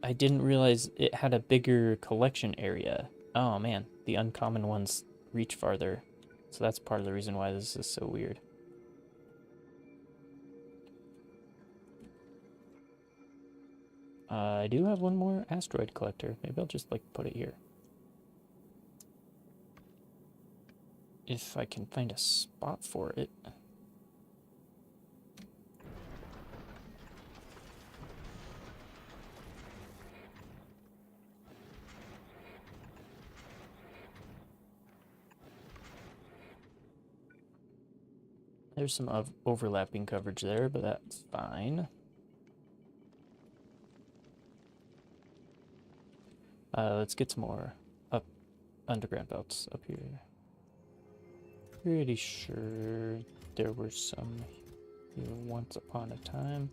I didn't realize it had a bigger collection area. Oh man, the uncommon ones reach farther. So that's part of the reason why this is so weird. I do have one more asteroid collector. Maybe I'll just like put it here. If I can find a spot for it. There's some overlapping coverage there, but that's fine. Let's get some more underground belts up here. Pretty sure there were some here once upon a time.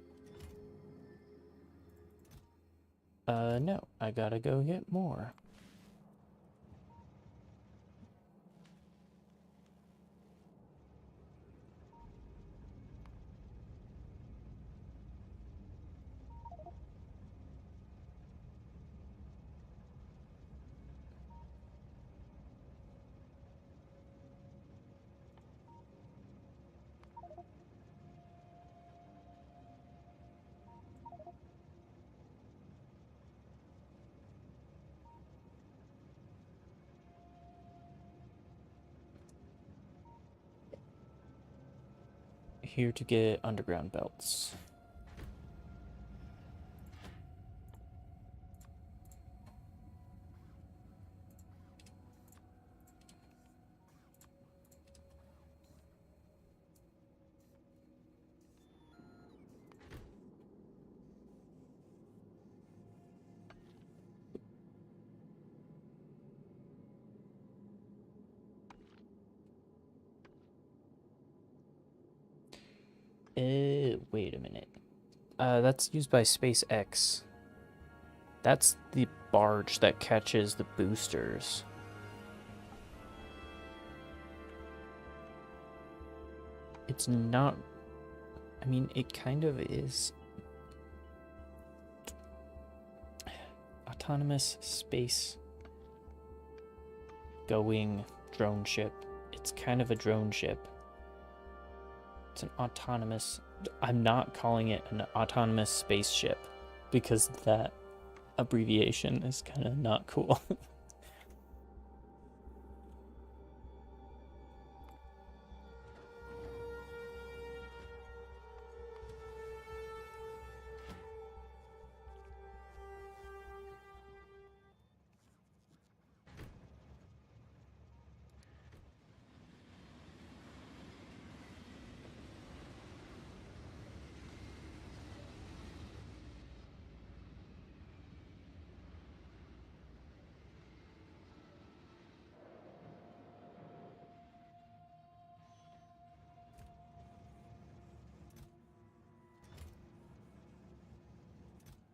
No, I gotta go get more. Here to get underground belts. Wait a minute. That's used by SpaceX. That's the barge that catches the boosters. It's not... I mean, it kind of is. Autonomous space going drone ship. It's kind of a drone ship. It's an autonomous... I'm not calling it an autonomous spaceship because that abbreviation is kind of not cool.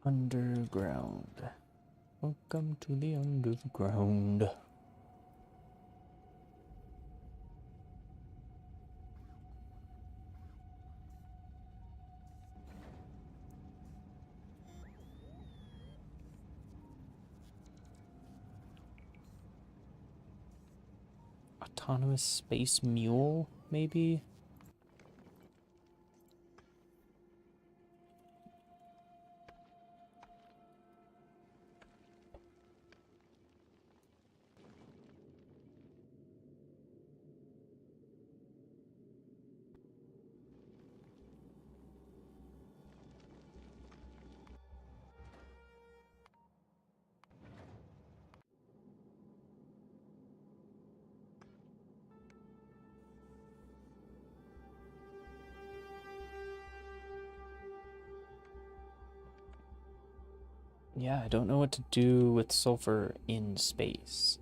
Underground. Welcome to the underground. Autonomous space mule, maybe? Yeah, I don't know what to do with sulfur in space.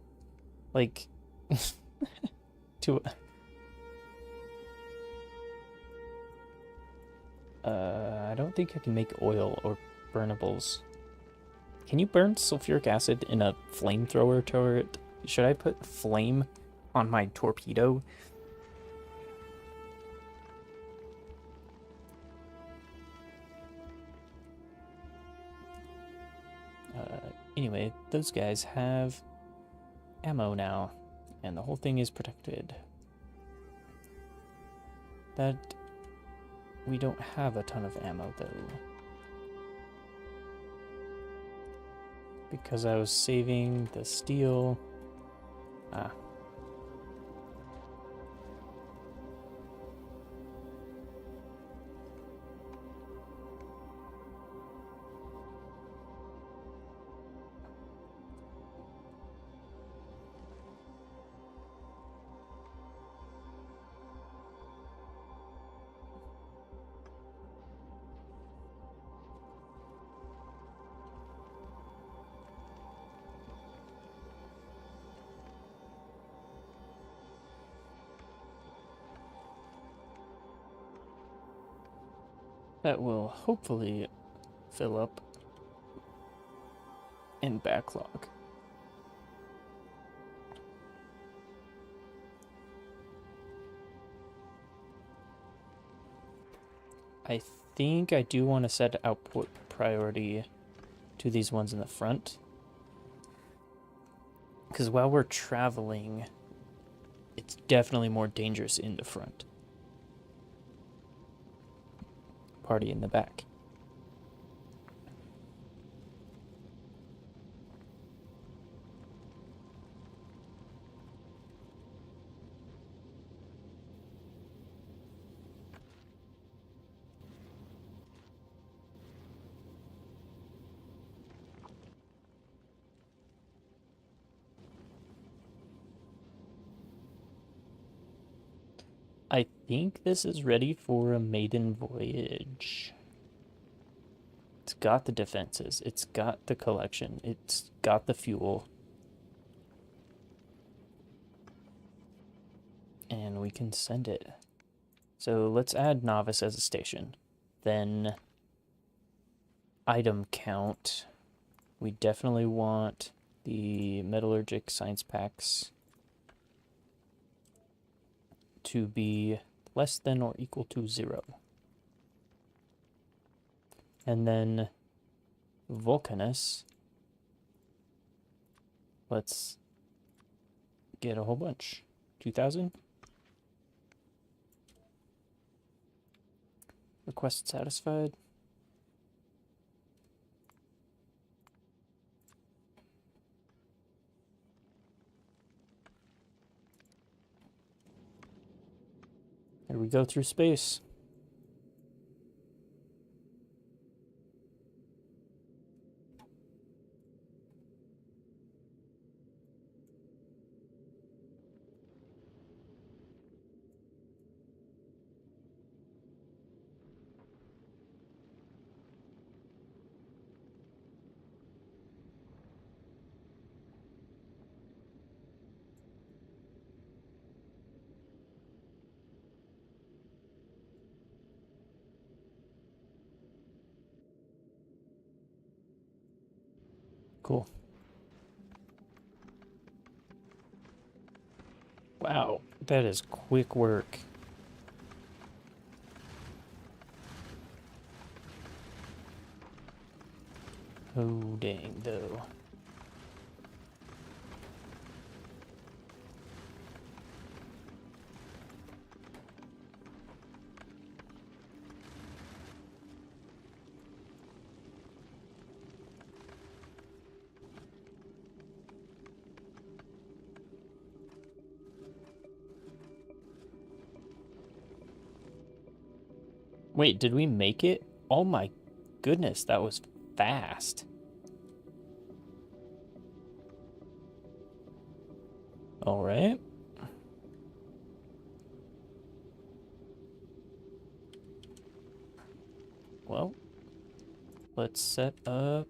Like, to... I don't think I can make oil or burnables. Can you burn sulfuric acid in a flamethrower turret? Should I put flame on my torpedo? Anyway, those guys have ammo now, and the whole thing is protected. That we don't have a ton of ammo though, because I was saving the steel. That will hopefully fill up in backlog. I think I do want to set output priority to these ones in the front, because while we're traveling, it's definitely more dangerous in the front. Party in the back. I think this is ready for a maiden voyage. It's got the defenses, it's got the collection, it's got the fuel. And we can send it. So let's add novice as a station. Then item count. We definitely want the metallurgic science packs to be less than or equal to 0. And then Vulcanus, let's get a whole bunch. 2,000. Request satisfied. Here we go through space. cool. Wow, that is quick work. Oh, dang, though. Wait, did we make it? Oh my goodness, that was fast. All right. Well, let's set up.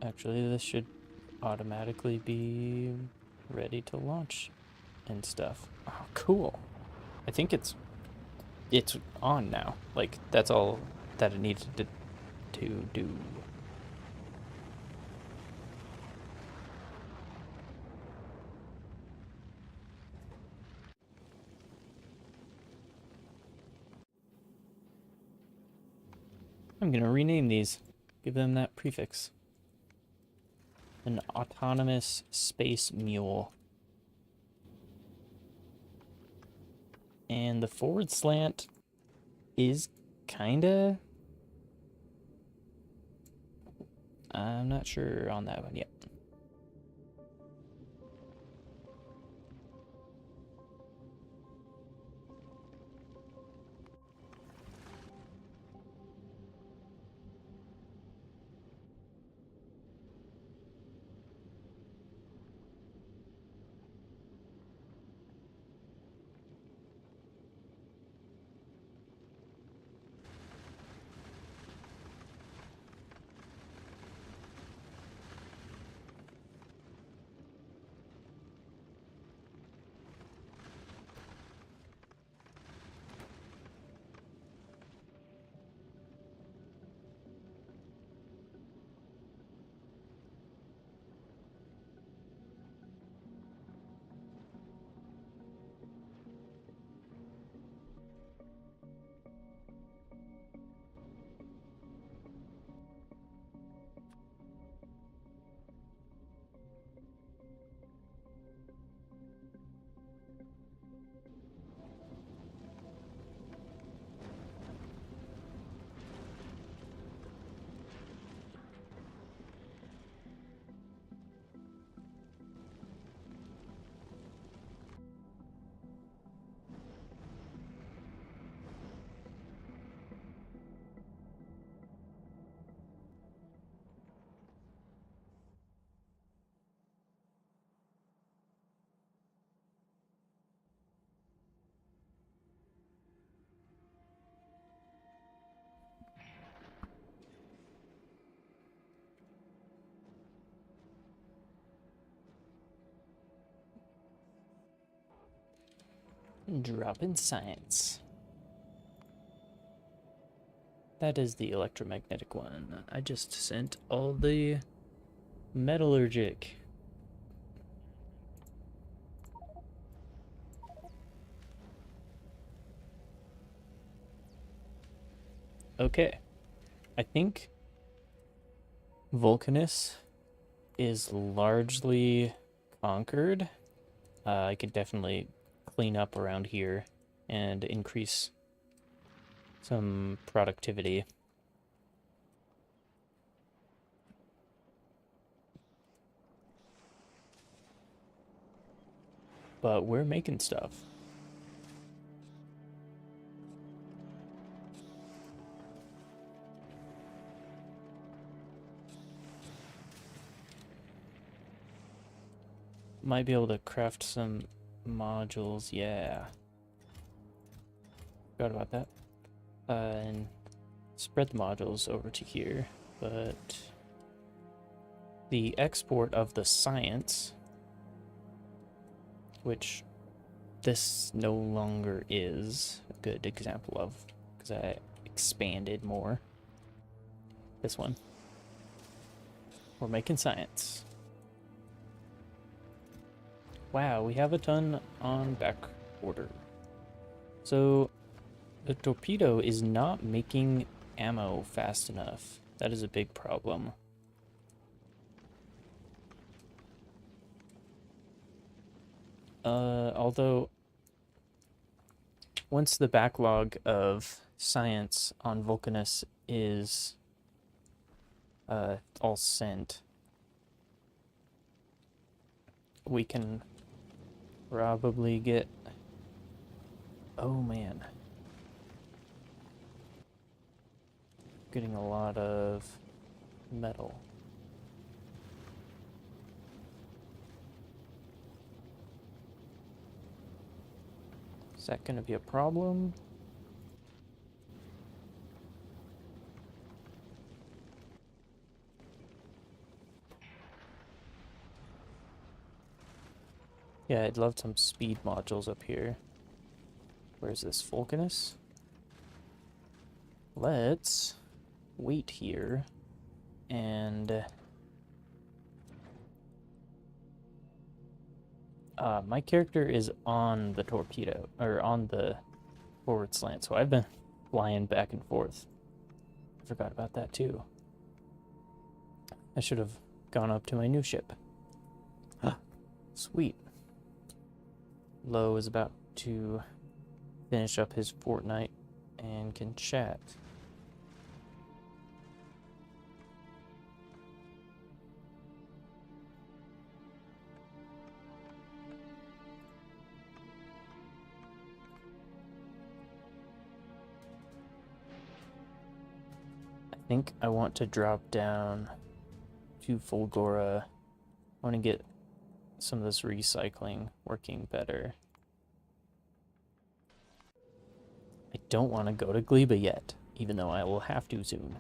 Actually, this should automatically be ready to launch and stuff. Oh, cool. I think it's on now. Like, that's all that it needed to do. I'm gonna rename these. Give them that prefix. An autonomous space mule. And the forward slant is kinda... I'm not sure on that one yet. Drop in science. That is the electromagnetic one. I just sent all the metallurgic. Okay. I think Vulcanus is largely conquered. I could definitely clean up around here and increase some productivity. But we're making stuff. Might be able to craft some modules, yeah. Forgot about that. And spread the modules over to here, but the export of the science, which this no longer is a good example of, because I expanded more. This one. We're making science. Wow, we have a ton on back order. So the torpedo is not making ammo fast enough. That is a big problem. Although once the backlog of science on Vulcanus is all sent, we can probably get... Oh man. Getting a lot of metal. Is that going to be a problem? Yeah, I'd love some speed modules up here. Where's this Vulcanus? Let's wait here and my character is on the torpedo, or on the forward slant, so I've been flying back and forth. I forgot about that too. I should have gone up to my new ship. Sweet. Lo is about to finish up his fortnight and can chat. I think I want to drop down to Fulgora. I want to get some of this recycling working better. I don't want to go to Gleba yet, even though I will have to soon.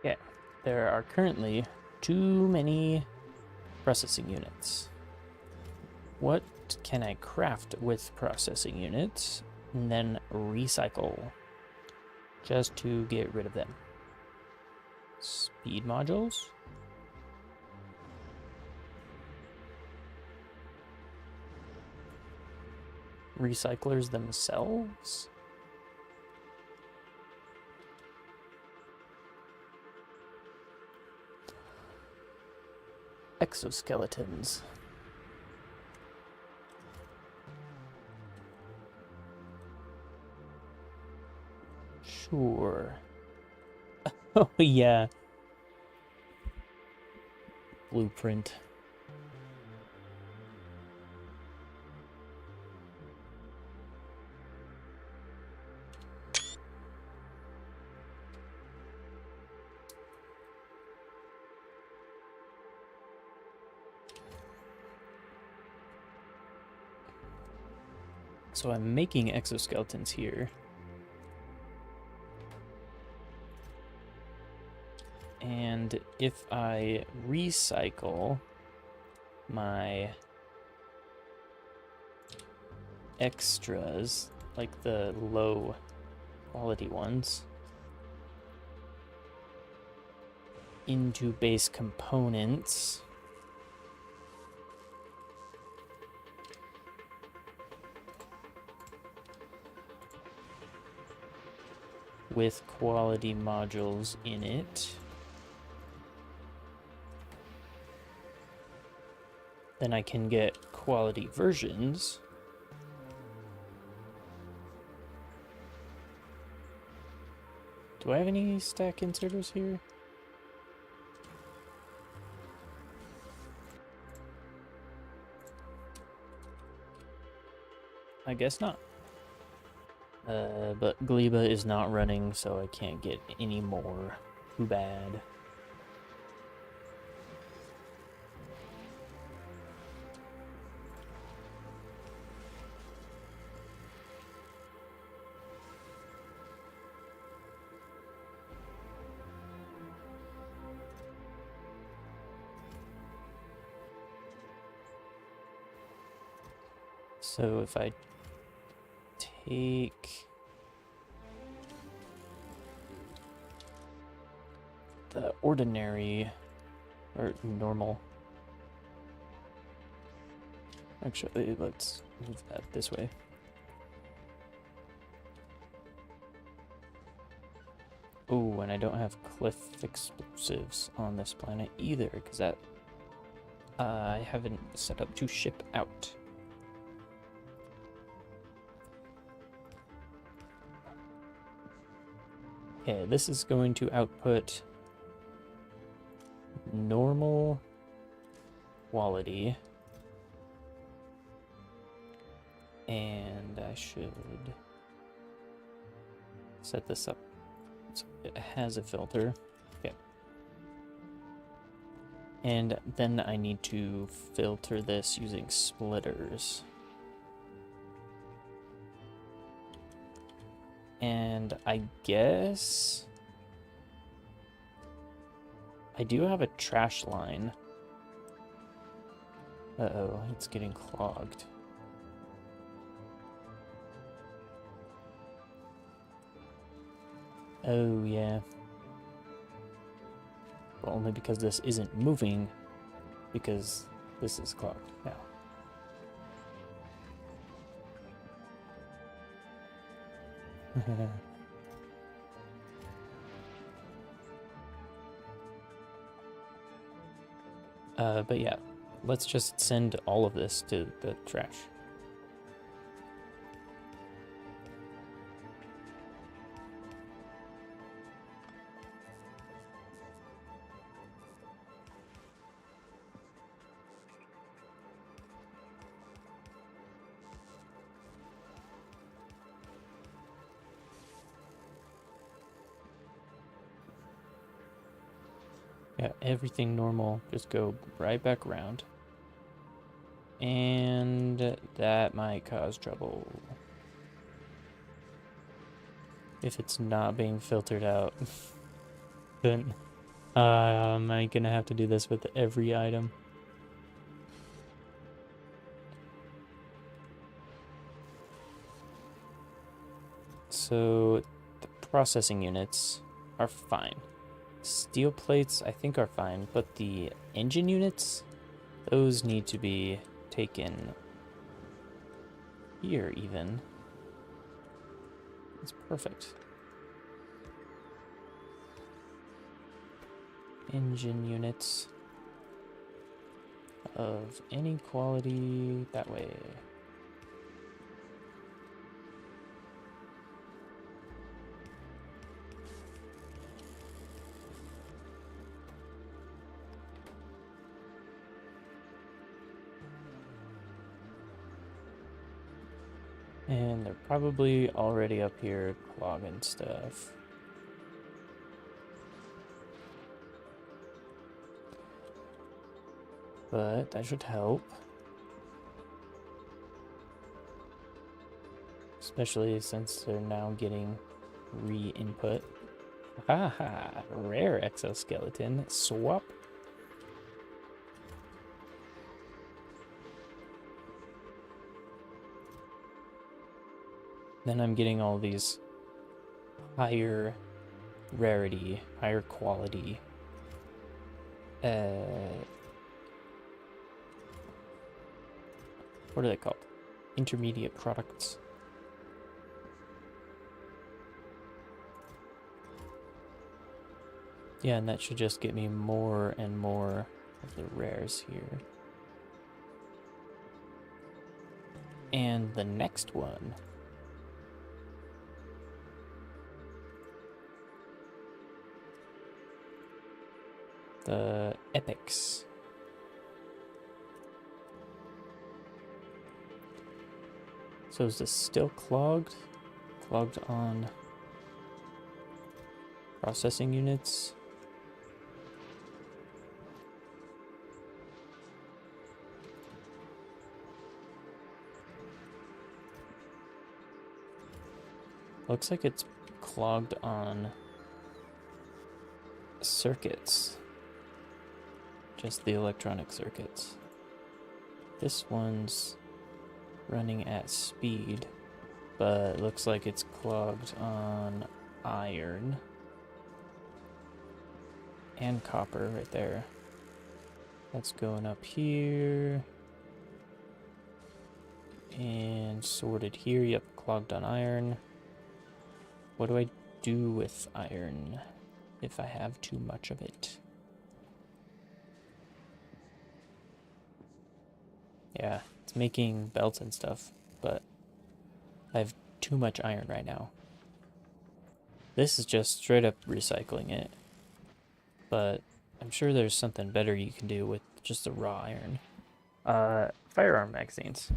Yeah, there are currently too many processing units. What can I craft with processing units and then recycle just to get rid of them? Speed modules? Recyclers themselves? Exoskeletons. Sure. Oh, yeah. Blueprint. So I'm making exoskeletons here. if I recycle my extras, like the low quality ones, into base components, with quality modules in it, then I can get quality versions. Do I have any stack inserters here? I guess not. But Gleba is not running, so I can't get any more. Too bad. So if I take the ordinary or normal, actually let's move that this way. Oh, and I don't have cliff explosives on this planet either, because that I haven't set up to ship out. Okay, this is going to output normal quality, and I should set this up so it has a filter. Okay, and then I need to filter this using splitters. And I guess I do have a trash line. Uh-oh, it's getting clogged. Oh, yeah. Well, only because this isn't moving, because this is clogged now. But yeah, let's just send all of this to the trash. Yeah, everything normal, just go right back around. And that might cause trouble. If it's not being filtered out, then am I gonna have to do this with every item? So the processing units are fine. Steel plates, I think, are fine, but the engine units, those need to be taken here even. It's perfect. Engine units of any quality that way. And they're probably already up here clogging stuff. But that should help. Especially since they're now getting re-input Haha, rare exoskeleton. Swap. Then I'm getting all these higher rarity, higher quality. What are they called? Intermediate products. Yeah, and that should just get me more and more of the rares here. And the next one. The epics. So is this still clogged? Clogged on processing units? Looks like it's clogged on circuits. Just the electronic circuits. This one's running at speed, but looks like it's clogged on iron and copper right there. That's going up here and sorted here. Yep, clogged on iron. What do I do with iron if I have too much of it? Yeah, it's making belts and stuff, but I have too much iron right now. This is just straight up recycling it, but I'm sure there's something better you can do with just the raw iron. Firearm magazines.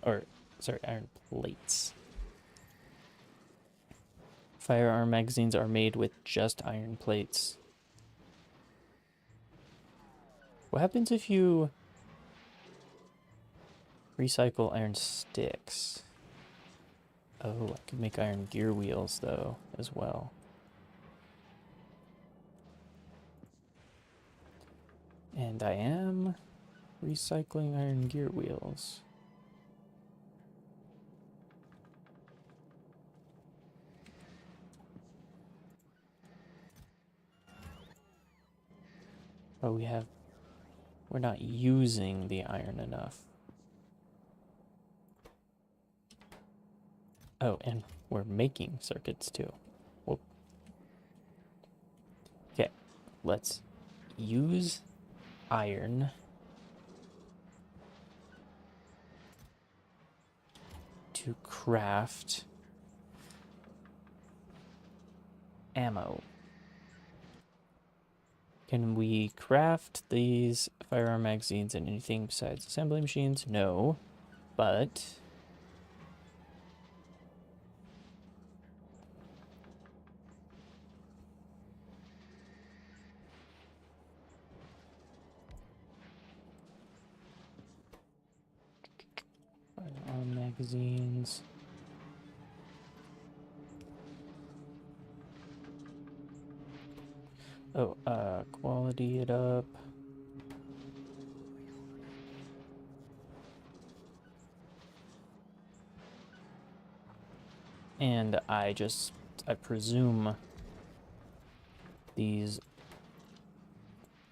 Or, sorry, iron plates. Firearm magazines are made with just iron plates. What happens if you recycle iron sticks? Oh, I could make iron gear wheels, though, as well. And I am recycling iron gear wheels. But we're not using the iron enough. Oh, and we're making circuits too. Whoop. Okay, let's use iron to craft ammo. Can we craft these firearm magazines in anything besides assembly machines? No, but firearm magazines. Oh, quality it up. And I presume these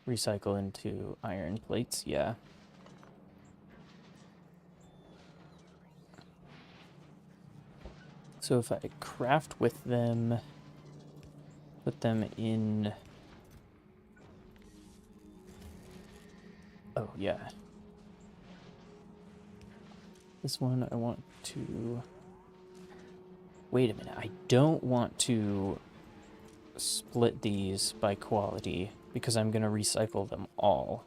recycle into iron plates, yeah. So if I craft with them, put them in... Oh, yeah. This one I want to... Wait a minute, I don't want to split these by quality because I'm going to recycle them all.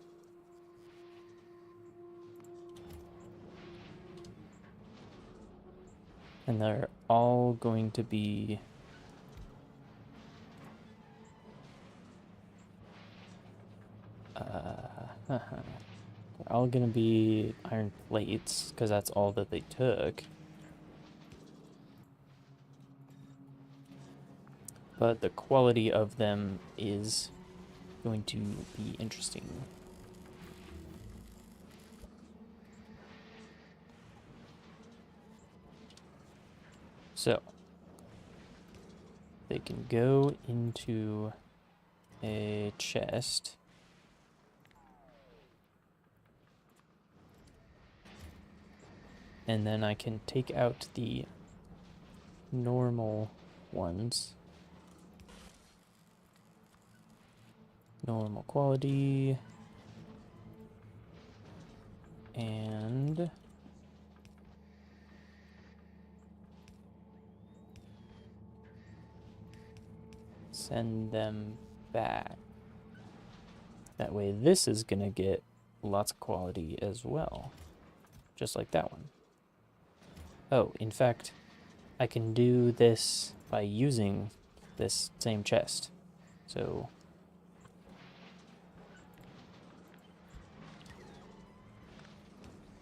And they're all going to be... they're all going to be iron plates because that's all that they took. but the quality of them is going to be interesting. So, they can go into a chest. And then I can take out the normal ones. Normal quality. And send them back. That way this is gonna get lots of quality as well. Just like that one. Oh, in fact, I can do this by using this same chest. So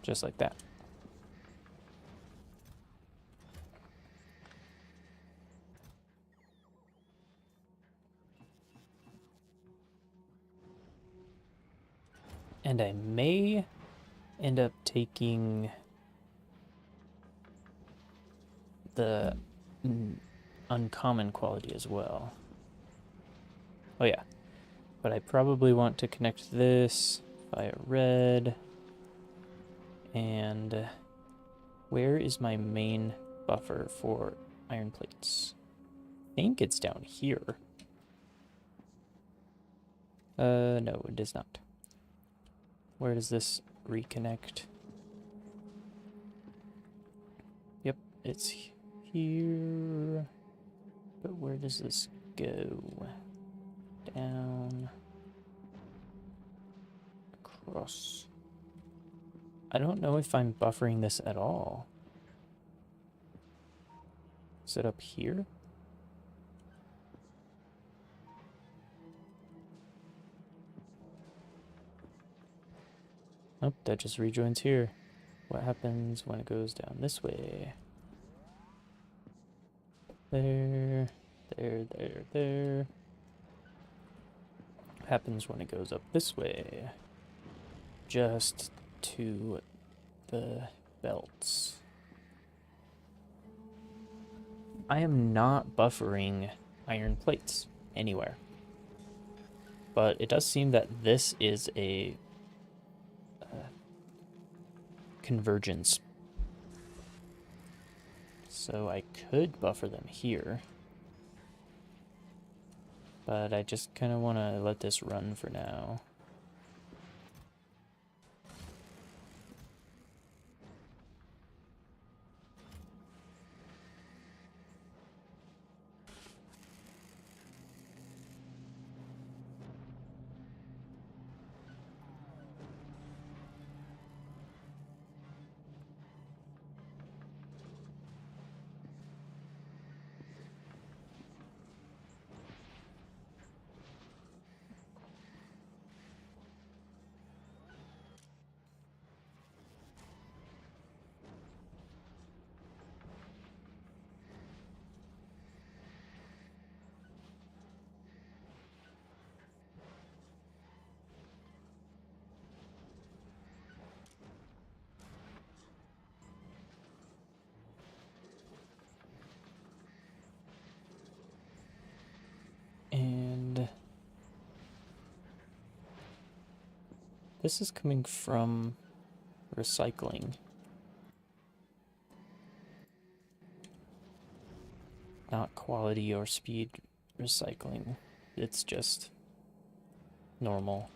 just like that. And I may end up taking the uncommon quality as well. Oh yeah, but I probably want to connect this via red. And where is my main buffer for iron plates? I think it's down here. No, it is not. Where does this reconnect? Yep, it's here. But where does this go? Down. Across. I don't know if I'm buffering this at all. Is it up here? Nope, that just rejoins here. What happens when it goes down this way? There, there. What happens when it goes up this way? Just to the belts. I am not buffering iron plates anywhere. But it does seem that this is a convergence. So I could buffer them here. But I just kind of want to let this run for now. And this is coming from recycling. Not quality or speed recycling. It's just normal.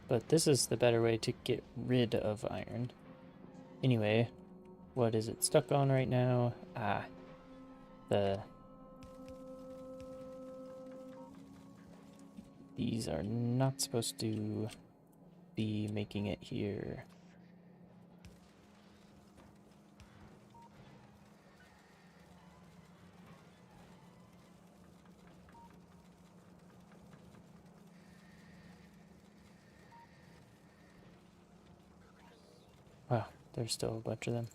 But this is the better way to get rid of iron. Anyway, what is it stuck on right now? These are not supposed to be making it here. Wow, there's still a bunch of them.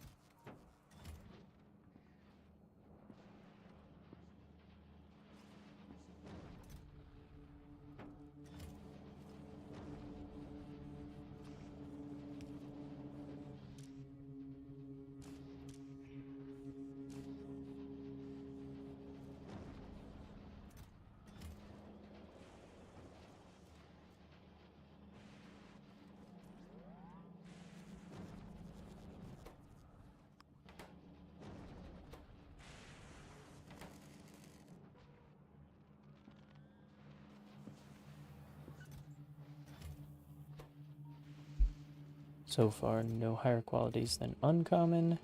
So far, no higher qualities than uncommon.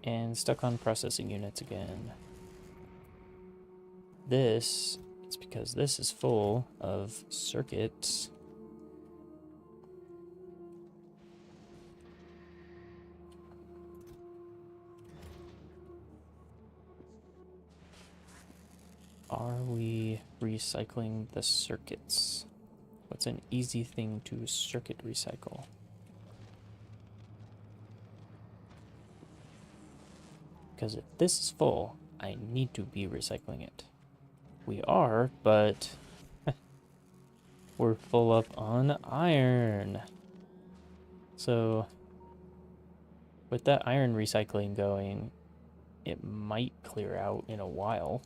And stuck on processing units again. This is because this is full of circuits. Are we recycling the circuits? What's an easy thing to circuit recycle? Because if this is full, I need to be recycling it. We are, but we're full up on iron. So with that iron recycling going, it might clear out in a while.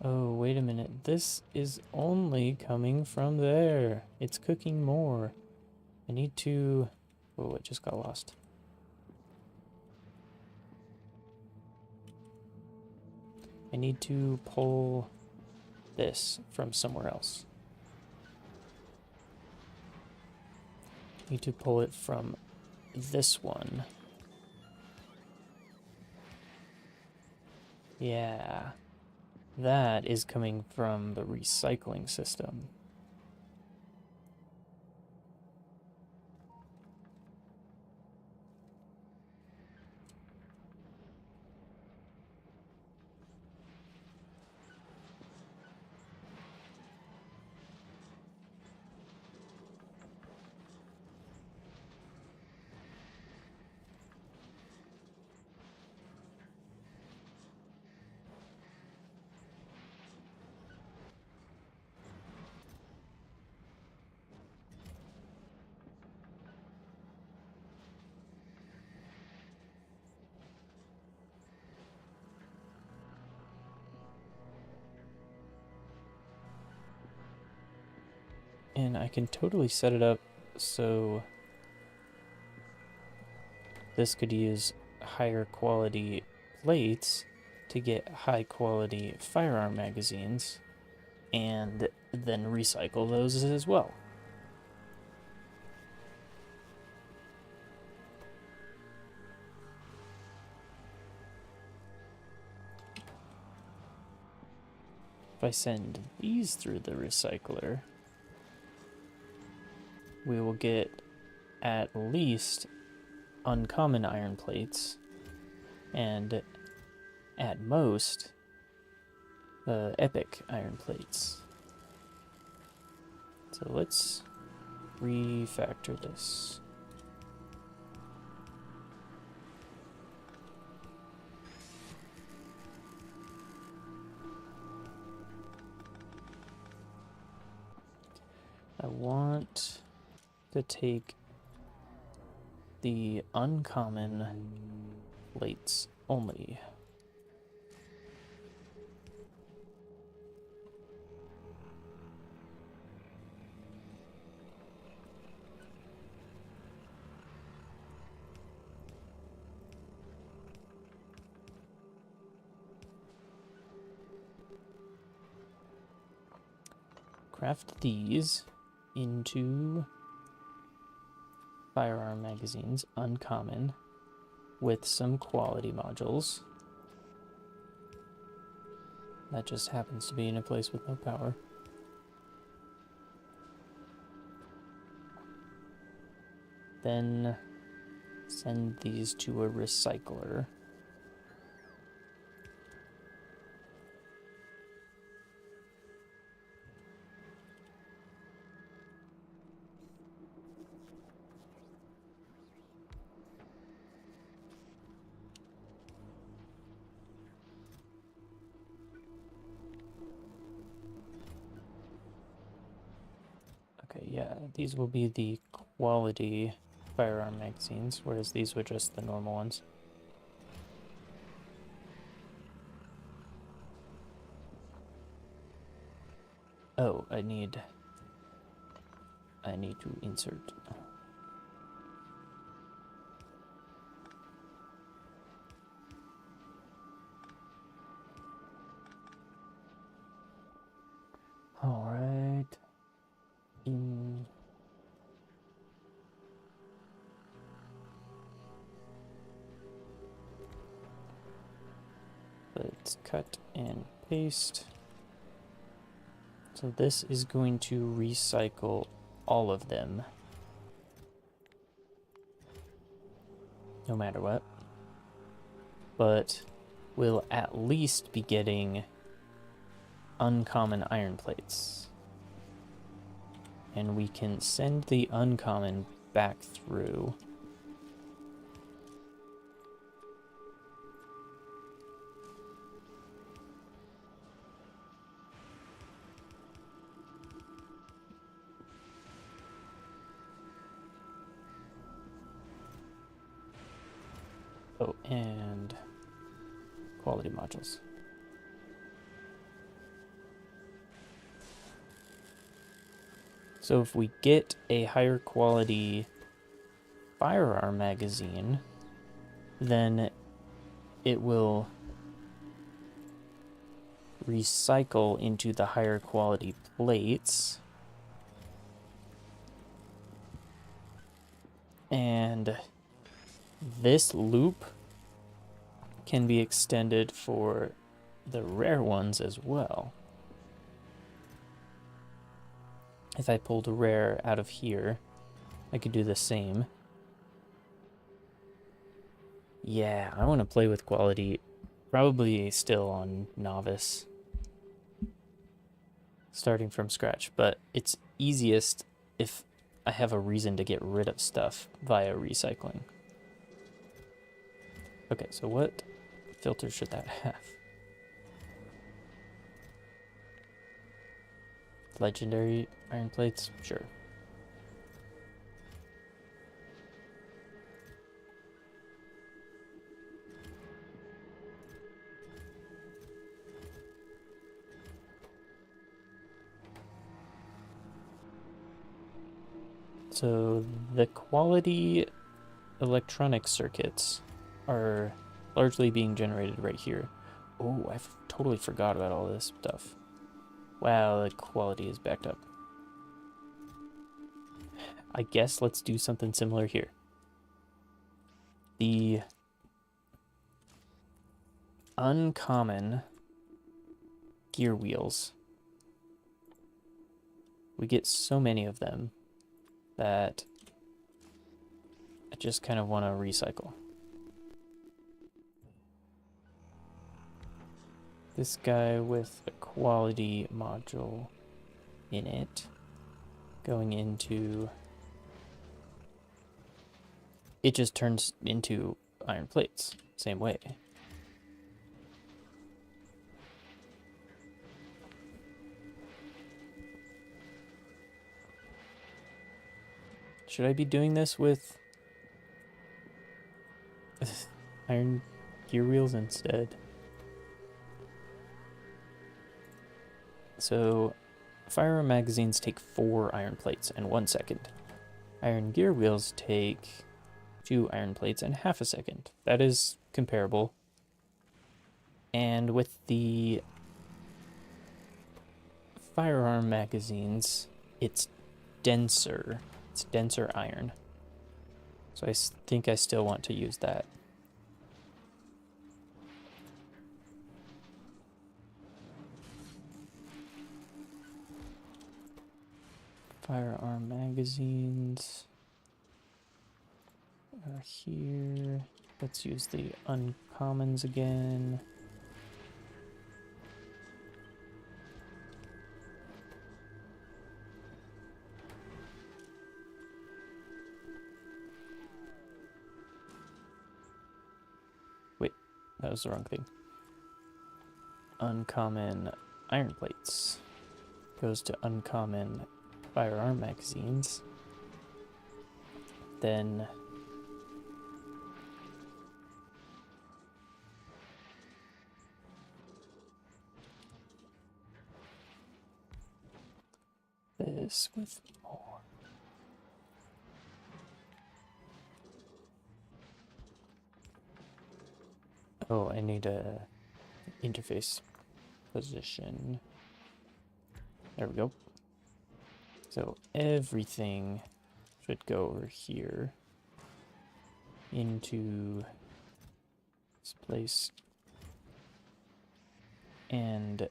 Oh, wait a minute. This is only coming from there. It's cooking more. I need to... Oh, it just got lost. I need to pull this from somewhere else. I need to pull it from this one. Yeah. That is coming from the recycling system. And I can totally set it up so this could use higher quality plates to get high quality firearm magazines and then recycle those as well. If I send these through the recycler, we will get at least uncommon iron plates and at most epic iron plates. So let's refactor this. I want to take the uncommon plates only. Craft these into firearm magazines, uncommon, with some quality modules. That just happens to be in a place with no power. Then send these to a recycler. Okay, yeah, these will be the quality firearm magazines, whereas these were just the normal ones. Oh, I need to insert. All right. Let's cut and paste. So this is going to recycle all of them, no matter what. But we'll at least be getting uncommon iron plates. And we can send the uncommon back through. Oh, and quality modules. So if we get a higher quality firearm magazine, then it will recycle into the higher quality plates. And this loop can be extended for the rare ones as well. If I pulled a rare out of here, I could do the same. Yeah, I want to play with quality, probably still on novice, starting from scratch, but it's easiest if I have a reason to get rid of stuff via recycling. Okay, so what filter should that have? Legendary iron plates? Sure. So the quality electronic circuits are largely being generated right here. Oh, I totally forgot about all this stuff. Wow, the quality is backed up. I guess let's do something similar here. The uncommon gear wheels. We get so many of them that I just kind of want to recycle. This guy with a quality module in it going into... It just turns into iron plates, same way. Should I be doing this with iron gear wheels instead? So, firearm magazines take 4 iron plates and 1 second. Iron gear wheels take 2 iron plates and half a second. That is comparable. And with the firearm magazines, it's denser. It's denser iron. So I think I still want to use that. Firearm magazines are here. Let's use the uncommons again. Wait, that was the wrong thing. Uncommon iron plates goes to uncommon firearm magazines. Then this with more. Oh, I need a interface position. There we go. So everything should go over here into this place. And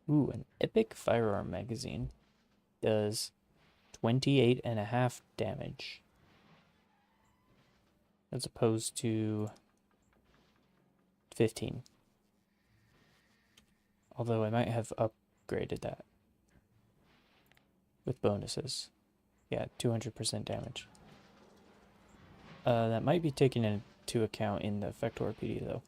ooh, an epic firearm magazine does 28.5 damage. As opposed to 15. Although I might have upgraded that with bonuses. Yeah, 200% damage. That might be taken into account in the Factorio PD though.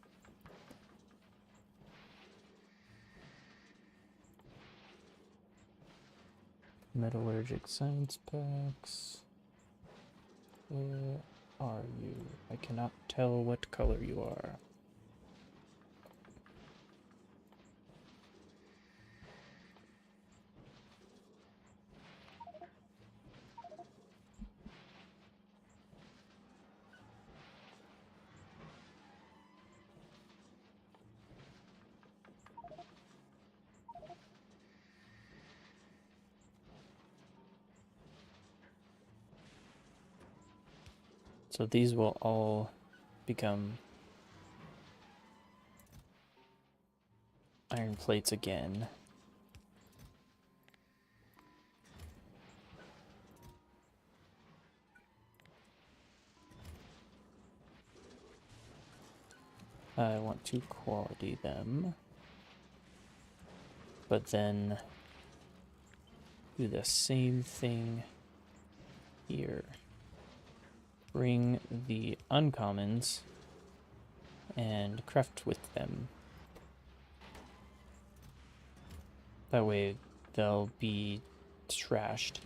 Metallurgic science packs. Where are you? I cannot tell what color you are. So these will all become iron plates again. I want to quality them, but then do the same thing here. Bring the uncommons and craft with them. That way they'll be trashed.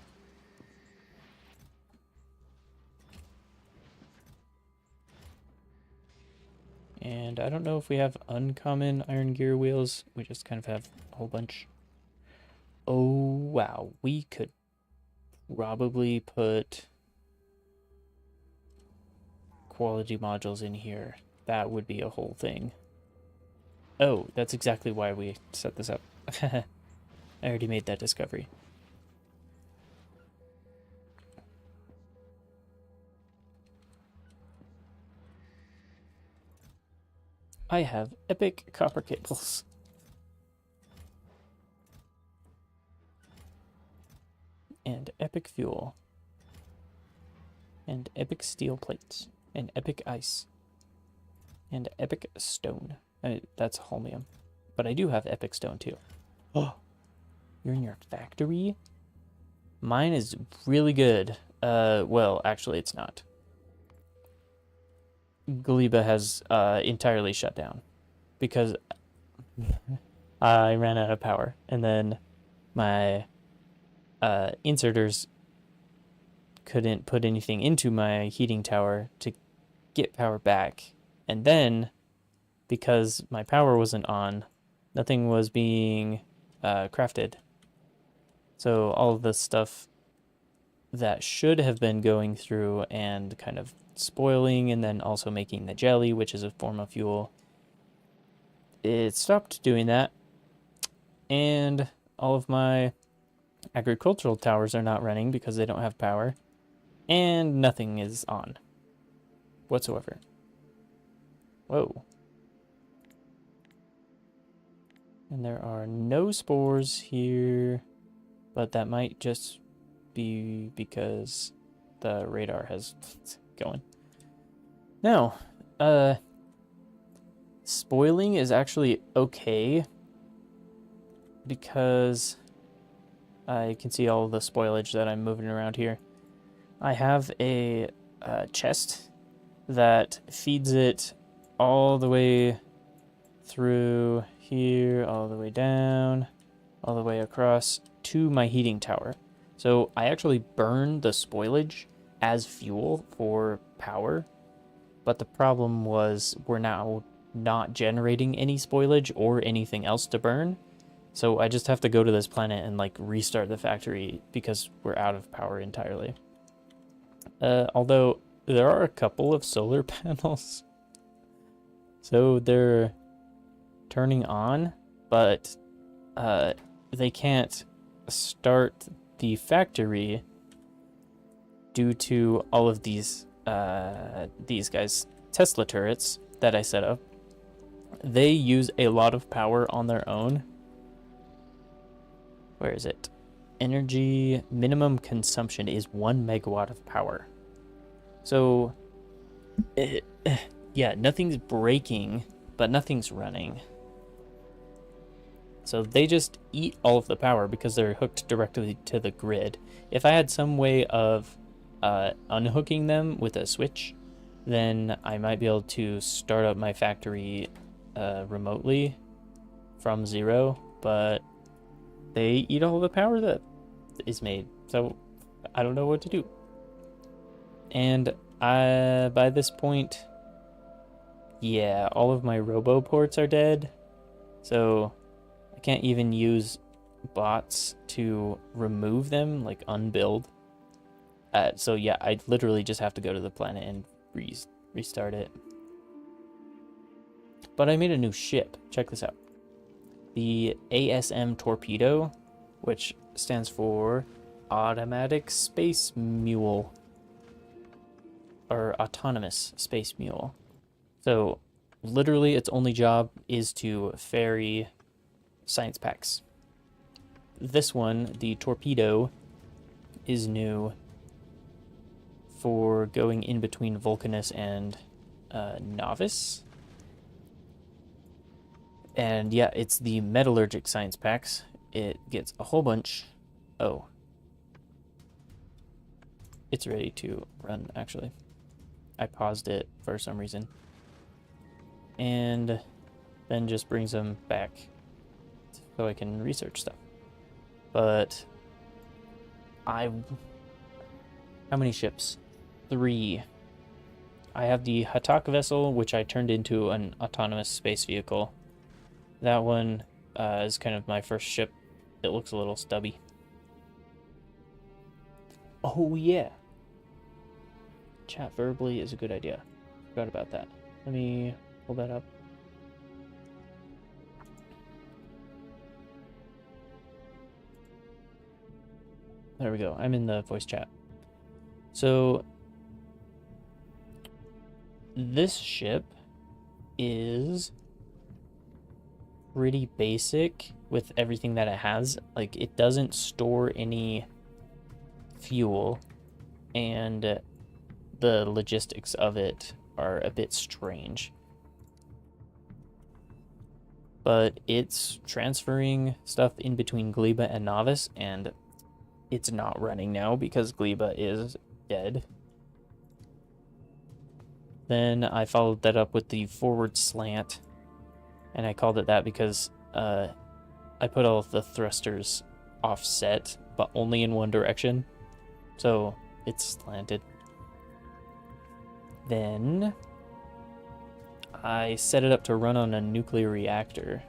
And I don't know if we have uncommon iron gear wheels. We just kind of have a whole bunch. Oh, wow. We could probably put quality modules in here. That would be a whole thing. Oh, that's exactly why we set this up. I already made that discovery. I have epic copper cables. And epic fuel. And epic steel plates. And epic ice. And epic stone. That's holmium. But I do have epic stone too. Oh, you're in your factory? Mine is really good. Well, actually it's not. Gleba has entirely shut down because I ran out of power, and then my inserters couldn't put anything into my heating tower to get power back, and then because my power wasn't on, nothing was being crafted. So all of the stuff that should have been going through and kind of spoiling and then also making the jelly, which is a form of fuel, it stopped doing that. And all of my agricultural towers are not running because they don't have power. And nothing is on whatsoever. Whoa. And there are no spores here, but that might just be because the radar has going. Now, spoiling is actually okay because I can see all the spoilage that I'm moving around here. I have a chest that feeds it all the way through here, all the way down, all the way across to my heating tower. So I actually burn the spoilage as fuel for power, but the problem was we're now not generating any spoilage or anything else to burn. So I just have to go to this planet and like restart the factory because we're out of power entirely. Although there are a couple of solar panels. So they're turning on, but they can't start the factory due to all of these guys, Tesla turrets that I set up. They use a lot of power on their own. Where is it? Energy minimum consumption is 1 megawatt of power. So, yeah, nothing's breaking, but nothing's running. So they just eat all of the power because they're hooked directly to the grid. If I had some way of unhooking them with a switch, then I might be able to start up my factory remotely from zero, but they eat all the power that is made, so I don't know what to do. And by this point, yeah, all of my robo ports are dead, so I can't even use bots to remove them, like unbuild. So yeah, I literally just have to go to the planet and restart it. But I made a new ship. Check this out. The ASM Torpedo, which stands for Automatic Space Mule, or Autonomous Space Mule. So literally its only job is to ferry science packs. This one, the Torpedo, is new for going in between Vulcanus and Novice. And yeah, it's the metallurgic science packs. It gets a whole bunch. Oh. It's ready to run, actually. I paused it for some reason. And then just brings them back so I can research stuff. But how many ships? 3. I have the Hatak vessel, which I turned into an autonomous space vehicle. That one is kind of my first ship. It looks a little stubby. Oh yeah. Chat verbally is a good idea. Forgot about that. Let me pull that up. There we go. I'm in the voice chat. So this ship is pretty basic with everything that it has. Like, it doesn't store any fuel, and the logistics of it are a bit strange. But it's transferring stuff in between Gleba and Novice, and it's not running now because Gleba is dead. Then I followed that up with the forward slant, and I called it that because I put all of the thrusters offset, but only in one direction. So it's slanted. Then I set it up to run on a nuclear reactor.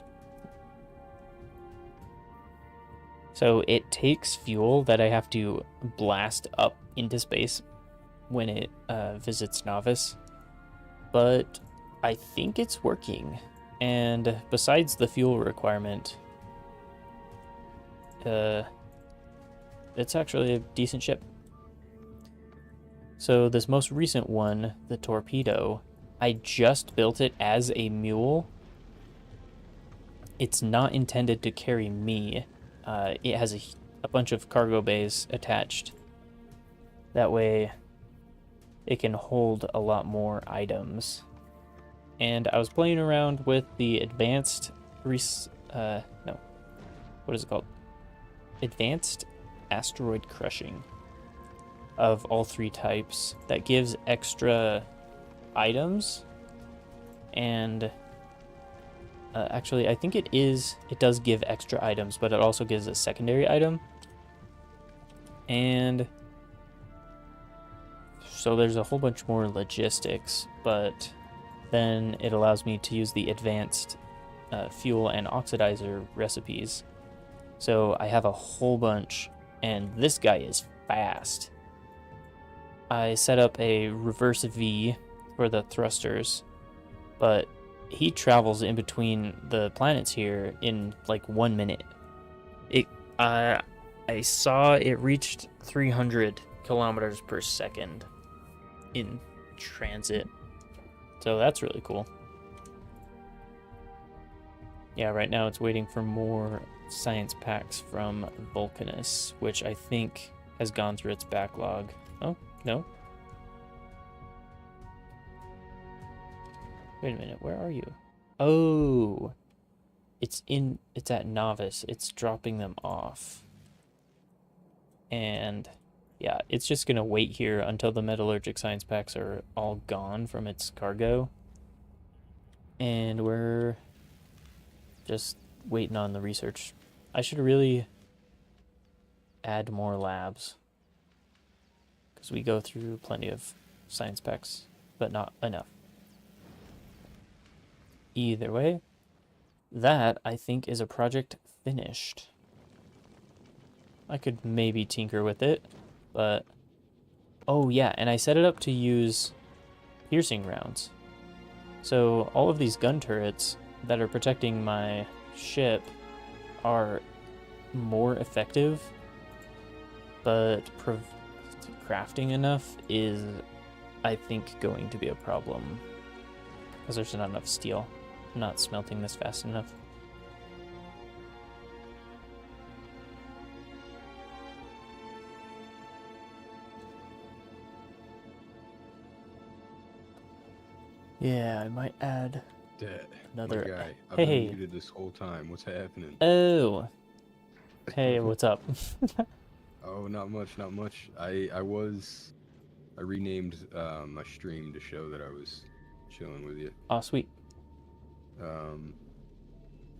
So it takes fuel that I have to blast up into space when it visits Novice. But I think it's working. And besides the fuel requirement, it's actually a decent ship. So this most recent one, the Torpedo, I just built it as a mule. It's not intended to carry me. It has a bunch of cargo bays attached. That way it can hold a lot more items. And I was playing around with the advanced what is it called? Advanced asteroid crushing of all 3 types. That gives extra items, and actually I think it does give extra items, but it also gives a secondary item. And so there's a whole bunch more logistics, but then it allows me to use the advanced fuel and oxidizer recipes So I have a whole bunch, and this guy is fast. I set up a reverse V for the thrusters, but he travels in between the planets here in like 1 minute. I saw it reached 300 kilometers per second in transit, so that's really cool. Yeah, right now it's waiting for more science packs from Vulcanus, which I think has gone through its backlog. Oh, no. Wait a minute, where are you? Oh, it's at Novice. It's dropping them off. And yeah, it's just gonna wait here until the metallurgic science packs are all gone from its cargo. And we're just waiting on the research. I should really add more labs, because we go through plenty of science packs, but not enough. Either way, that I think is a project finished. I could maybe tinker with it, but oh yeah, and I set it up to use piercing rounds. So all of these gun turrets that are protecting my ship are more effective, but crafting enough is, I think, going to be a problem, because there's not enough steel. I'm not smelting this fast enough. Yeah, I might add another guy. I've Hey. been muted this whole time. What's happening? Oh. Hey, what's up? Oh, not much, not much. I renamed my stream to show that I was chilling with you. Oh, sweet. Why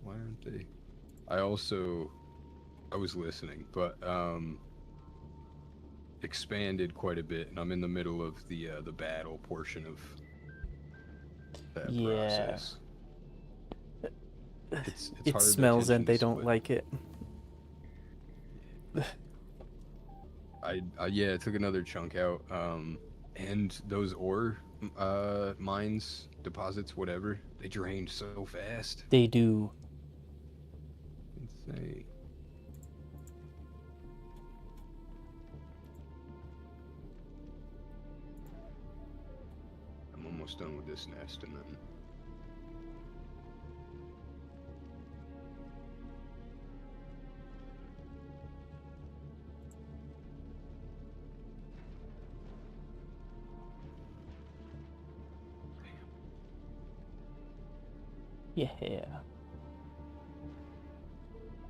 aren't they? I was listening, but expanded quite a bit, and I'm in the middle of the battle portion of that process. It's it hard smells and they to don't split. like it. Yeah, I took another chunk out, and those ore mines, deposits, whatever, they drained so fast. They do. Insane. I'm almost done with this nest, and then Yeah.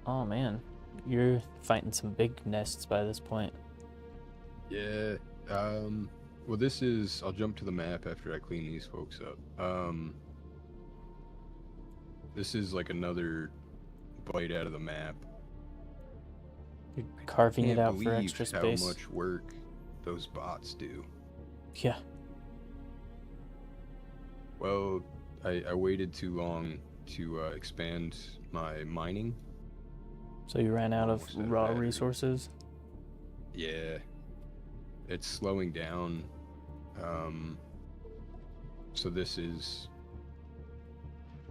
Oh man, you're fighting some big nests by this point. yeah. Well, this is. I'll jump to the map after I clean these folks up. This is like another bite out of the map. You're carving it out for Can't extra believe space. how much work those bots do. Yeah. Well, I waited too long to expand my mining. So you ran out of Almost out of raw battery. resources? Yeah. It's slowing down. So this is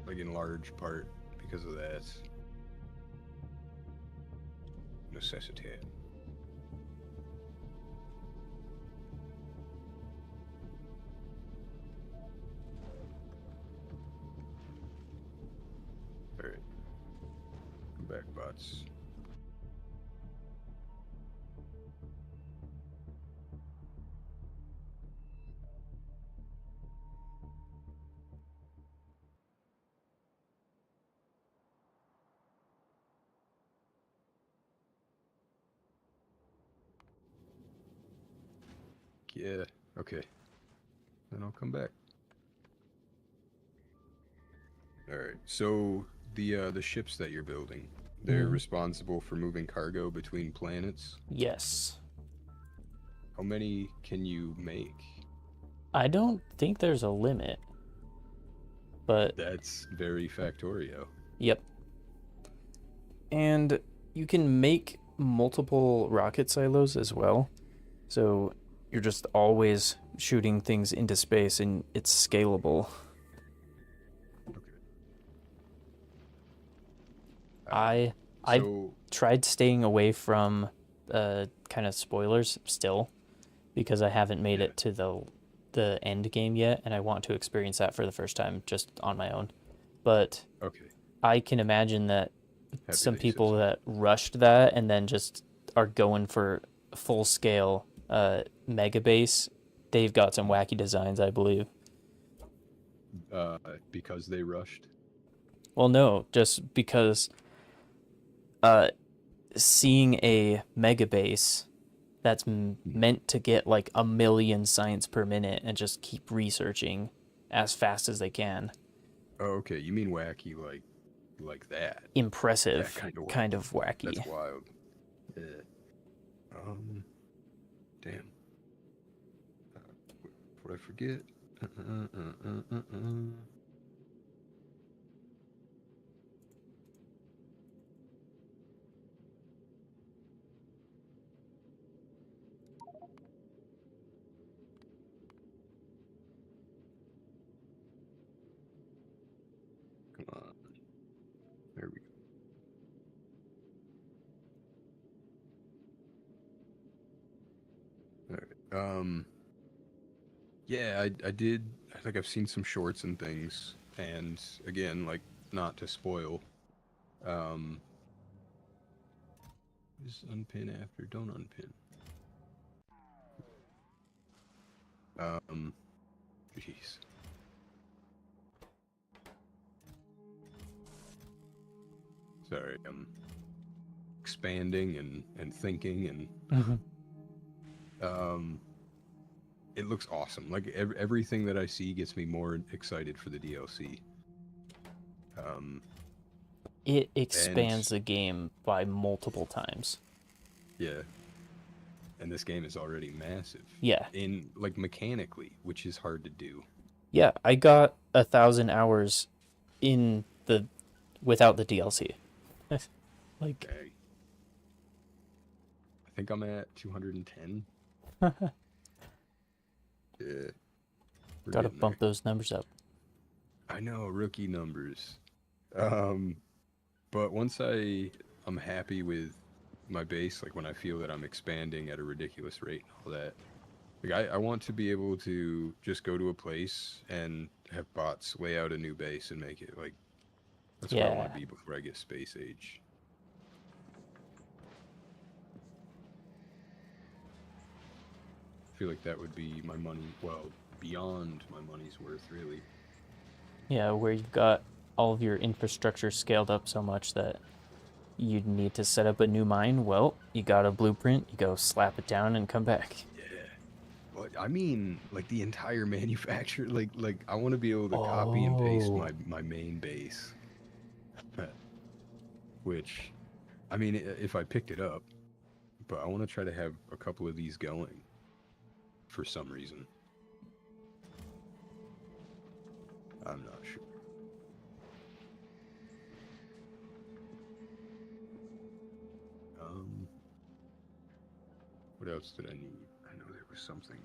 like in large part because of that necessity. Alright. Come back, bots. Yeah, okay. Then I'll come back. Alright, so the ships that you're building, they're responsible for moving cargo between planets. Yes. How many can you make? I don't think there's a limit. But That's very Factorio. yep. And you can make multiple rocket silos as well. So you're just always shooting things into space and it's scalable. Okay. I I've So tried staying away from kind of spoilers still because I haven't made yeah. it to the end game yet and I want to experience that for the first time just on my own. But Okay. I can imagine that Happy some that you said people so. that rushed that and then just are going for full scale mega base, they've got some wacky designs, I believe. Uh, because they rushed. Well, no, just because uh, seeing a mega base that's Hmm. meant to get like a million science per minute and just keep researching as fast as they can. Oh, okay. You mean wacky like that? That Impressive, kind of kind wacky. of That's wacky. wild. Yeah. Damn. What I forget? Uh, uh, uh, uh, uh. Come on. There we go. All right. Yeah, I did. I think I've seen some shorts and things, and again, like not to spoil. Um, just unpin after. Don't unpin. Um, jeez. Sorry. I'm expanding and thinking and Mhm. um it looks awesome. Like everything that I see gets me more excited for the DLC. Um, It and expands the game by multiple times. yeah, and this game is already massive Yeah, in like mechanically, which is hard to do. yeah. I got 1,000 hours in the without the DLC. Like, Dang. I think I'm at 210. Yeah, we're gotta getting there. bump those numbers up. I know rookie numbers. Um, but once I'm happy with my base, like when I feel that I'm expanding at a ridiculous rate and all that, like I want to be able to just go to a place and have bots lay out a new base and make it like that's where I want to Yeah, be before I get space age. I feel like that would be my money, well, beyond my money's worth, really. yeah. Where you've got all of your infrastructure scaled up so much that you'd need to set up a new mine. Well, you got a blueprint. You go slap it down and come back. Yeah. Well, I mean, like the entire manufacturer, like I want to be able to copy and paste Oh, my main base, which I mean, if I picked it up, but I want to try to have a couple of these going for some reason. I'm not sure. Um, what else did I need? I know there was something.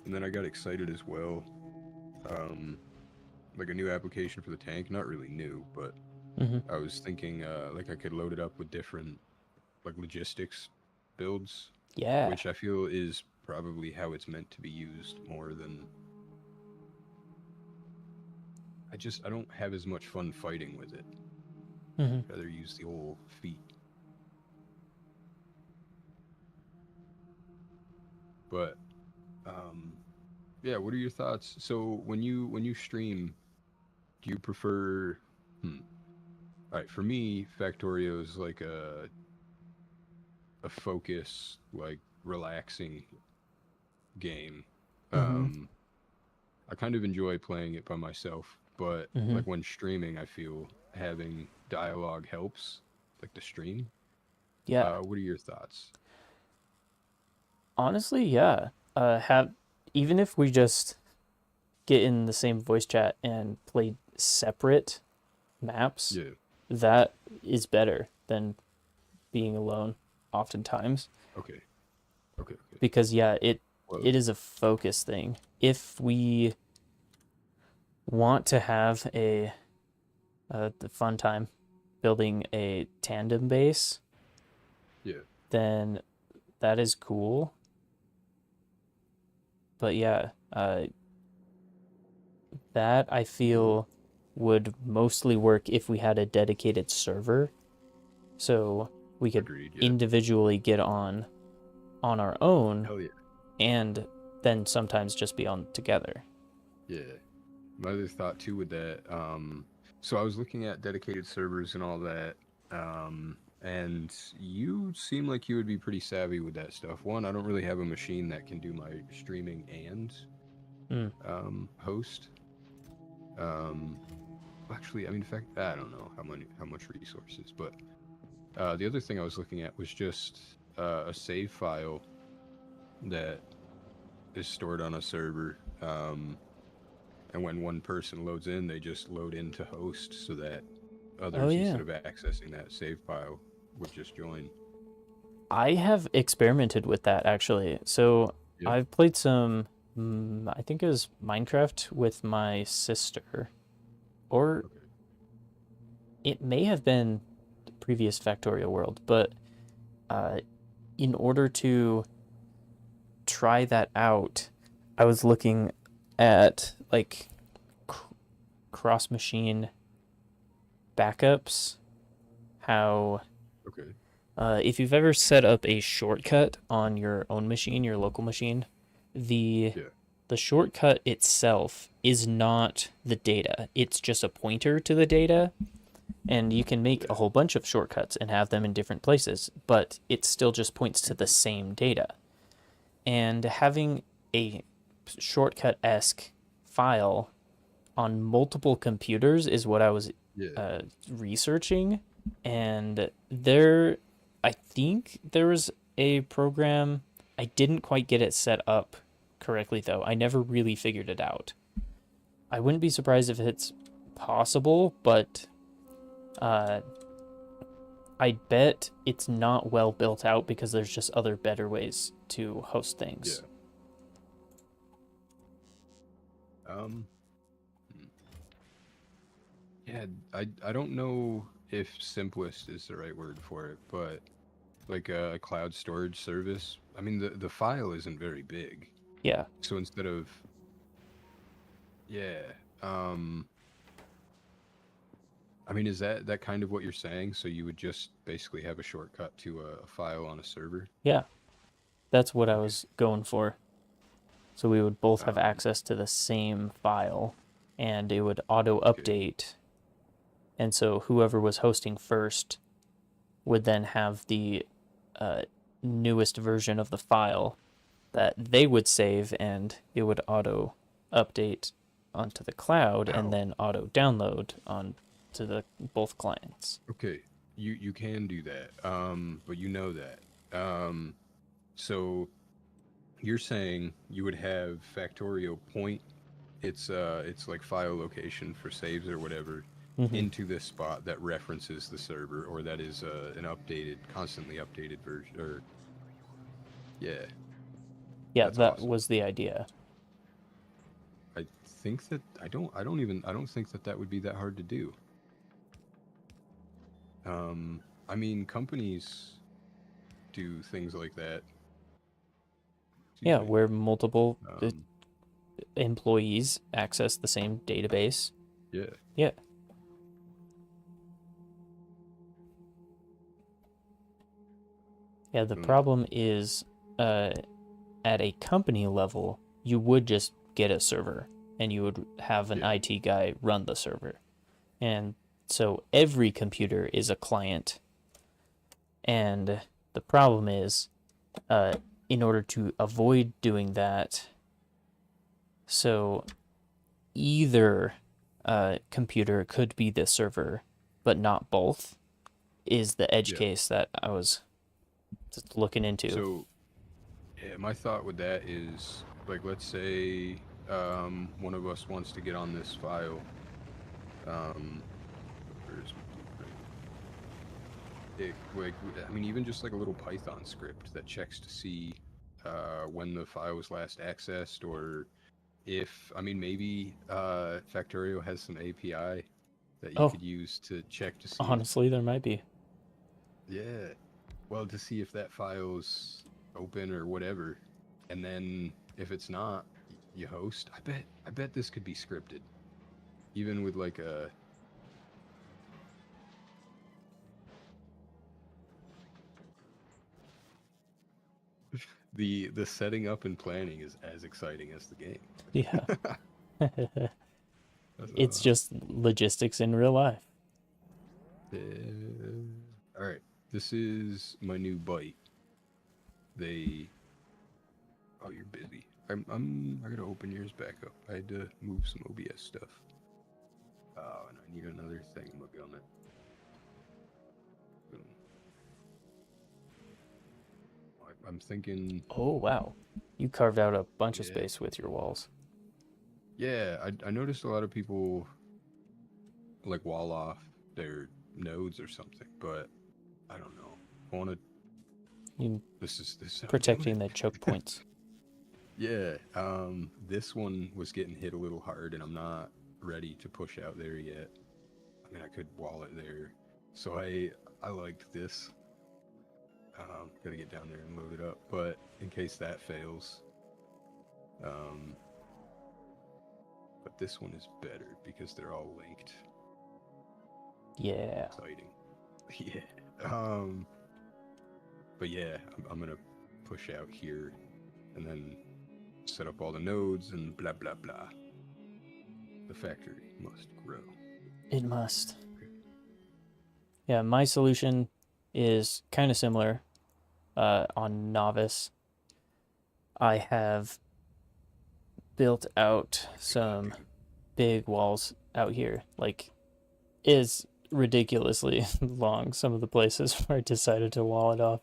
And then I got excited as well. Um, like a new application for the tank, not really new, but hmm, I was thinking like I could load it up with different like logistics builds, yeah. which I feel is probably how it's meant to be used more than I don't have as much fun fighting with it. Hmm. Rather use the old feet. But um yeah, what are your thoughts? So when you stream, do you prefer all right, for me, Factorio is like a focus, like relaxing game. Hmm. Um, I kind of enjoy playing it by myself, but Hmm. like when streaming, I feel having dialogue helps, like the stream. Yeah. What are your thoughts? Honestly, yeah. Have even if we just get in the same voice chat and play separate maps, Yeah. that is better than being alone oftentimes. Okay. Okay. Okay. Because yeah, Well, it is a focus thing. If we want to have the fun time building a tandem base, yeah. then that is cool. But yeah, that I feel would mostly work if we had a dedicated server, so we could Agreed. Yeah. individually get on our own Hell yeah. and then sometimes just be on together. Yeah. My other thought too with that, so I was looking at dedicated servers and all that, and you seem like you would be pretty savvy with that stuff. One, I don't really have a machine that can do my streaming and Mm. host. Um, actually, I mean, in fact, I don't know how much resources, but the other thing I was looking at was just a save file that is stored on a server. And when one person loads in, they just load into host so that Oh others, yeah. instead of accessing that save file, would just join. I have experimented with that actually. So Yeah. I've played some, I think it was Minecraft with my sister, or Okay. it may have been the previous Factorio world, but uh, in order to try that out, I was looking at like cross machine backups. How, Okay. if you've ever set up a shortcut on your own machine, your local machine, the Yeah. the shortcut itself is not the data. It's just a pointer to the data, and you can make Yeah. a whole bunch of shortcuts and have them in different places, but it still just points to the same data. And having a shortcut-esque file on multiple computers is what I was Yeah. researching. And I think there was a program. I didn't quite get it set up correctly, though. I never really figured it out. I wouldn't be surprised if it's possible, but uh, I bet it's not well built out because there's just other better ways to host things. Yeah. Um. hmm. Yeah. I don't know if simplest is the right word for it, but like a cloud storage service. I mean, the file isn't very big, Yeah. so instead of yeah. Um. I mean, is that kind of what you're saying? So you would just basically have a shortcut to a file on a server? Yeah. That's what I Okay. was going for. So we would both have Um, access to the same file and it would auto okay. update. And so whoever was hosting first would then have the uh, newest version of the file that they would save, and it would auto update onto the cloud and Ow. then auto download on to the both clients. Okay. You can do that. But you know that. So you're saying you would have Factorio point its like file location for saves or whatever Hmm. into this spot that references the server, or that is an updated, constantly updated version. Or yeah, Yeah, that's that awesome. was the idea. I think that I don't think that that would be that hard to do. I mean, companies do things like that. Excuse Yeah, me. where multiple Um, employees access the same database. yeah, Yeah. Yeah, the mm, problem is uh, at a company level, you would just get a server and you would have an yeah, IT guy run the server. And so every computer is a client. And the problem is, uh, in order to avoid doing that, so either computer could be the server, but not both, is the edge yeah. case that I was looking into. So, yeah, my thought with that is like, let's say one of us wants to get on this file. Where's my blueprint? I mean, even just like a little Python script that checks to see when the file was last accessed, or if, I mean, maybe Factorio has some API that you Oh, could use to check to see if, honestly, there might be. yeah, well, to see if that file's open or whatever. And then if it's not, you host. I bet this could be scripted. Even with like a the setting up and planning is as exciting as the game. Yeah. That's, It's just logistics in real life. all right, this is my new bite. They. Oh, you're busy. I gotta open yours back up. I had to move some OBS stuff. Oh, and I need another thing. Look on it. Boom. I'm thinking. Oh, wow. You carved out a bunch of Yeah. space with your walls. Yeah, I noticed a lot of people like wall off their nodes or something, but I don't know. I want to. You This is how I'm protecting doing the choke points. it. Yeah. This one was getting hit a little hard, and I'm not ready to push out there yet. I mean, I could wall it there, so I liked this. Gotta get down there and load it up, but in case that fails, but this one is better because they're all linked. Yeah. Exciting. Yeah. But yeah, I'm gonna push out here and then set up all the nodes and blah blah blah. The factory must grow. It must. Yeah, my solution is kind of similar. On Novice, I have built out some big walls out here. Like, is ridiculously long, some of the places where I decided to wall it off.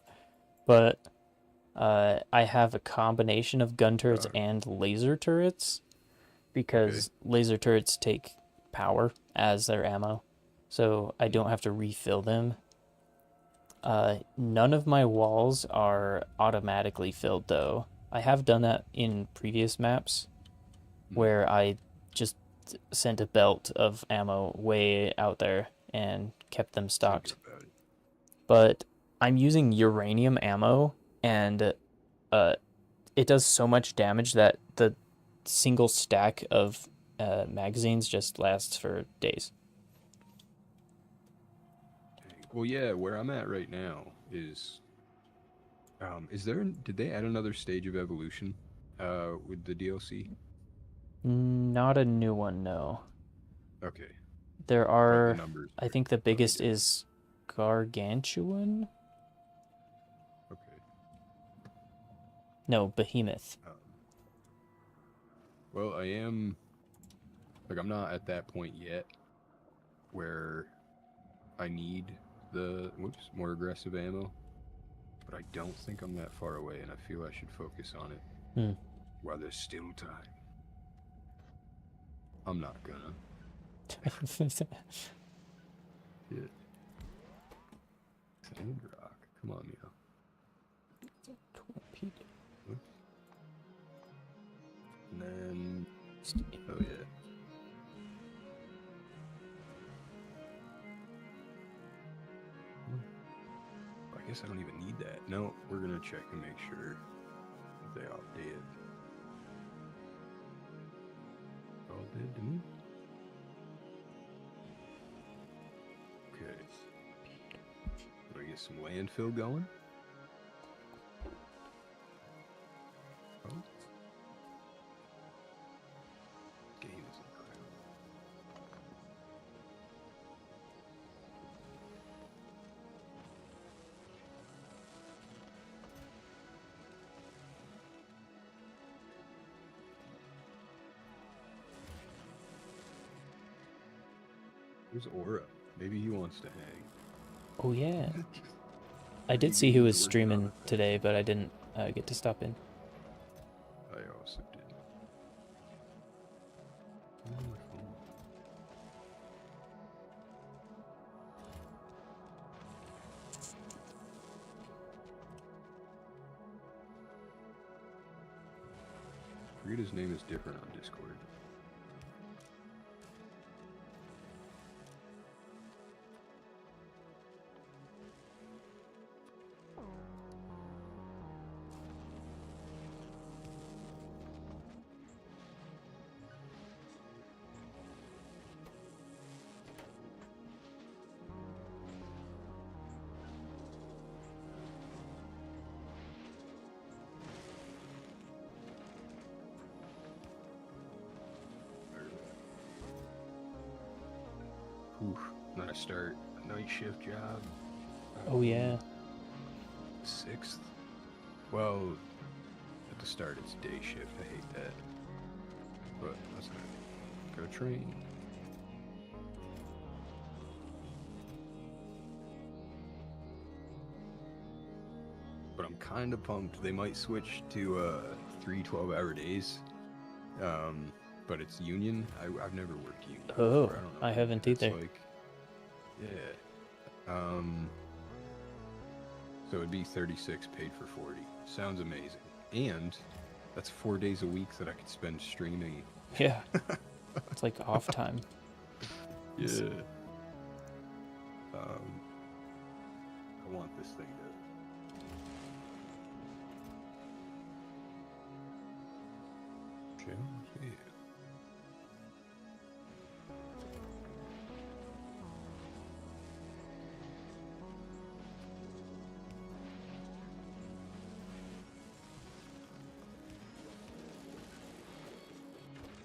But I have a combination of gun turrets and laser turrets, because laser turrets take power as their ammo, so I don't have to refill them. None of my walls are automatically filled, though. I have done that in previous maps where I just sent a belt of ammo way out there and kept them stocked. But I'm using uranium ammo, and it does so much damage that the single stack of magazines just lasts for days. Well, yeah, where I'm at right now is there? Did they add another stage of evolution with the DLC? Not a new one, no. Okay. There But the are, numbers I are think the probably biggest different. is Gargantuan? Okay. No, Behemoth. Well, I am like I'm not at that point yet where I need the more aggressive ammo, but I don't think I'm that far away, and I feel I should focus on it while there's still time. I'm not gonna. Shit. Sand rock. Come on, yo. Oops. And then, oh yeah. I guess I don't even need that. No, we're gonna check and make sure that they all did. All dead to me. Okay. Do I get some landfill going? Oh. Game is incredible. Where's Aura? Maybe he wants to hang. Oh, yeah. I did see he was streaming today, but I didn't get to stop in. I also did. on my phone? I forget his name is different on Discord. Oof, then I start a night shift job. Oh yeah. 6th? Well, at the start it's day shift. I hate that. But that's not. Go train. But I'm kind of pumped. They might switch to 3 12-hour days. But it's union. I've never worked union. Oh, before. I don't know. I haven't It's either. like, yeah. So it'd be 36 paid for 40. Sounds amazing. And that's 4 days a week that I could spend streaming. Yeah. It's like off time. Yeah. I want this thing to. Yeah.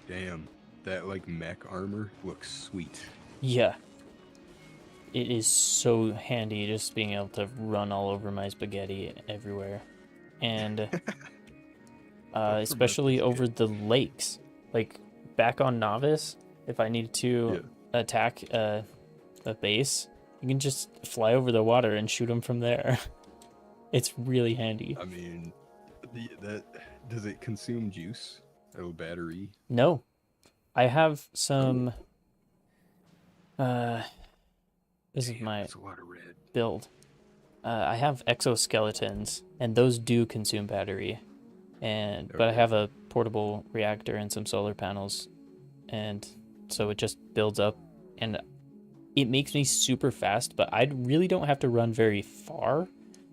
Damn, that like mech armor looks sweet. Yeah. It is so handy just being able to run all over my spaghetti everywhere. And especially over the lakes. Like back on Novice, if I need to attack a base, you can just fly over the water and shoot them from there. It's really handy. I mean, does it consume juice? Oh, battery? No. I have some this is my That's a lot of red. build. I have exoskeletons, and those do consume battery. But I have a portable reactor and some solar panels, and so it just builds up, and it makes me super fast, but I really don't have to run very far.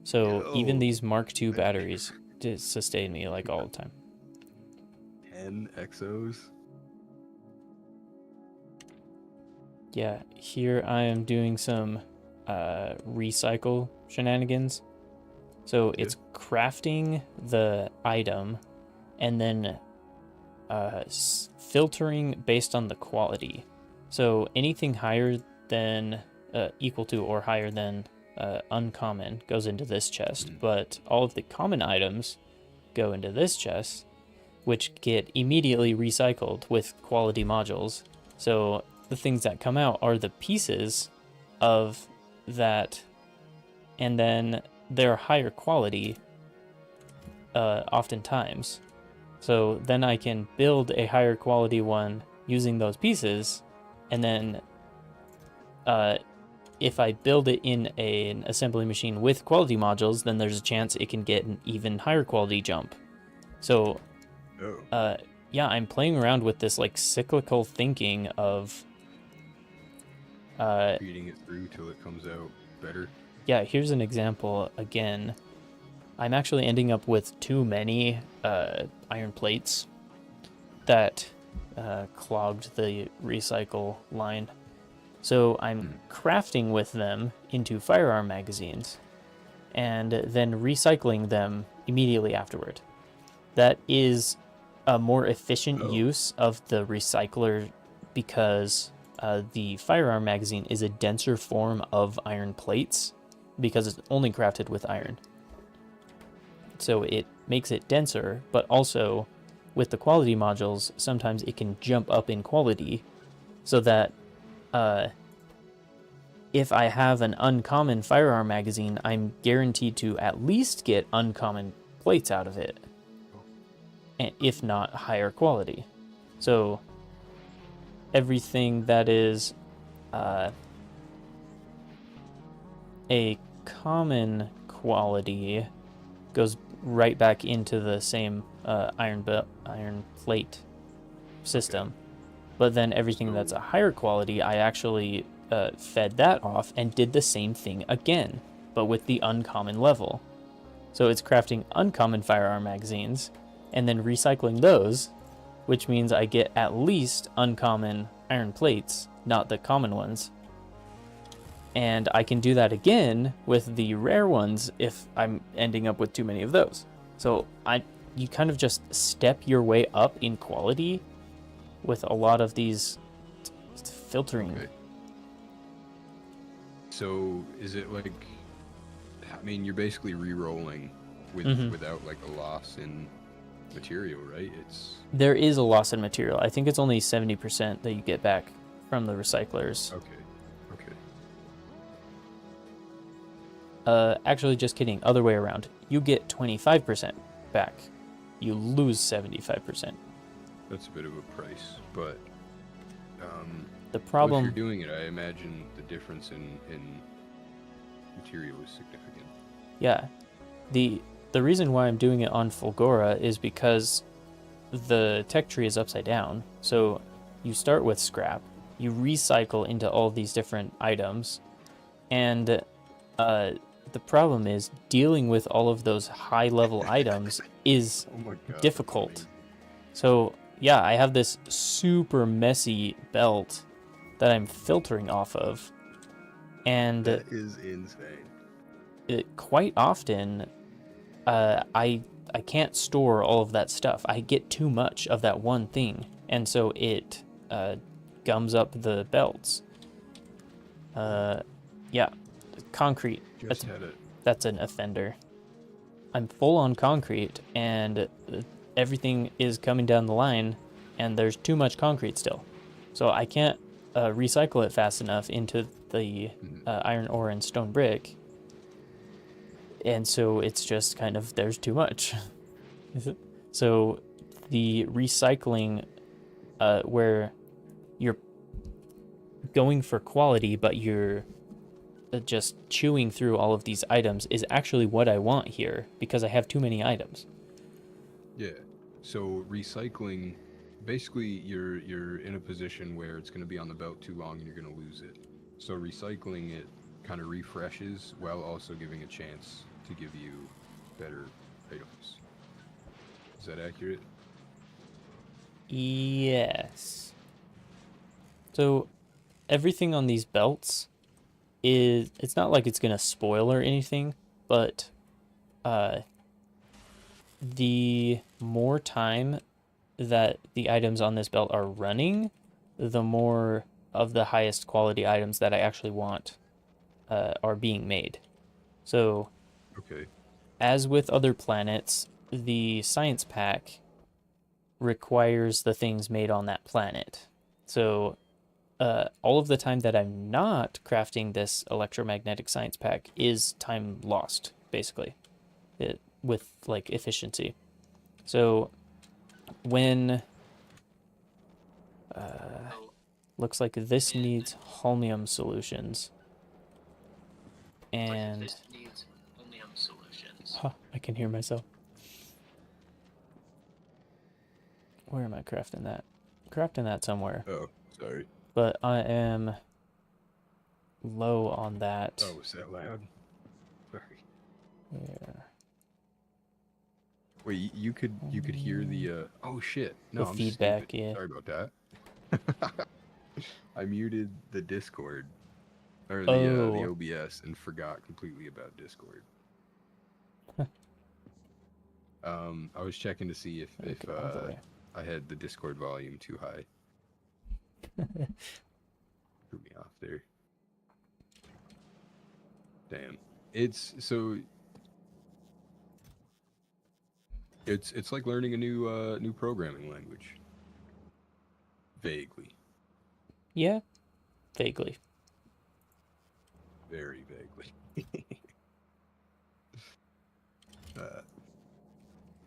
So even these Mark II batteries just sustain me like all the time. 10 exos? Yeah, here I am doing some recycle shenanigans. So it's crafting the item and then filtering based on the quality. So anything higher than equal to or higher than uncommon goes into this chest, but all of the common items go into this chest, which get immediately recycled with quality modules. So the things that come out are the pieces of that, and then they're higher quality oftentimes. So then I can build a higher quality one using those pieces, and then if I build it in an assembly machine with quality modules, then there's a chance it can get an even higher quality jump. So yeah, I'm playing around with this like cyclical thinking of feeding it through till it comes out better. Yeah, here's an example again. I'm actually ending up with too many iron plates that clogged the recycle line. So I'm crafting with them into firearm magazines and then recycling them immediately afterward. That is a more efficient use of the recycler because the firearm magazine is a denser form of iron plates because it's only crafted with iron. So it makes it denser, but also with the quality modules, sometimes it can jump up in quality so that if I have an uncommon firearm magazine, I'm guaranteed to at least get uncommon plates out of it, and if not higher quality. So everything that is a common quality goes right back into the same iron plate system. Okay. But then everything So, that's a higher quality, I actually fed that off and did the same thing again, but with the uncommon level. So it's crafting uncommon firearm magazines and then recycling those, which means I get at least uncommon iron plates, not the common ones. And I can do that again with the rare ones if I'm ending up with too many of those. So you kind of just step your way up in quality with a lot of these filtering. okay. So is it like, I mean, you're basically re-rolling without like a loss in material, right? There is a loss in material. I think it's only 70% that you get back from the recyclers. Okay. Actually, just kidding. Other way around. You get 25% back. You lose 75%. That's a bit of a price, but The well, problem... if you're doing it, I imagine the difference in material is significant. Yeah. The reason why I'm doing it on Fulgora is because the tech tree is upside down. So you start with scrap, you recycle into all these different items, and the problem is dealing with all of those high level items is Oh my God, difficult. So yeah, I have this super messy belt that I'm filtering off of, and that is insane. quite often I can't store all of that stuff. I get too much of that one thing, and so it gums up the belts. Yeah, concrete. That's an offender. I'm full on concrete, and everything is coming down the line, and there's too much concrete still. So I can't recycle it fast enough into the iron ore and stone brick. And so it's just kind of, there's too much. So the recycling, where you're going for quality, but you're just chewing through all of these items, is actually what I want here, because I have too many items. Yeah. So recycling, basically you're in a position where it's going to be on the belt too long and you're going to lose it. So recycling it kind of refreshes while also giving a chance to give you better items. Is that accurate? Yes. So everything on these belts it's not like it's gonna spoil or anything, but the more time that the items on this belt are running, the more of the highest quality items that I actually want are being made. So Okay. as with other planets, the science pack requires the things made on that planet. So all of the time that I'm not crafting this electromagnetic science pack is time lost, basically, with like efficiency. So when looks like this needs holmium solutions, and I can hear myself. Where am I crafting that? Crafting that somewhere. Oh, sorry. But I am low on that. Oh, was that loud? Sorry. Yeah. Wait, you could hear the oh shit. No, The I'm feedback, stupid. yeah. Sorry about that. I muted the Discord or the OBS and forgot completely about Discord. I was checking to see if I had the Discord volume too high. Threw me off there. Damn. It's like learning a new programming language. Vaguely. Yeah, vaguely. Very vaguely.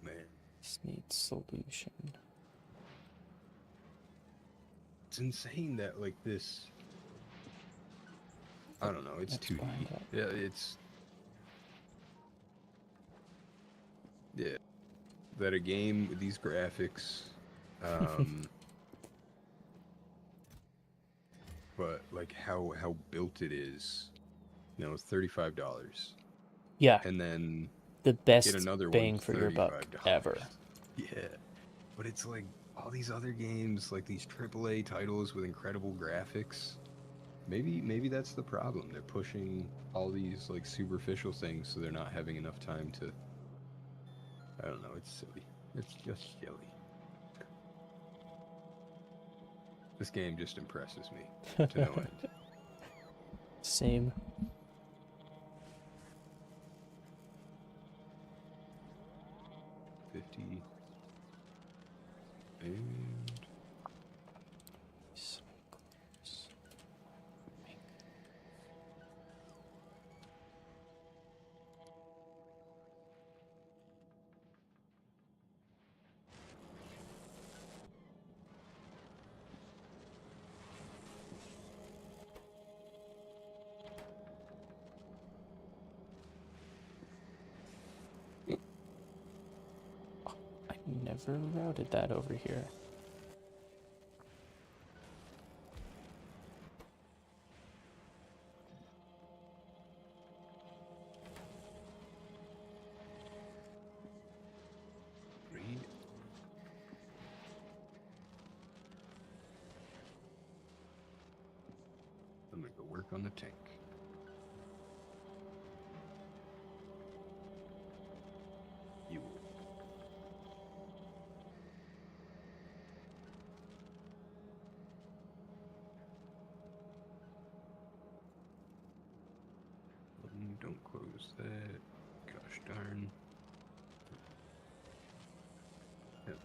Man. This needs solution. It's insane that like this. I don't know. It's That's 2D. behind that. Yeah, it's yeah. That a game with these graphics, um, but like how built it is. You know, it's $35, Yeah, and then the get best another one bang for your buck $35. ever. Yeah, but it's like all these other games, like these AAA titles with incredible graphics. Maybe that's the problem. They're pushing all these like superficial things, so they're not having enough time to. I don't know. It's silly. It's just silly. This game just impresses me to no end. Same. $50 and I never routed that over here. read. I'm gonna go work on the tank. You. Don't close that. Gosh darn. Yep.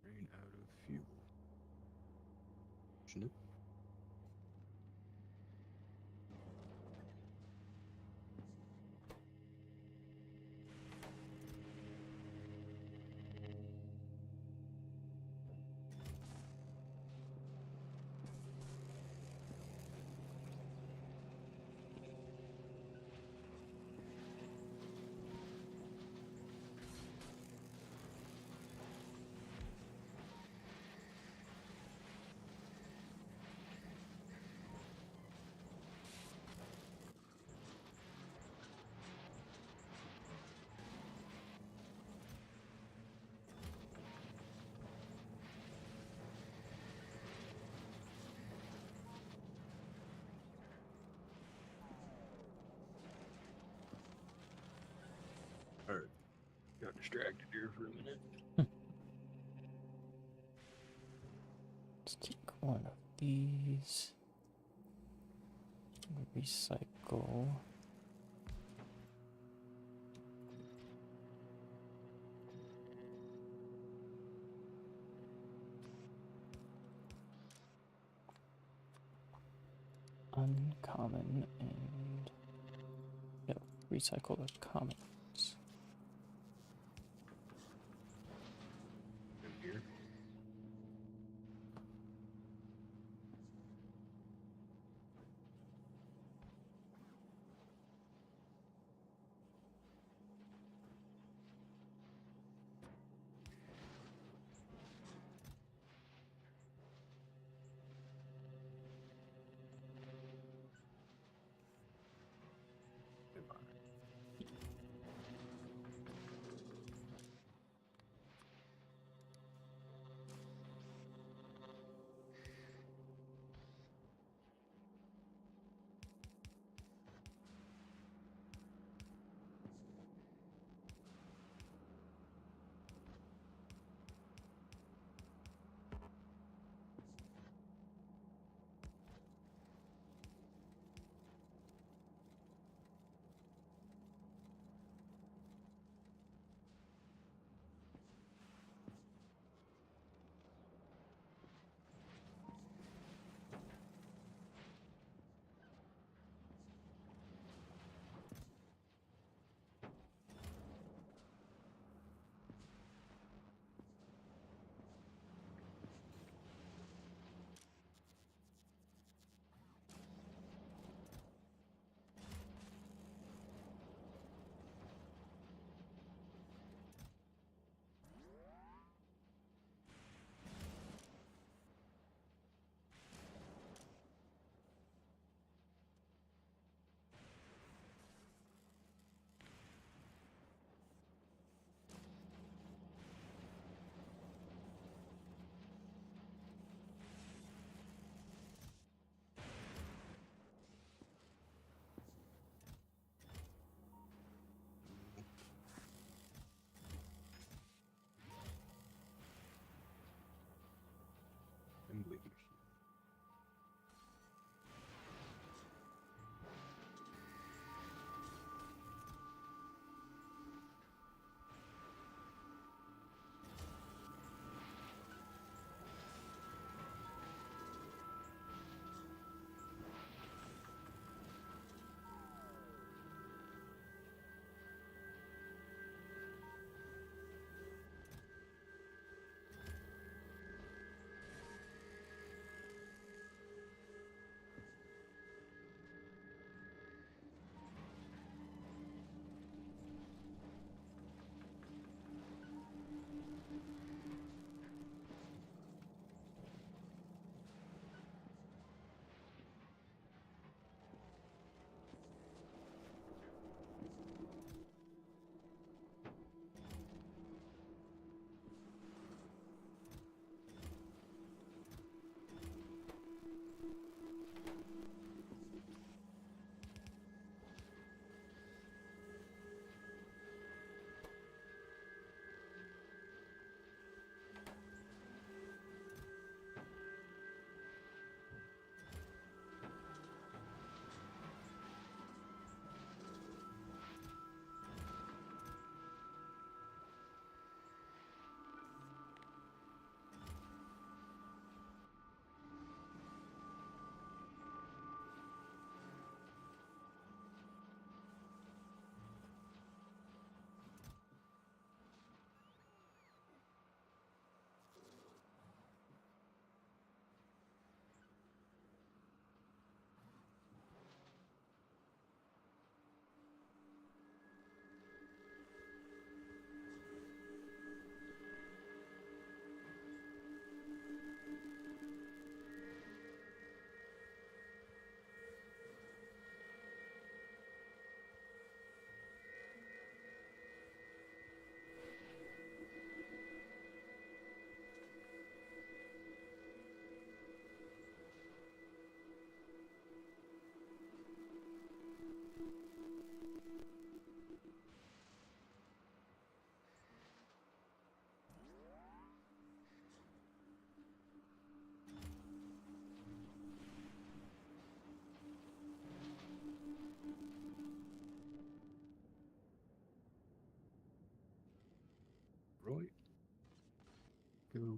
Ran out of fuel. Shouldn't it? All right. Got distracted here for a minute. Let's take one of these. Recycle. Uncommon and no, recycle the commons. In here.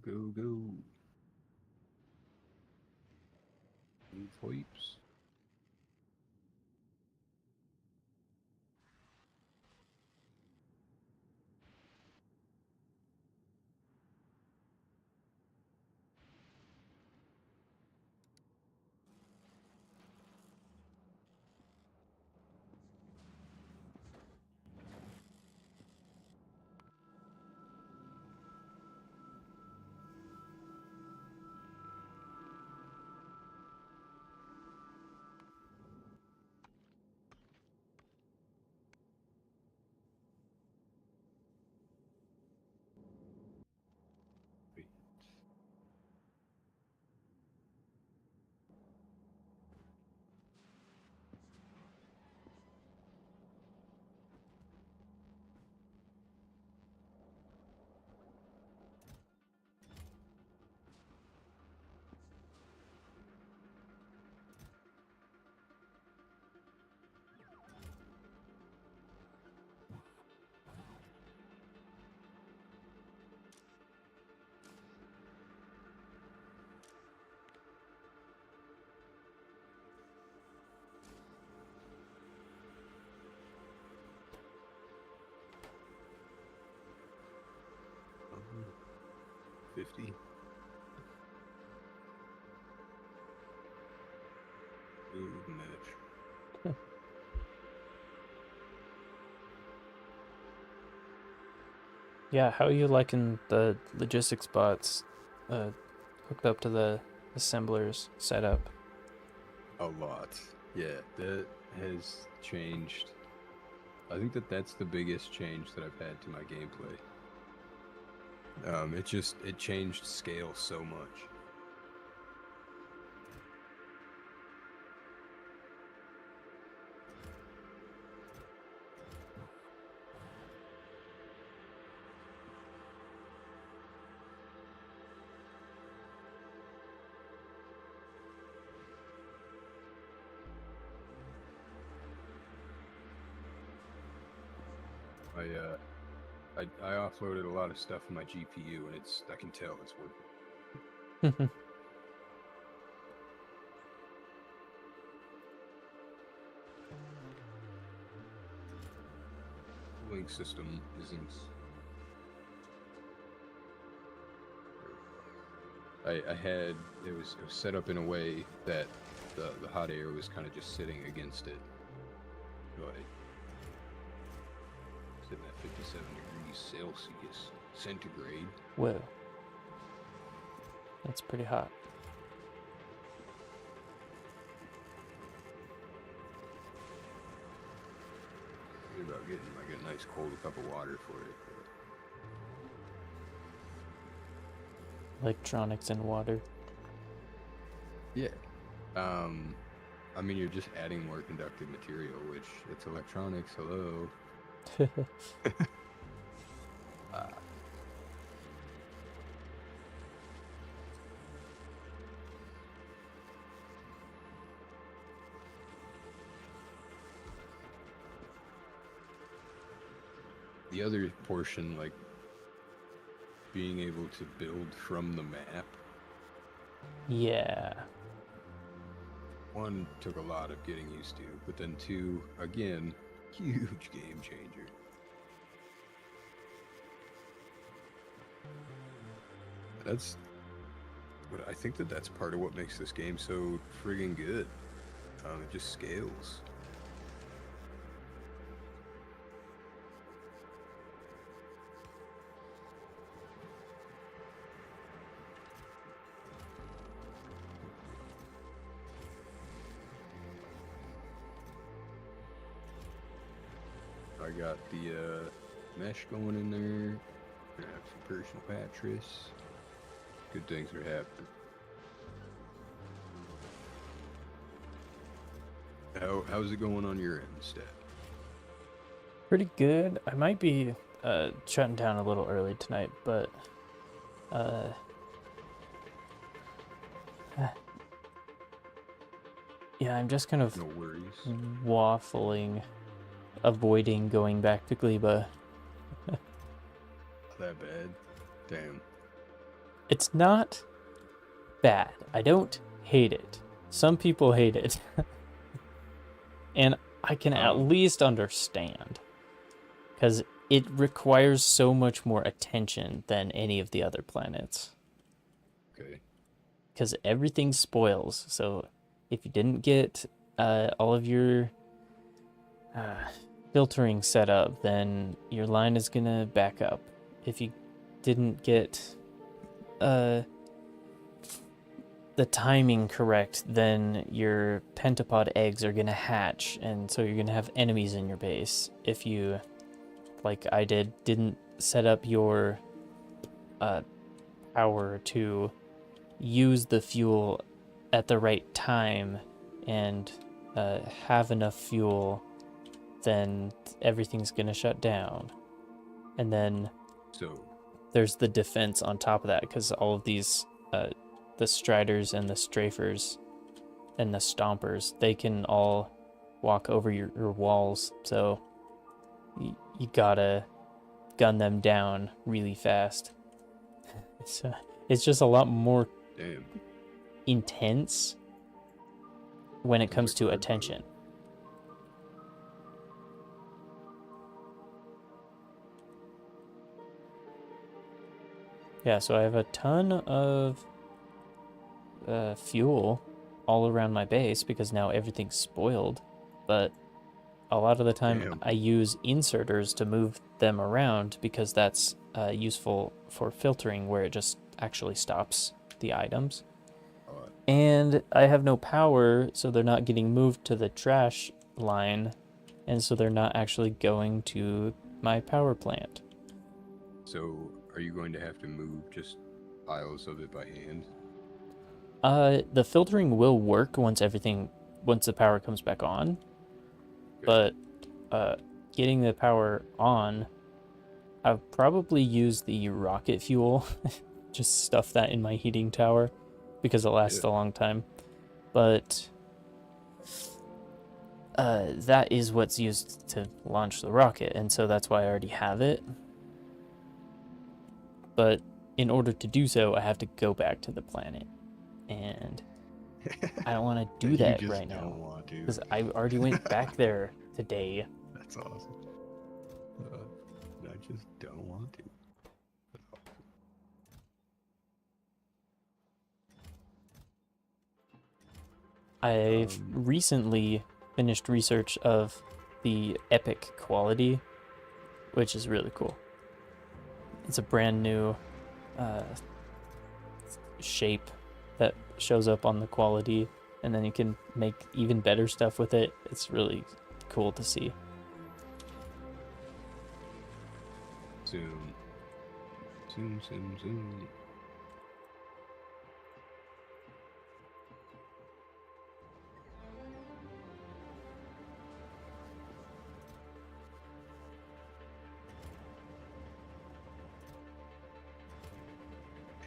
go, go. Move pipes. Um, 50. Ooh, match. Yeah, how are you liking the logistics bots hooked up to the assemblers setup? A lot. Yeah, that has changed. I think that's the biggest change that I've had to my gameplay. It changed scale so much. I offloaded a lot of stuff from my GPU, and I can tell it's working. Cooling system isn't. I had it was set up in a way that the hot air was kind of just sitting against it, like sitting at 57 degrees Celsius centigrade. Whoa. That's pretty hot. Thinking about getting like a nice cold cup of water for it. Electronics and water. Yeah. I mean, you're just adding more conductive material, which it's electronics. Hello. The other portion, like being able to build from the map, Yeah. one, took a lot of getting used to, but then two, again, huge game changer. But I think that's part of what makes this game so friggin' good. It just scales. I got the mesh going in there. Gonna have some personal mattress. Good things are happening. How's it going on your end, Stat? Pretty good. I might be shutting down a little early tonight, but yeah, I'm just kind of No worries. waffling, avoiding going back to Gleba. That bad? Damn. It's not bad. I don't hate it. Some people hate it. And I can at least understand. Because it requires so much more attention than any of the other planets. Okay. Because everything spoils. So if you didn't get all of your filtering set up, then your line is going to back up. If you didn't get the timing correct, then your pentapod eggs are going to hatch, and so you're going to have enemies in your base. If you, like I didn't set up your power to use the fuel at the right time and have enough fuel, then everything's going to shut down. And then there's the defense on top of that, because all of these, the striders and the strafers and the stompers, they can all walk over your walls. So you gotta gun them down really fast. It's just a lot more intense when it comes to attention. Yeah, so I have a ton of fuel all around my base because now everything's spoiled, but a lot of the time I use inserters to move them around because that's useful for filtering, where it just actually stops the items. And I have no power, so they're not getting moved to the trash line, and so they're not actually going to my power plant. So are you going to have to move just piles of it by hand? The filtering will work once the power comes back on. But getting the power on, I'll probably use the rocket fuel, just stuff that in my heating tower because it lasts a long time. But that is what's used to launch the rocket, and so that's why I already have it. But in order to do so, I have to go back to the planet, and I don't want to do that right now because I already went back there today. That's awesome. I just don't want to. I've recently finished research of the epic quality, which is really cool. It's a brand new shape that shows up on the quality, and then you can make even better stuff with it. It's really cool to see. Soon.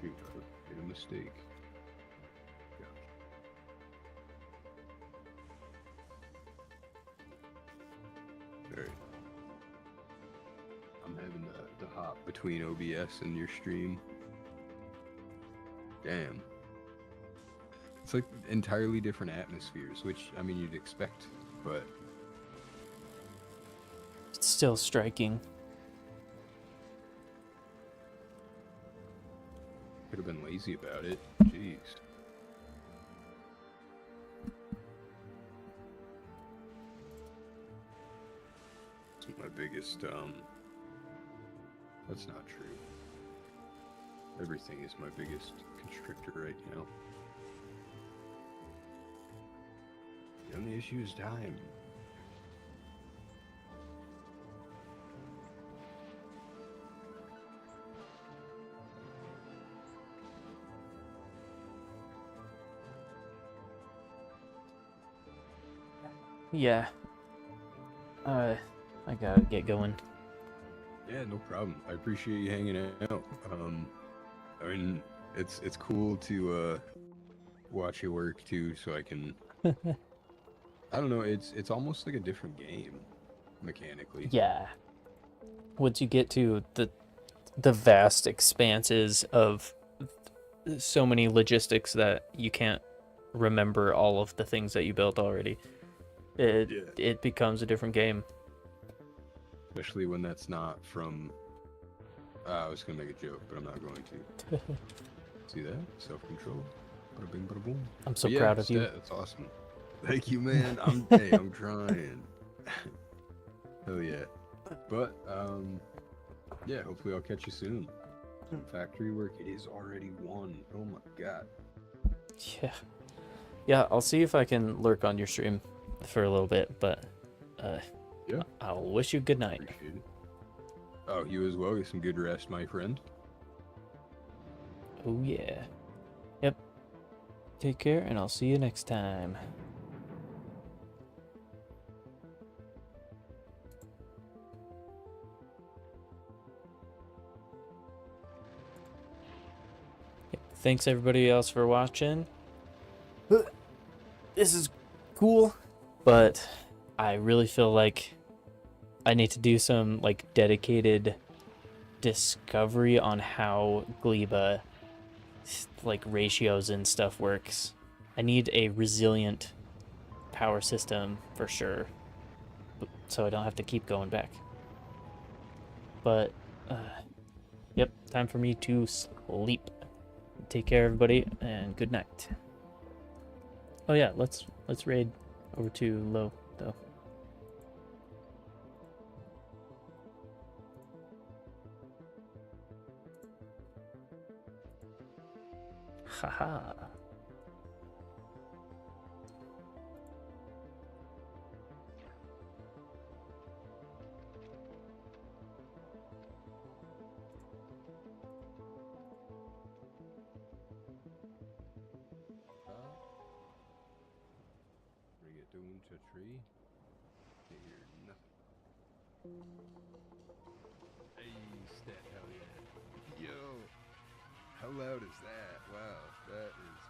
Shoot, I made a mistake. Alright. I'm having the hop between OBS and your stream. Damn. It's like entirely different atmospheres, which, I mean, you'd expect, but... It's still striking. Could have been lazy about it. Jeez. It's my biggest, that's not true. Everything is my biggest constrictor right now. The only issue is time. Yeah. I gotta get going. Yeah, no problem. I appreciate you hanging out. I mean, it's cool to watch you work too, so I can. I don't know. It's almost like a different game, mechanically. Yeah. Once you get to the vast expanses of so many logistics that you can't remember all of the things that you built already. It Yeah. it becomes a different game. Especially when that's not from. I was gonna make a joke, but I'm not going to. See that? Self-control. Bada bing, bada boom. I'm so But yeah, proud of you. that's awesome. Thank you, man. I'm trying. Hell yeah. But yeah, hopefully I'll catch you soon. Some factory work. It is already 1. Oh my god. Yeah. Yeah, I'll see if I can lurk on your stream for a little bit, but Yeah. I'll wish you good night. Appreciate it. Oh, you as well. Get some good rest, my friend. Oh yeah. Yep. Take care, and I'll see you next time. Yep. Thanks everybody else for watching. This is cool, but I really feel like I need to do some like dedicated discovery on how Gleba like ratios and stuff works. I need a resilient power system for sure, so I don't have to keep going back. But yep, time for me to sleep. Take care everybody, and good night. Oh yeah, let's raid over to low though. Haha. Bring it down to tree. Can't hear nothing. Hey, stat, hell yeah. Yo, how loud is that? Wow, that is